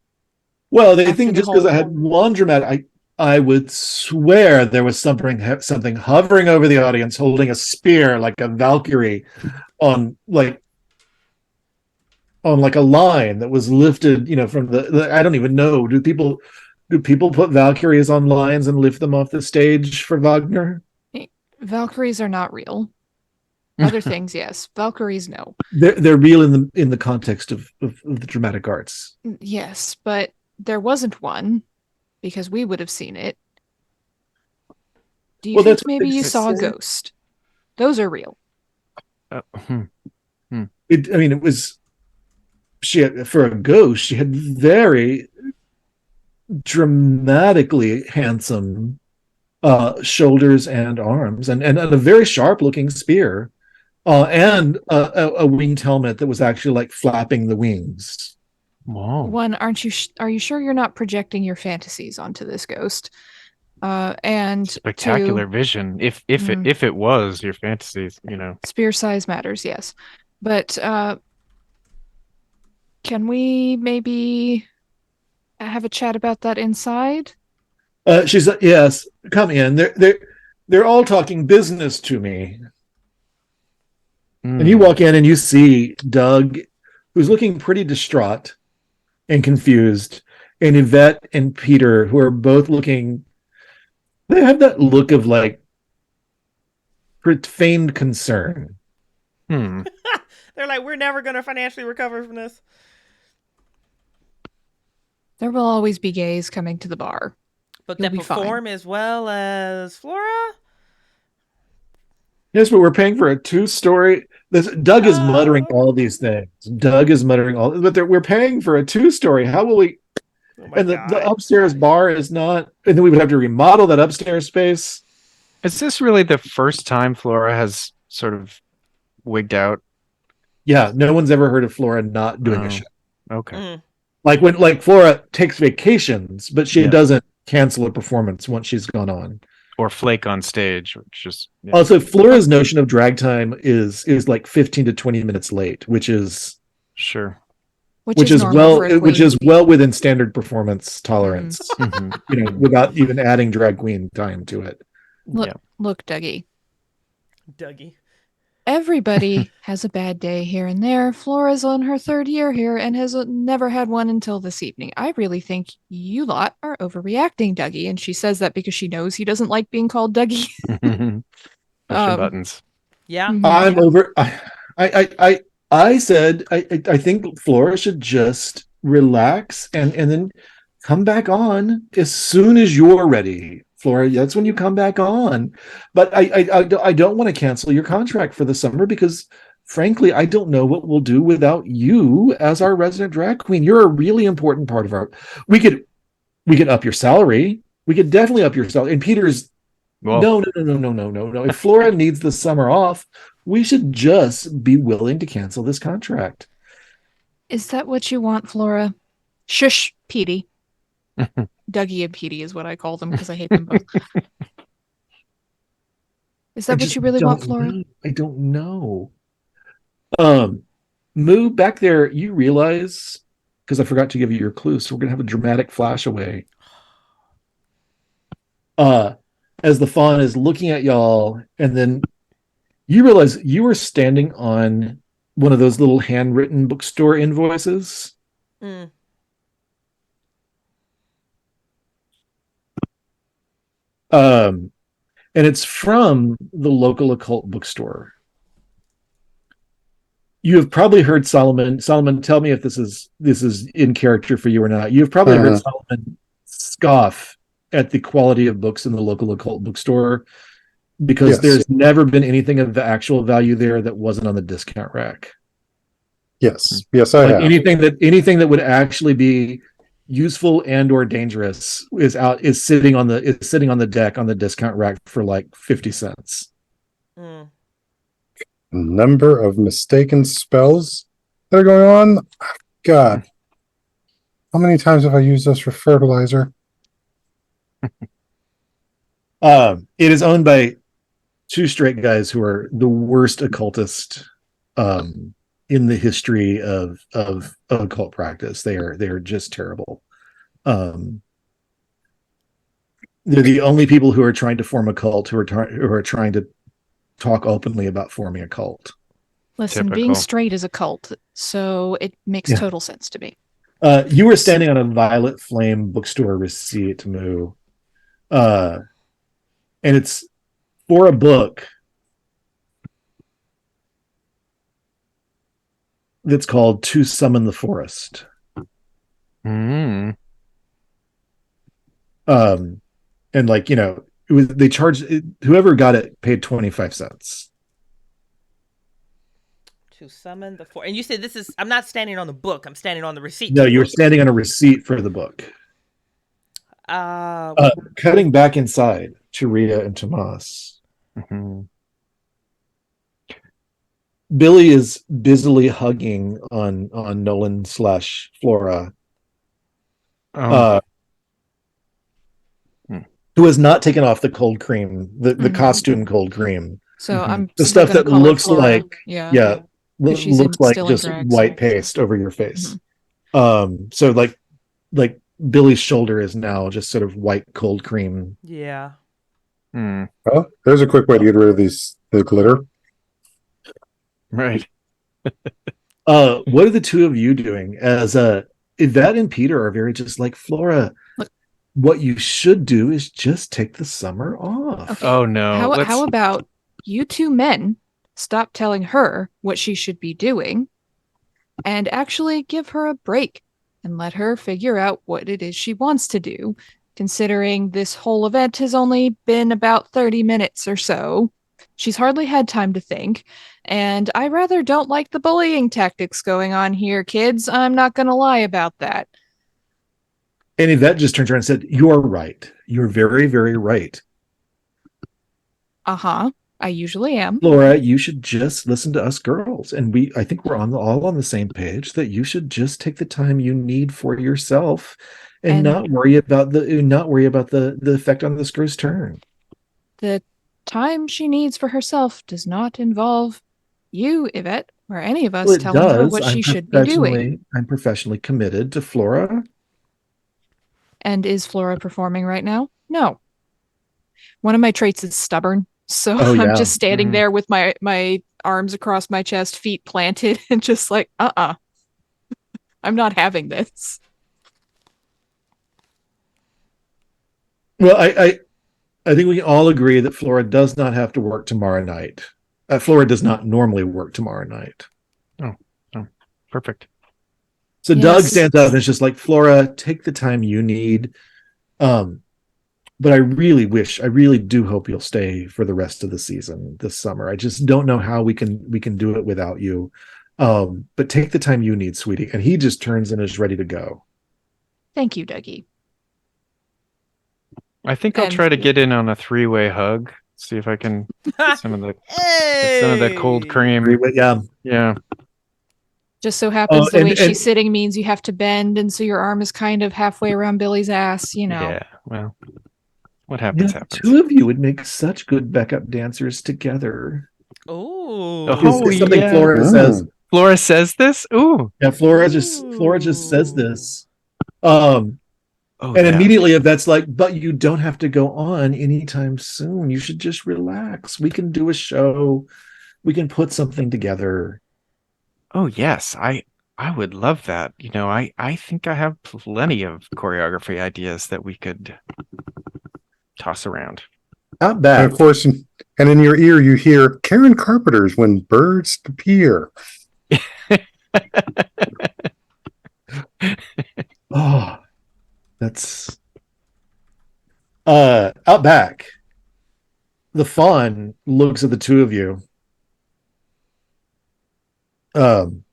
Well, they After think the just because I had laundromat, I would swear there was something hovering over the audience, holding a spear like a Valkyrie on like a line that was lifted, from the I don't even know. Do people put Valkyries on lines and lift them off the stage for Wagner? Valkyries are not real. Other things, yes. Valkyries, no. They're real in the context of the dramatic arts. Yes, but there wasn't one because we would have seen it. Do you Well, think that's what maybe they you saw a say. ghost? Those are real. It was for a ghost. She had very dramatically handsome shoulders and arms, and a very sharp looking spear, and a winged helmet that was actually like flapping the wings. Whoa. One, are you sure you're not projecting your fantasies onto this ghost? And Spectacular two, vision. If it was your fantasies, spear size matters, yes. But can we maybe have a chat about that inside? She's yes, come in. They're all talking business to me. And you walk in and you see Doug, who's looking pretty distraught and confused, and Yvette and Peter, who are both looking. They have that look of like feigned concern. They're like, we're never going to financially recover from this. There will always be gays coming to the bar. But You'll that be fine. perform as well as Flora? Yes, but we're paying for a 2-story. Doug is muttering all these things. We're paying for a 2-story. How will we? Oh my And the God. upstairs bar is not. And then we would have to remodel that upstairs space. Is this really the first time Flora has sort of wigged out? Yeah, no one's ever heard of Flora not doing a show. Okay. Like Flora takes vacations, but she Yeah. doesn't cancel a performance once she's gone on. Or flake on stage, which just Also, Flora's notion of drag time is like 15 to 20 minutes late, which is sure. Which is normal for a which queen. is well within standard performance tolerance. Mhm. Without even adding drag queen time to it. Look, Dougie. Everybody has a bad day here and there. Flora's on her 3rd year here and has never had one until this evening. I really think you lot are overreacting, Dougie. And she says that because she knows he doesn't like being called Dougie. Pushing buttons. Yeah. I'm over. I said I think Flora should just relax and then come back on as soon as you're ready. Flora, that's when you come back on. But I don't want to cancel your contract for the summer because, frankly, I don't know what we'll do without you as our resident drag queen. You're a really important part of our. We could up your salary. We could definitely up your salary. And Peter's no. If Flora needs the summer off, we should just be willing to cancel this contract. Is that what you want, Flora? Shush, Petey. Dougie and Petey is what I call them because I hate them both. Is that what you really want, Flora? I don't know. Moo, back there, you realize, because I forgot to give you your clue, so we're going to have a dramatic flash away. As the fawn is looking at y'all, and then you realize you were standing on one of those little handwritten bookstore invoices. and it's from the local occult bookstore. You have probably heard Solomon. Solomon, tell me if this is in character for you or not. You've probably heard Solomon scoff at the quality of books in the local occult bookstore because Yes. there's never been anything of the actual value there that wasn't on the discount rack. Yes, I Like have. anything that would actually be useful and or dangerous is sitting on the deck on the discount rack for like 50 cents. Mm. Number of mistaken spells that are going on. God, how many times have I used this for fertilizer? It is owned by two straight guys who are the worst occultist in the history of occult practice. They are just terrible. They're the only people who are trying to form a cult who are trying to talk openly about forming a cult. Listen, Typical. being straight is a cult, so it makes Yeah. total sense to me. You were standing on a Violet Flame bookstore receipt, Moo. And it's for a book that's called To Summon the Forest. Mm. And like, they charged, whoever got it paid 25 cents. To summon the forest. And you said this is, I'm not standing on the book, I'm standing on the receipt. No, you're standing on a receipt for the book. Cutting back inside to Rita and Tomas. Mm-hmm. Billy is busily hugging on Nolan / Flora, who has not taken off the cold cream, the costume cold cream. So I'm The still stuff gonna that call her looks Flora. like yeah. she's looks like still in just drag, white so- paste over your face. So like Billy's shoulder is now just sort of white cold cream. Yeah. Mm. Well, there's a quick way to get rid of the glitter. Right. What are the two of you doing? As Yvette and Peter are very just like, Flora, Look. what you should do is just take the summer off. Okay. Oh no. How about you two men stop telling her what she should be doing and actually give her a break and let her figure out what it is she wants to do, considering this whole event has only been about 30 minutes or so. She's hardly had time to think, and I rather don't like the bullying tactics going on here, kids. I'm not going to lie about that. And Yvette just turned around and said, "You're right. You're very, very right. Uh-huh. I usually am. Flora, you should just listen to us girls. And I think we're all on the same page that you should just take the time you need for yourself and not worry about the effect on this girl's turn." The time she needs for herself does not involve you, Yvette, or any of us Well, it telling her does. what she should be doing. I'm professionally committed to Flora. And is Flora performing right now? No. One of my traits is stubborn. So Oh, yeah. I'm just standing there with my arms across my chest, feet planted, and just like, I'm not having this. Well, I think we can all agree that Flora does not have to work tomorrow night. Flora does not normally work tomorrow night. Oh, perfect. So Yes. Doug stands up and is just like, "Flora, take the time you need. But I really do hope you'll stay for the rest of the season this summer. I just don't know how we can do it without you. But take the time you need, sweetie." And he just turns and is ready to go. Thank you, Dougie. I think I'll try to get in on a 3-way hug. See if I can get some of that cold cream. Yeah. Yeah. Just so happens the and- way and- she's sitting means you have to bend, and so your arm is kind of halfway around Billy's ass, you know. Yeah. Well, what happens The happens. two of you would make such good backup dancers together. Oh. It's something yeah. Flora says. Flora says this? Ooh. Yeah, Flora just says this. Oh, And yeah. immediately if that's like, "But you don't have to go on anytime soon. You should just relax. We can do a show. We can put something together." Oh, yes. I would love that. I think I have plenty of choreography ideas that we could toss around. Out And back. of course, and in your ear, you hear Karen Carpenter's When Birds Appear. Oh, that's out back. The fawn looks at the two of you. And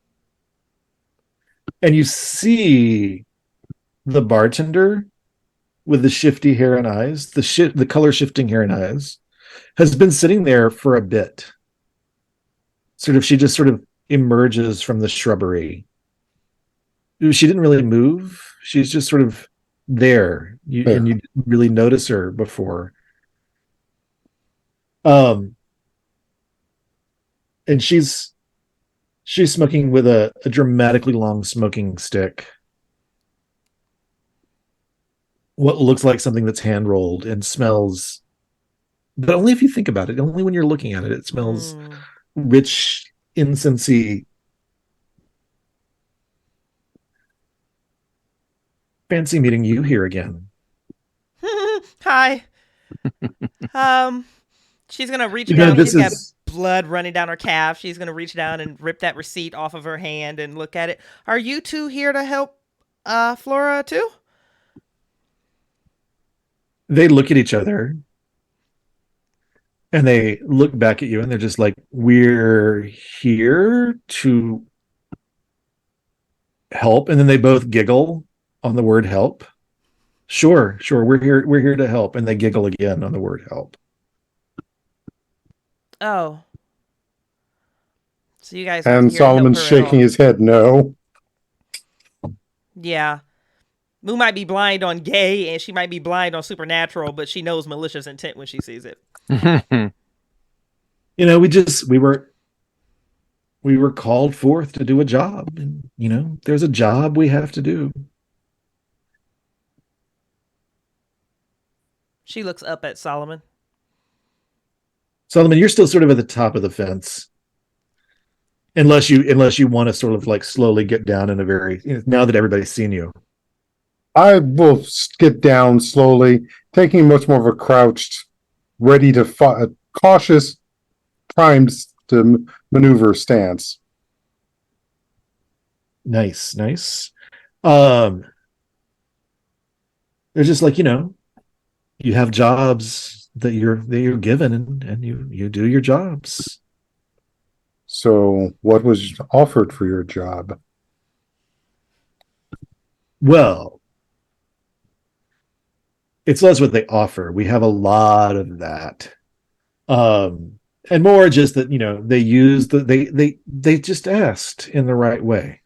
you see the bartender with the shifty hair and eyes, the color shifting hair and eyes, has been sitting there for a bit. She just sort of emerges from the shrubbery. She didn't really move. She's just sort of there. And you didn't really notice her before. And she's smoking with a dramatically long smoking stick. What looks like something that's hand rolled and smells, but only if you think about it. Only when you're looking at it, it smells rich, incensey. Fancy meeting you here again. Hi. She's gonna reach You know, down. this She's got is- blood running down her calf. She's gonna reach down and rip that receipt off of her hand and look at it. Are you two here to help Flora too? They look at each other and they look back at you and they're just like, we're here to help. And then they both giggle on the word help. Sure, we're here to help. And they giggle again on the word help. Oh. So you guys And aren't here to help Solomon's her at shaking all. his head no. Yeah. Moo might be blind on gay and she might be blind on supernatural, but she knows malicious intent when she sees it. You know, we were called forth to do a job, and you know, there's a job we have to do. She looks up at Solomon. Solomon, you're still sort of at the top of the fence. Unless you want to sort of like slowly get down in a very, now that everybody's seen you. I will skip down slowly, taking much more of a crouched, ready to cautious, primed to maneuver stance. Nice. They're just like, you have jobs that you're given, and you do your jobs. So, what was offered for your job? Well, it's less what they offer. We have a lot of that. And more just that, they use they just asked in the right way.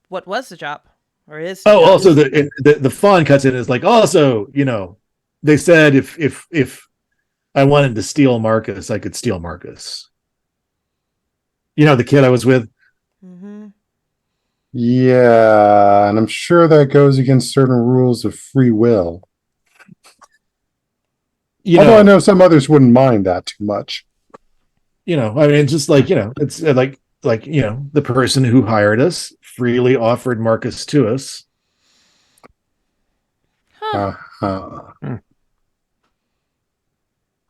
What was the job? Or is the job? Also the fawn cuts in is like, also, they said if I wanted to steal Marcus, I could steal Marcus. The kid I was with. Mm-hmm. Yeah, and I'm sure that goes against certain rules of free will. Although I know some others wouldn't mind that too much. I mean, just like, it's like the person who hired us freely offered Marcus to us.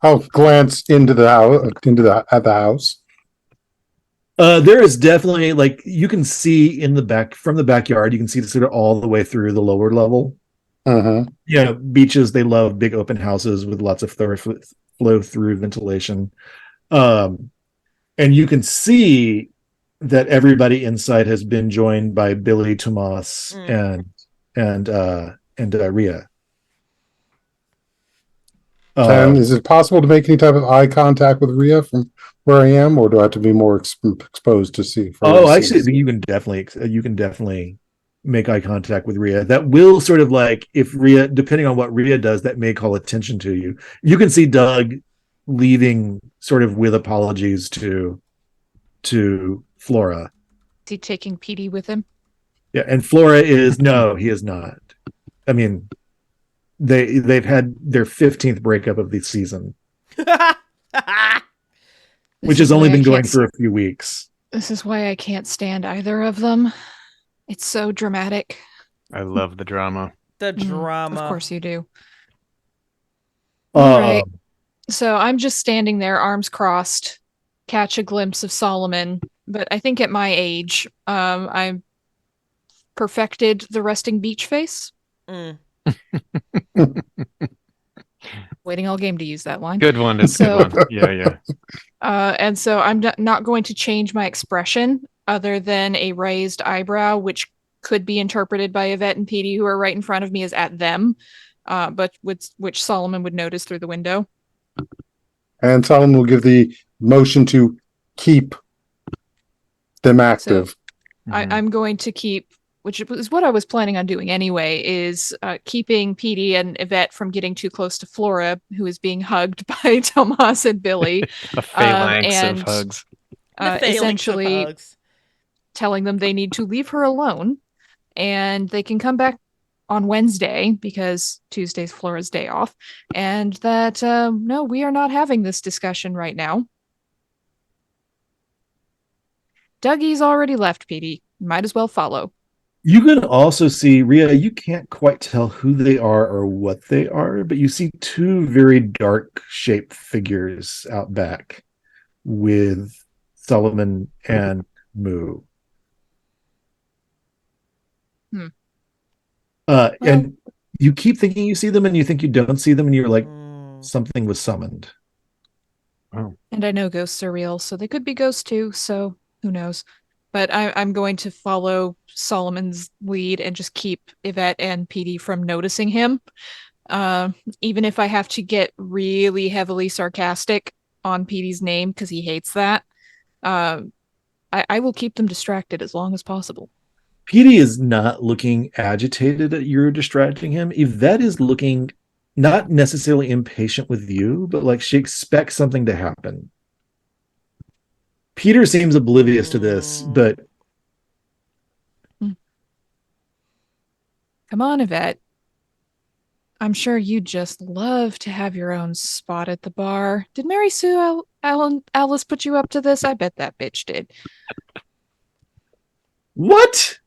I'll glance into the house, at the house. There is definitely, like, you can see in the back, from the backyard, you can see sort of all the way through the lower level. Beaches, they love big open houses with lots of flow through ventilation. And you can see that everybody inside has been joined by Billy, Tomas, and Rhea. And is it possible to make any type of eye contact with Rhea from where I am, or do I have to be more exposed to see? Actually, you can definitely make eye contact with Rhea. That will sort of, like, if Rhea, depending on what Rhea does, that may call attention to you. You can see Doug leaving sort of with apologies to Flora. Is he taking Petey with him? Yeah, and Flora is no, he is not. I mean, they've had their 15th breakup of the season, which has only been going for a few weeks. This is why I can't stand either of them. It's so dramatic. I love the drama. The drama. Of course you do. Uh, All right. So I'm just standing there, arms crossed, catch a glimpse of Solomon. But I think at my age, I perfected the resting beach face. Mm. Waiting all game to use that line. Good one. It's a good one. Yeah. And so I'm not going to change my expression other than a raised eyebrow, which could be interpreted by Yvette and Petey, who are right in front of me, as at them, but which Solomon would notice through the window. And Solomon will give the motion to keep them active. So I'm going to keep, which is what I was planning on doing anyway, is keeping Petey and Yvette from getting too close to Flora, who is being hugged by Tomas and Billy. A phalanx and of hugs. Essentially Of hugs. telling them they need to leave her alone and they can come back on Wednesday because Tuesday's Flora's day off, and that no, we are not having this discussion right now. Dougie's already left, Petey. Might as well follow. You can also see, Rhea, you can't quite tell who they are or what they are, but you see two very dark shaped figures out back with Solomon and Moo. And you keep thinking you see them and you think you don't see them and you're like, something was summoned. Oh. And I know ghosts are real, so they could be ghosts too, so who knows. But I'm going to follow Solomon's lead and just keep Yvette and Petey from noticing him. Even if I have to get really heavily sarcastic on Petey's name because he hates that, I will keep them distracted as long as possible. Petey is not looking agitated that you're distracting him. Yvette is looking not necessarily impatient with you, but like she expects something to happen. Peter seems oblivious to this, but... Come on, Yvette. I'm sure you'd just love to have your own spot at the bar. Did Mary Sue Alice put you up to this? I bet that bitch did. What?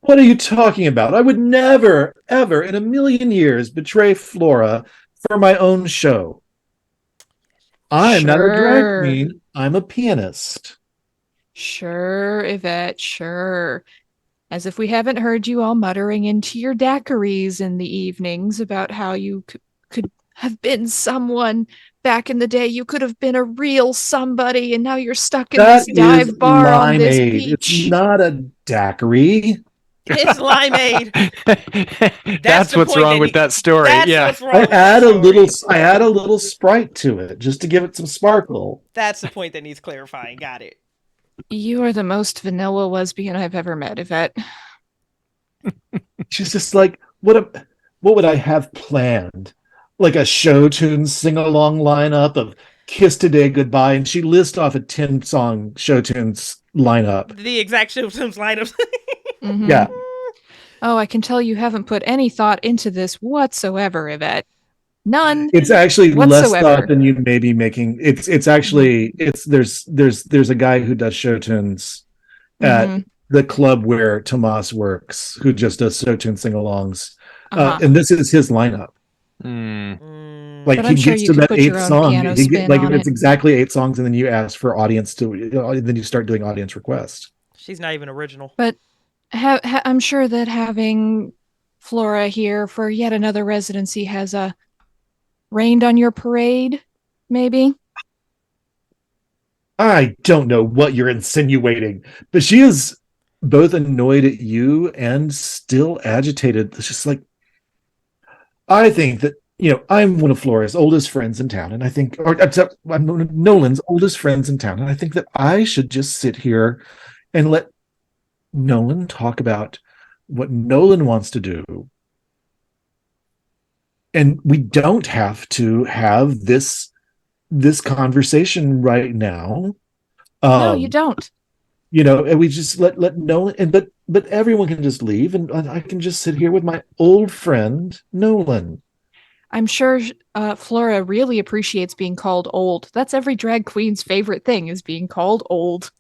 What are you talking about? I would never, ever in a million years betray Flora for my own show. I'm not a drag queen. I'm a pianist. Sure, Yvette, sure. As if we haven't heard you all muttering into your daiquiris in the evenings about how you could have been someone back in the day. You could have been a real somebody, and now you're stuck in this dive bar on this beach. It's not a daiquiri. It's limeade. That's what's wrong with that story. That's what's wrong I with add that a story. I add a little Sprite to it just to give it some sparkle. That's the point that needs clarifying. Got it. You are the most vanilla lesbian I've ever met, Yvette. She's just like, what would I have planned? Like a show tune sing-along lineup of Kiss Today Goodbye, and she lists off a 10-song show tunes lineup. The exact show tunes lineup. Mm-hmm. Yeah. Oh, I can tell you haven't put any thought into this whatsoever, Yvette. None. It's actually less whatsoever. thought than you may be making. It's actually there's a guy who does show tunes at the club where Tomas works, who just does show tune sing-alongs, and this is his lineup. Like but he I'm sure gets you to could that put your 8th own song. piano spin Like on it's it. exactly 8 songs, and then you ask for audience to, then you start doing audience requests. She's not even original. But I'm sure that having Flora here for yet another residency has rained on your parade, maybe? I don't know what you're insinuating, but she is both annoyed at you and still agitated. It's just like, I think that, I'm one of Flora's oldest friends in town, and I think, I'm one of Nolan's oldest friends in town, and I think that I should just sit here and let Nolan talk about what Nolan wants to do. And we don't have to have this conversation right now. No, you don't. And we just let Nolan, but everyone can just leave, and I can just sit here with my old friend Nolan. I'm sure Flora really appreciates being called old. That's every drag queen's favorite thing, is being called old.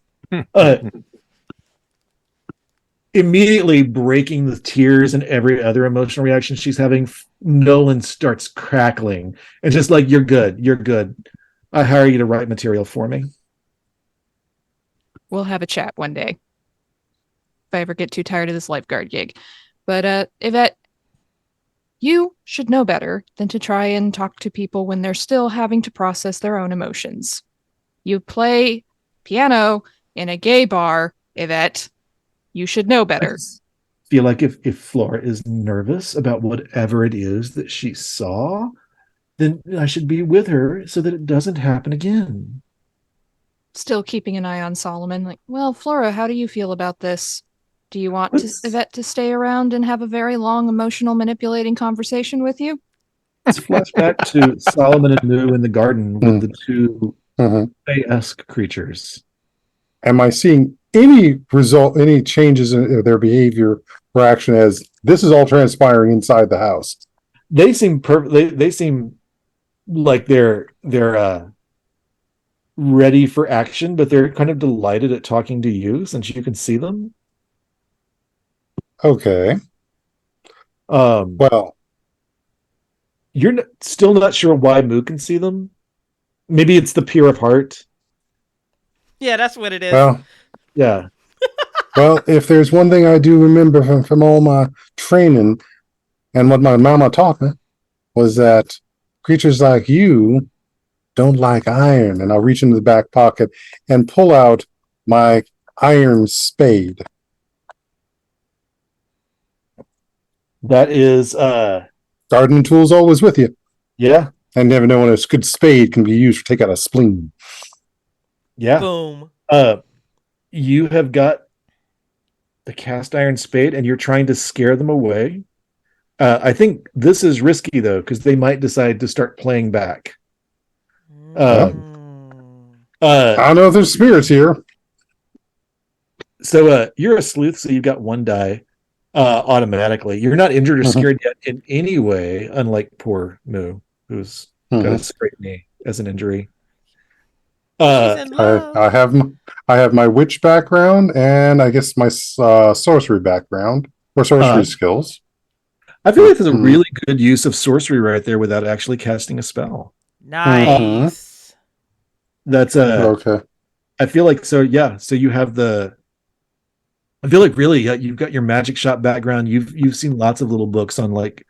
immediately breaking the tears and every other emotional reaction she's having, Nolan starts crackling and just like, you're good. I hire you to write material for me. We'll have a chat one day if I ever get too tired of this lifeguard gig. But Yvette, you should know better than to try and talk to people when they're still having to process their own emotions. You play piano in a gay bar, Yvette. You should know better. I feel like if Flora is nervous about whatever it is that she saw, then I should be with her so that it doesn't happen again. Still keeping an eye on Solomon. Like, well, Flora, how do you feel about this? Do you want Yvette to stay around and have a very long, emotional, manipulating conversation with you? Let's flash back to Solomon and Moo in the garden with the two Fae-esque creatures. Am I seeing any changes in their behavior or action as this is all transpiring inside the house? They seem they seem like they're ready for action, but they're kind of delighted at talking to you since you can see them. Okay. Well, you're still not sure why Moo can see them. Maybe it's the peer of heart. Yeah, that's what it is. Well, yeah. Well, if there's one thing I do remember from all my training and what my mama taught me was that creatures like you don't like iron. And I'll reach into the back pocket and pull out my iron spade. That is garden tools always with you. Yeah. I never know when a good spade can be used to take out a spleen. Yeah. Boom. You have got the cast iron spade and you're trying to scare them away. I think this is risky though, because they might decide to start playing back. I don't know if there's spirits here. So you're a sleuth, so you've got one die automatically. You're not injured or scared yet in any way, unlike poor Moo, who's got a scraped knee as an injury. I have my witch background and I guess my sorcery background or sorcery skills. I feel like there's a really good use of sorcery right there without actually casting a spell. Nice. That's okay. I feel like so. Yeah. So you have the. I feel like really you've got your magic shop background. You've seen lots of little books on like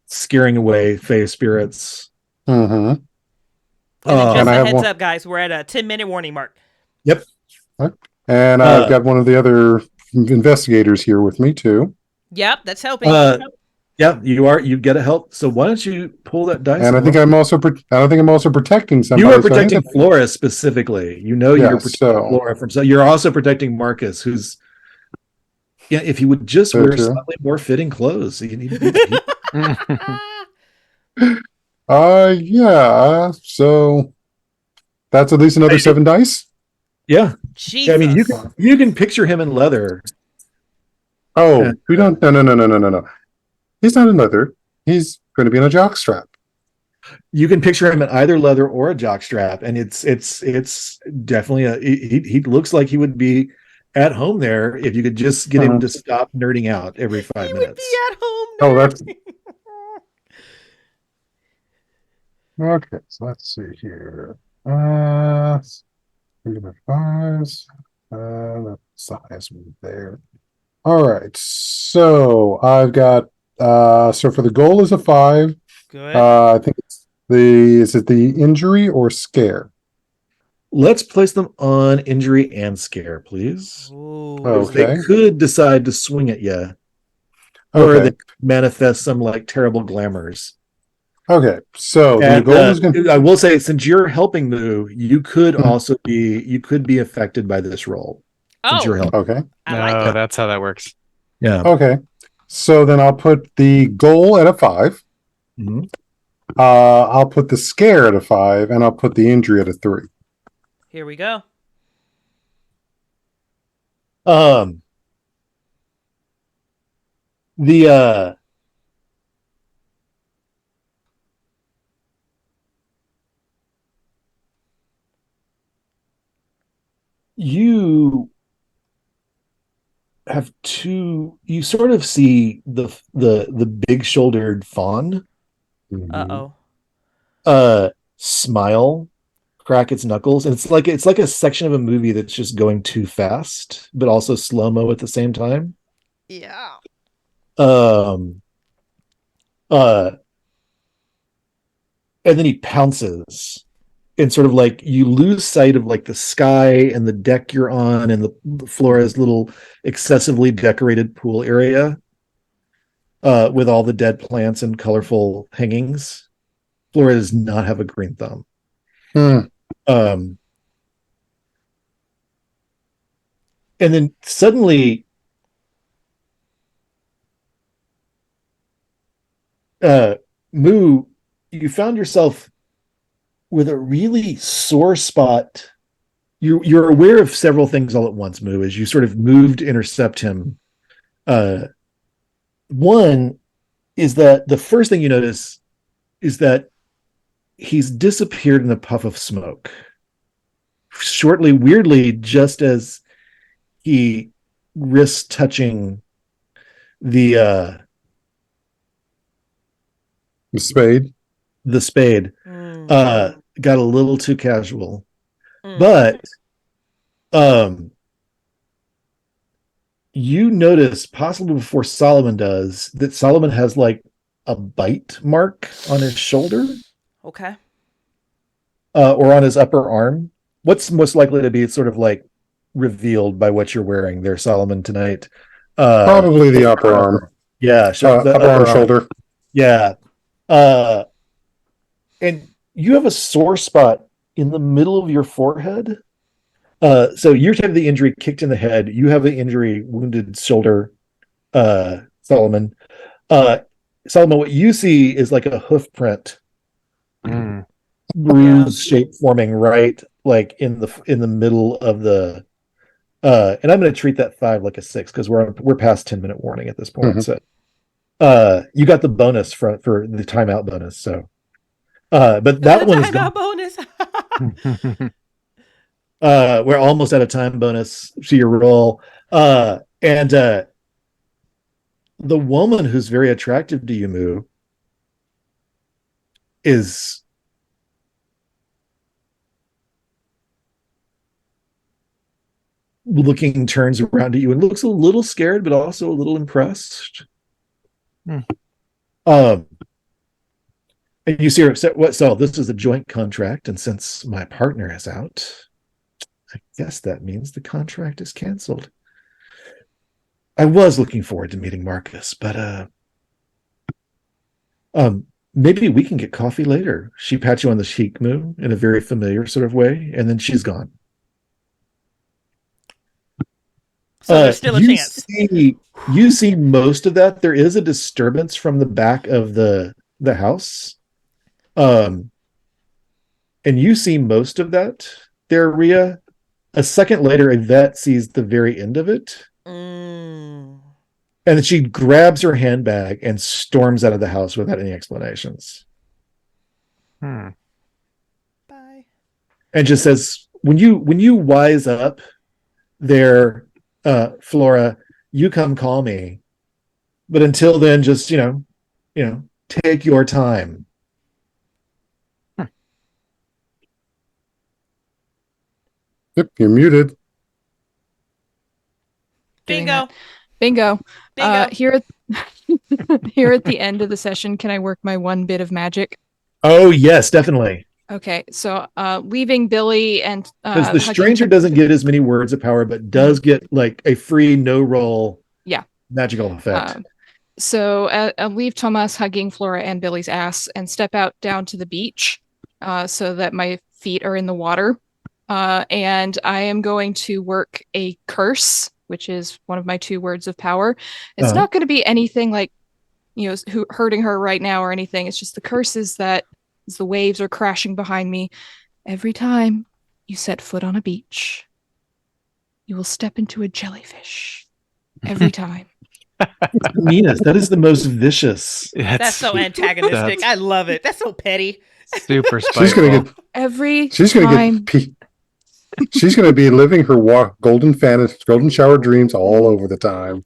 scaring away Fae spirits. And just a heads up, guys, we're at a 10-minute warning mark. Yep. And I've got one of the other investigators here with me too. Yep, that's helping. Yeah, you are. You get a help. So why don't you pull that dice? And I think I'm also protecting somebody. You are protecting Flora specifically. You know you're protecting Flora from. So you're also protecting Marcus, who's. Yeah, if he would just wear slightly more fitting clothes. Yeah. So that's at least another 7 dice. Yeah. Jesus. I mean, you can picture him in leather. Oh, we don't. No. He's not in leather. He's going to be in a jockstrap. You can picture him in either leather or a jockstrap, and it's definitely he looks like he would be at home there if you could just get him to stop nerding out every 5 minutes. Would be at home. That's okay. So let's see here. Fives. That size there. All right. So I've got. So for the goal is a 5. Good. I think is it the injury or scare? Let's place them on injury and scare, please. Ooh. Okay. They could decide to swing at you, or they manifest some like terrible glamours. Okay, so the goal is going to. I will say, since you're helping Moo, you could also be affected by this roll. Since you're helping. Okay. No, that's how that works. Yeah. Okay. So then I'll put the goal at a 5. Mm-hmm. I'll put the scare at a 5, and I'll put the injury at a 3. Here we go. You have two. You sort of see the big shouldered fawn Uh-oh. smile, crack its knuckles, and it's like a section of a movie that's just going too fast, but also slow-mo at the same time. Yeah. Um uh and then he pounces, and sort of like you lose sight of like the sky and the deck you're on and the Flora's little excessively decorated pool area with all the dead plants and colorful hangings. Flora does not have a green thumb. Um and then suddenly Moo, you found yourself with a really sore spot. You're aware of several things all at once, Moo, as you sort of move to intercept him. One is that the first thing you notice is that he's disappeared in a puff of smoke. Shortly, weirdly, just as he risks touching the spade. Got a little too casual. Mm. But you notice, possibly before Solomon does, that Solomon has like a bite mark on his shoulder. Okay. Or on his upper arm. What's most likely to be sort of like revealed by what you're wearing there, Solomon, tonight? Probably the upper arm. Yeah, upper arm, shoulder. Yeah. And you have a sore spot in the middle of your forehead. So you're having the injury kicked in the head. You have the injury, wounded shoulder, Solomon. Solomon, what you see is like a hoof print. Bruise shape forming right like in the middle of the and I'm going to treat that 5 like a 6 because we're past 10-minute warning at this point. So you got the bonus for the timeout bonus. So but that one is timeout bonus. We're almost out of time bonus to your roll. And the woman who's very attractive to you, Moo, is looking, turns around at you and looks a little scared, but also a little impressed. And you see her upset. What? So this is a joint contract, and since my partner is out, I guess that means the contract is canceled. I was looking forward to meeting Marcus, but maybe we can get coffee later. She pats you on the cheek, Moo, in a very familiar sort of way, and then she's gone. So there's still a chance. You see most of that. There is a disturbance from the back of the house. And you see most of that there, Rhea. A second later, a vet sees the very end of it. And then she grabs her handbag and storms out of the house without any explanations. Bye. And just says, when you wise up there, Flora, you come call me. But until then, just take your time. Yep, you're muted. Bingo. Here at here at the end of the session, can I work my one bit of magic? Oh yes, definitely. Okay, so leaving Billy and because the stranger doesn't get as many words of power, but does get like a free no roll magical effect. So I'll leave Thomas hugging Flora and Billy's ass and step out down to the beach so that my feet are in the water. And I am going to work a curse, which is one of my 2 words of power. It's not going to be anything like, hurting her right now or anything. It's just the curse is that as the waves are crashing behind me, every time you set foot on a beach, you will step into a jellyfish. Every time. Minas, that is the most vicious. That's so antagonistic. I love it. That's so petty. Super spiteful. She's gonna get every she's time. gonna get She's going to be living her golden shower dreams all over the time.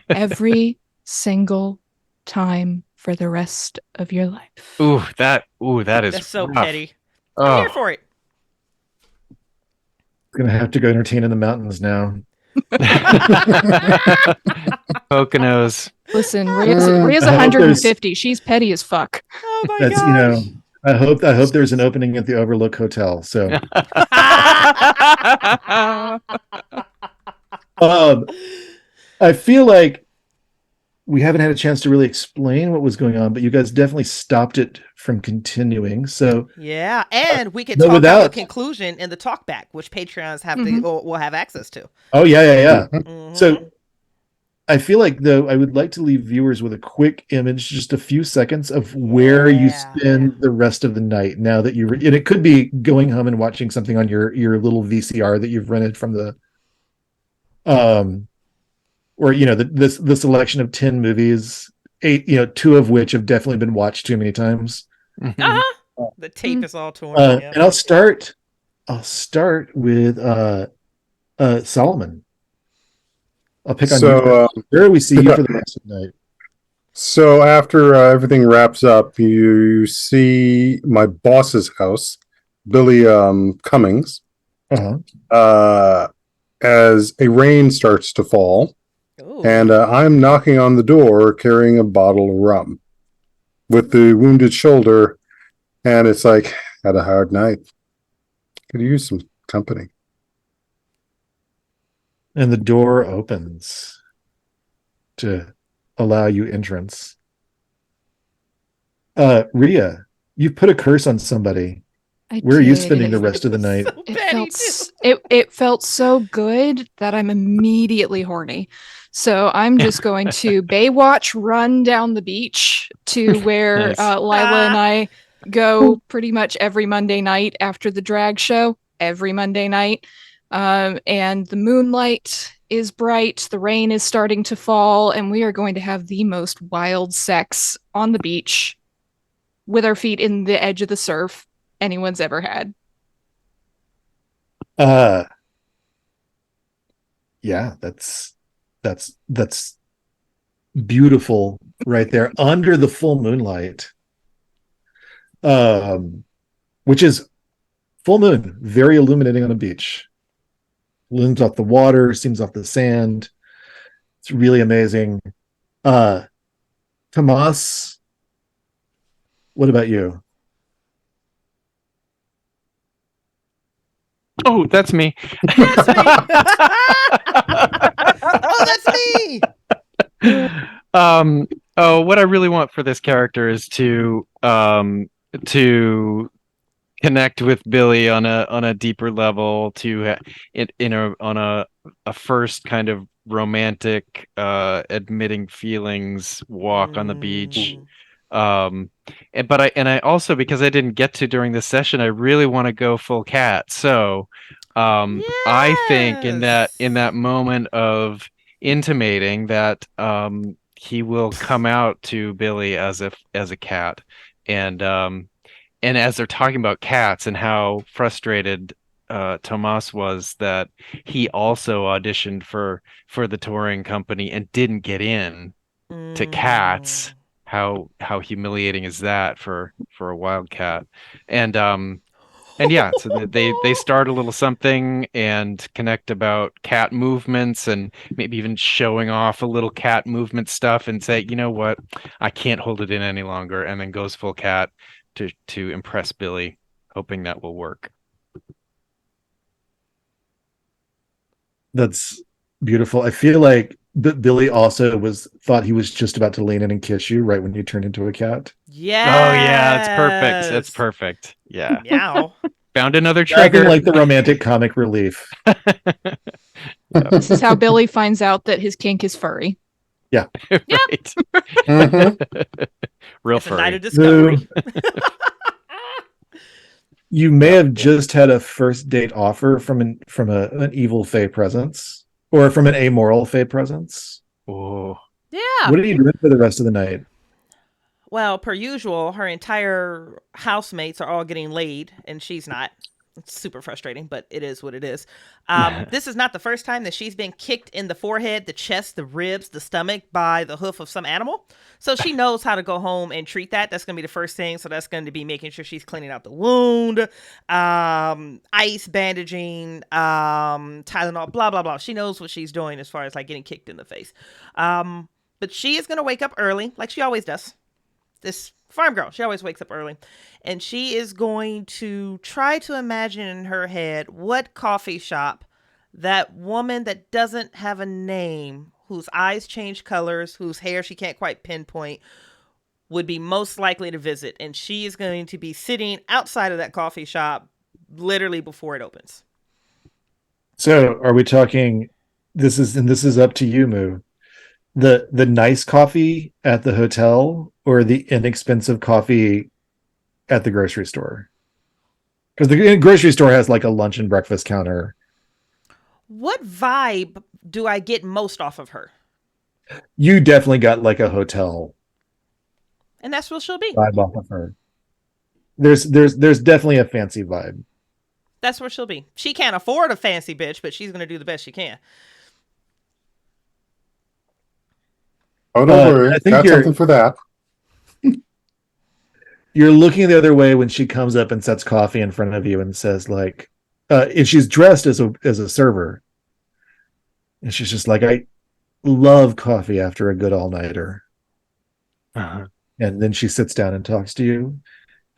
Every single time for the rest of your life. That is That's so rough. petty. I'm here for it. Gonna have to go entertain in the mountains now. Poconos. Listen, Rhea's 150. She's petty as fuck. Oh my That's gosh. I hope there's an opening at the Overlook Hotel. So I feel like we haven't had a chance to really explain what was going on, but you guys definitely stopped it from continuing. So yeah, and we can No, talk about without- the conclusion in the talkback, which Patreons have Mhm. will have access to. oh yeah. Mhm. So I feel like, though, I would like to leave viewers with a quick image, just a few seconds of where you Yeah. spend the rest of the night. Now that and it could be going home and watching something on your little VCR that you've rented from the, or the selection of 10 movies, 8, 2 of which have definitely been watched too many times. Uh-huh. The tape is all torn. Yeah. And I'll start with Solomon. I'll pick on you. So, Where do we see you for the rest of the night? so after everything wraps up, you see my boss's house, Billy Cummings, Uh-huh. as a rain starts to fall. Ooh. And I'm knocking on the door carrying a bottle of rum with the wounded shoulder. And it's like, had a hard night. Could use some company. And the door opens to allow you entrance. Rhea, you put a curse on somebody. Where are you spending the rest of the night? So petty, It felt so good that I'm immediately horny. So I'm just going to Baywatch run down the beach to where Nice. Lila and I go pretty much every Monday night after the drag show. Every Monday night. And the moonlight is bright, the rain is starting to fall, and we are going to have the most wild sex on the beach with our feet in the edge of the surf anyone's ever had. Yeah, that's beautiful right there under the full moonlight. Which is full moon, very illuminating on a beach. Looms off the water, seems off the sand. It's really amazing. Tomas, what about you? Oh, that's me. That's me. Oh, that's me. What I really want for this character is to connect with Billy on a deeper level, to on a first kind of romantic admitting feelings walk on the beach. But I also, because I didn't get to during this session, I really want to go full cat. So I think in that moment of intimating that he will come out to Billy as a cat, and as they're talking about cats and how frustrated Tomas was that he also auditioned for the touring company and didn't get in to Cats, how humiliating is that for a wildcat? And yeah, so they start a little something and connect about cat movements and maybe even showing off a little cat movement stuff and say, you know what, I can't hold it in any longer, and then goes full cat to impress Billy, hoping that will work. That's beautiful. I feel like Billy also thought he was just about to lean in and kiss you right when you turned into a cat. Yeah. Oh yeah, it's perfect. It's perfect. Yeah. Meow. Found another Nothing trigger. like the romantic comic relief. This is how Billy finds out that his kink is furry. Yeah. Right. Real It's a night furry. of discovery. You may have just had a first date offer from an evil Fey presence, or from an amoral Fey presence. Oh. Yeah. What are you doing for the rest of the night? Well, per usual, her entire housemates are all getting laid, and she's not. It's super frustrating, but it is what it is. This is not the first time that she's been kicked in the forehead, the chest, the ribs, the stomach by the hoof of some animal. So she knows how to go home and treat that. That's going to be the first thing. So that's going to be making sure she's cleaning out the wound, ice, bandaging, Tylenol, blah, blah, blah. She knows what she's doing as far as like getting kicked in the face. But she is going to wake up early like she always does. This farm girl, she always wakes up early, and she is going to try to imagine in her head what coffee shop that woman that doesn't have a name, whose eyes change colors, whose hair she can't quite pinpoint, would be most likely to visit. And she is going to be sitting outside of that coffee shop literally before it opens. So are we talking, this is up to you, Moo, the nice coffee at the hotel or the inexpensive coffee at the grocery store? Because the grocery store has like a lunch and breakfast counter. What vibe do I get most off of her? You definitely got like a hotel And that's what she'll be. vibe off of her. There's definitely a fancy vibe. That's where she'll be. She can't afford a fancy bitch, but she's going to do the best she can. Oh, don't worry. I think Got something for that. You're looking the other way when she comes up and sets coffee in front of you and says like, and she's dressed as a server. And she's just like, I love coffee after a good all-nighter. Uh-huh. And then she sits down and talks to you.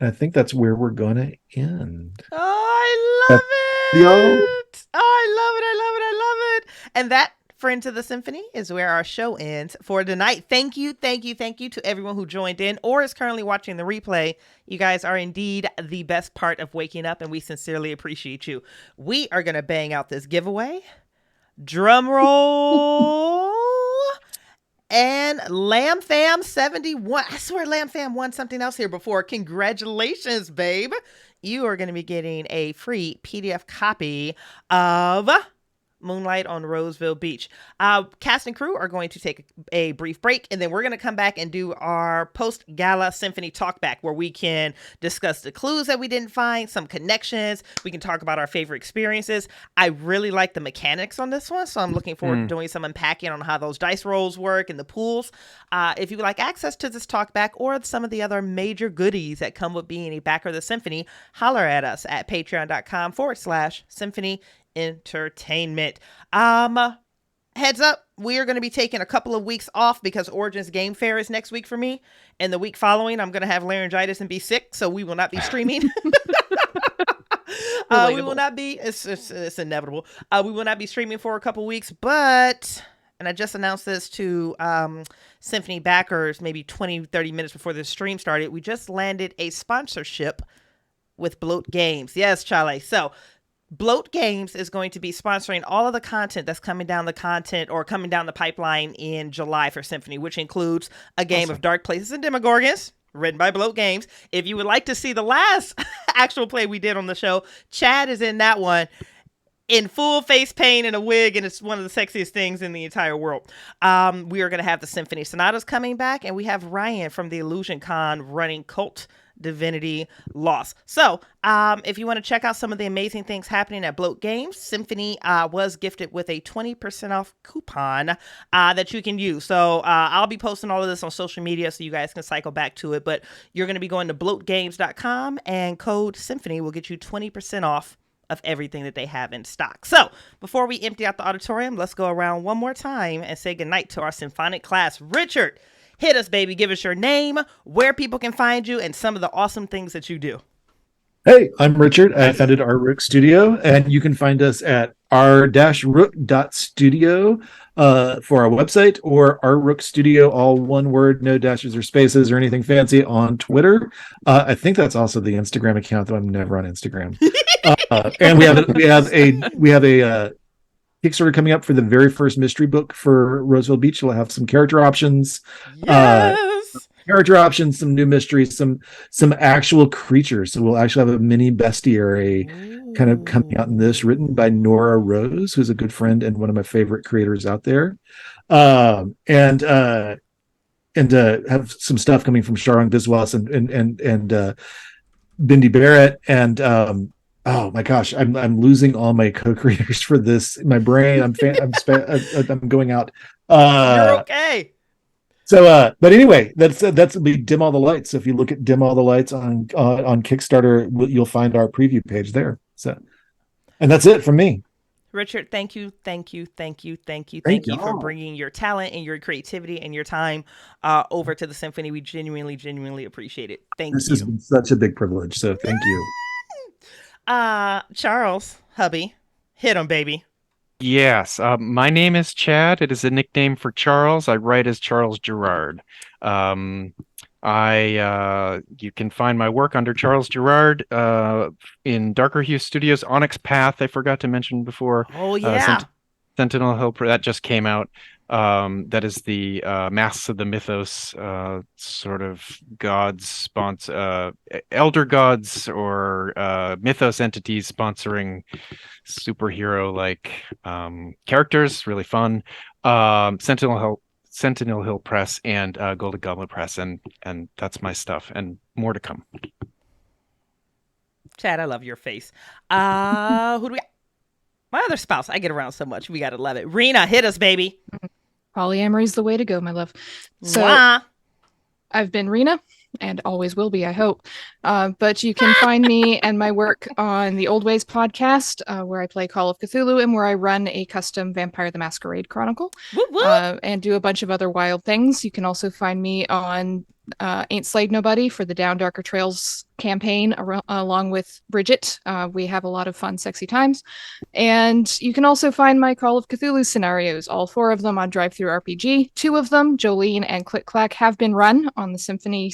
And I think that's where we're going to end. Oh, I love it. Yo. Oh, I love it. I love it. I love it. And that, Friends of the Symphony, is where our show ends for tonight. Thank you to everyone who joined in or is currently watching the replay. You guys are indeed the best part of waking up, and we sincerely appreciate you. We are going to bang out this giveaway. Drum roll. And Lamb Fam 71. I swear Lamb Fam won something else here before. Congratulations, babe. You are going to be getting a free PDF copy of Moonlight on Roseville Beach. Cast and crew are going to take a brief break, and then we're going to come back and do our post-gala symphony talkback, where we can discuss the clues that we didn't find, some connections. We can talk about our favorite experiences. I really like the mechanics on this one, so I'm looking forward to doing some unpacking on how those dice rolls work and the pools. If you would like access to this talkback or some of the other major goodies that come with being a backer of the symphony, holler at us at patreon.com/Symphony Entertainment. Heads up, we are going to be taking a couple of weeks off because Origins Game Fair is next week for me, and the week following I'm going to have laryngitis and be sick, so we will not be streaming. We will not be, it's inevitable. We will not be streaming for a couple weeks, but, and I just announced this to Symphony backers maybe 20-30 minutes before the stream started, we just landed a sponsorship with Bloat Games. Yes, Charlie. So Bloat Games is going to be sponsoring all of the content that's coming down the pipeline in July for Symphony, which includes a game of Dark Places and Demogorgons, written by Bloat Games. If you would like to see the last actual play we did on the show, Chad is in that one in full face paint and a wig, and it's one of the sexiest things in the entire world. We are going to have the Symphony Sonatas coming back, and we have Ryan from the Illusion Con running Cult Divinity Lost. So if you want to check out some of the amazing things happening at Bloat Games, Symphony was gifted with a 20% off coupon that you can use. So I'll be posting all of this on social media so you guys can cycle back to it, but you're going to be going to bloatgames.com, and code Symphony will get you 20% off of everything that they have in stock. So before we empty out the auditorium, let's go around one more time and say goodnight to our symphonic class. Richard, hit us, baby. Give us your name, where people can find you, and some of the awesome things that you do. Hey, I'm Richard. I founded our Rook Studio, and you can find us at r-rook.studio for our website, or our Rook Studio, all one word, no dashes or spaces or anything fancy, on Twitter. I think that's also the Instagram account, though I'm never on Instagram. And we have a Kickstarter coming up for the very first mystery book for Roseville Beach. We'll have some character options. Yes. Character options, some new mysteries, some actual creatures. So we'll actually have a mini bestiary kind of coming out in this, written by Nora Rose, who's a good friend and one of my favorite creators out there. And have some stuff coming from Sharang Biswas and Bindi Barrett, and Oh my gosh, I'm losing all my co-creators for this. My brain, I'm going out. You're okay. But anyway, that's we dim all the lights. So if you look at dim all the lights on Kickstarter, you'll find our preview page there. So, and that's it from me. Richard, thank you for y'all. bringing your talent and your creativity and your time over to the Symphony. We genuinely appreciate it. This has been such a big privilege. So thank you. Charles, hubby, hit him, baby. Yes, my name is Chad. It is a nickname for Charles. I write as Charles Gerard. You can find my work under Charles Gerard in Darker Hue Studios. Onyx Path, I forgot to mention before. Oh yeah. Sentinel Hill, that just came out. That is the Masks of the Mythos sort of gods elder gods or mythos entities sponsoring superhero like characters. Really fun. Sentinel Hill Press and Golden Goblet Press, and that's my stuff, and more to come. Chad, I love your face. Who do we got? My other spouse. I get around so much. We gotta love it. Rina, hit us, baby. Polyamory's the way to go, my love. So Mwah. I've been Rina, and always will be, I hope. But you can find me and my work on the Old Ways podcast, where I play Call of Cthulhu and where I run a custom Vampire the Masquerade Chronicle, and do a bunch of other wild things. You can also find me on Ain't Slayed Nobody for the Down Darker Trails campaign, along with Bridget. We have a lot of fun, sexy times. And you can also find my Call of Cthulhu scenarios, all 4 of them on Drive-Thru RPG. 2 of them, Jolene and Click Clack, have been run on the Symphony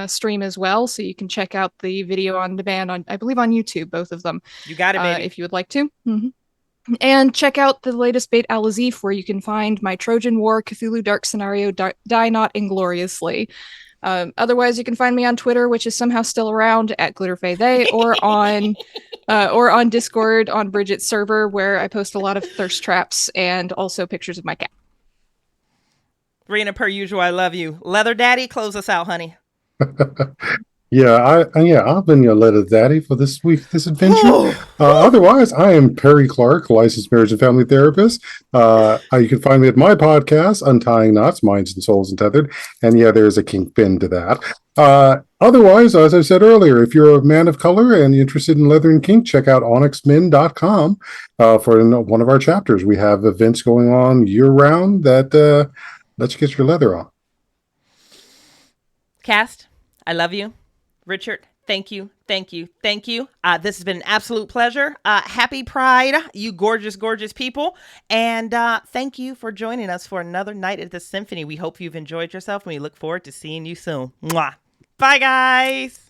stream as well, so you can check out the video on demand on, I believe, on YouTube, both of them. You got it, baby. If you would like to. Mm-hmm. And check out the latest Bait Al-Azif, where you can find my Trojan War Cthulhu Dark scenario, Die Not Ingloriously. Otherwise, you can find me on Twitter, which is somehow still around at GlitterFayThey, or on Discord on Bridget's server, where I post a lot of thirst traps and also pictures of my cat. Rina, per usual, I love you. Leather Daddy, close us out, honey. I've been your letter daddy for this adventure. Otherwise, I am Perry Clark, licensed marriage and family therapist. You can find me at my podcast, Untying Knots, Minds and Souls Untethered. And yeah, there's a kingpin to that. Otherwise, as I said earlier, if you're a man of color and you're interested in leather and kink, check out onyxmen.com for one of our chapters. We have events going on year-round that lets you get your leather on. Cast, I love you. Richard, thank you. This has been an absolute pleasure. Happy Pride, you gorgeous people. And thank you for joining us for another night at the Symphony. We hope you've enjoyed yourself, and we look forward to seeing you soon. Mwah. Bye, guys.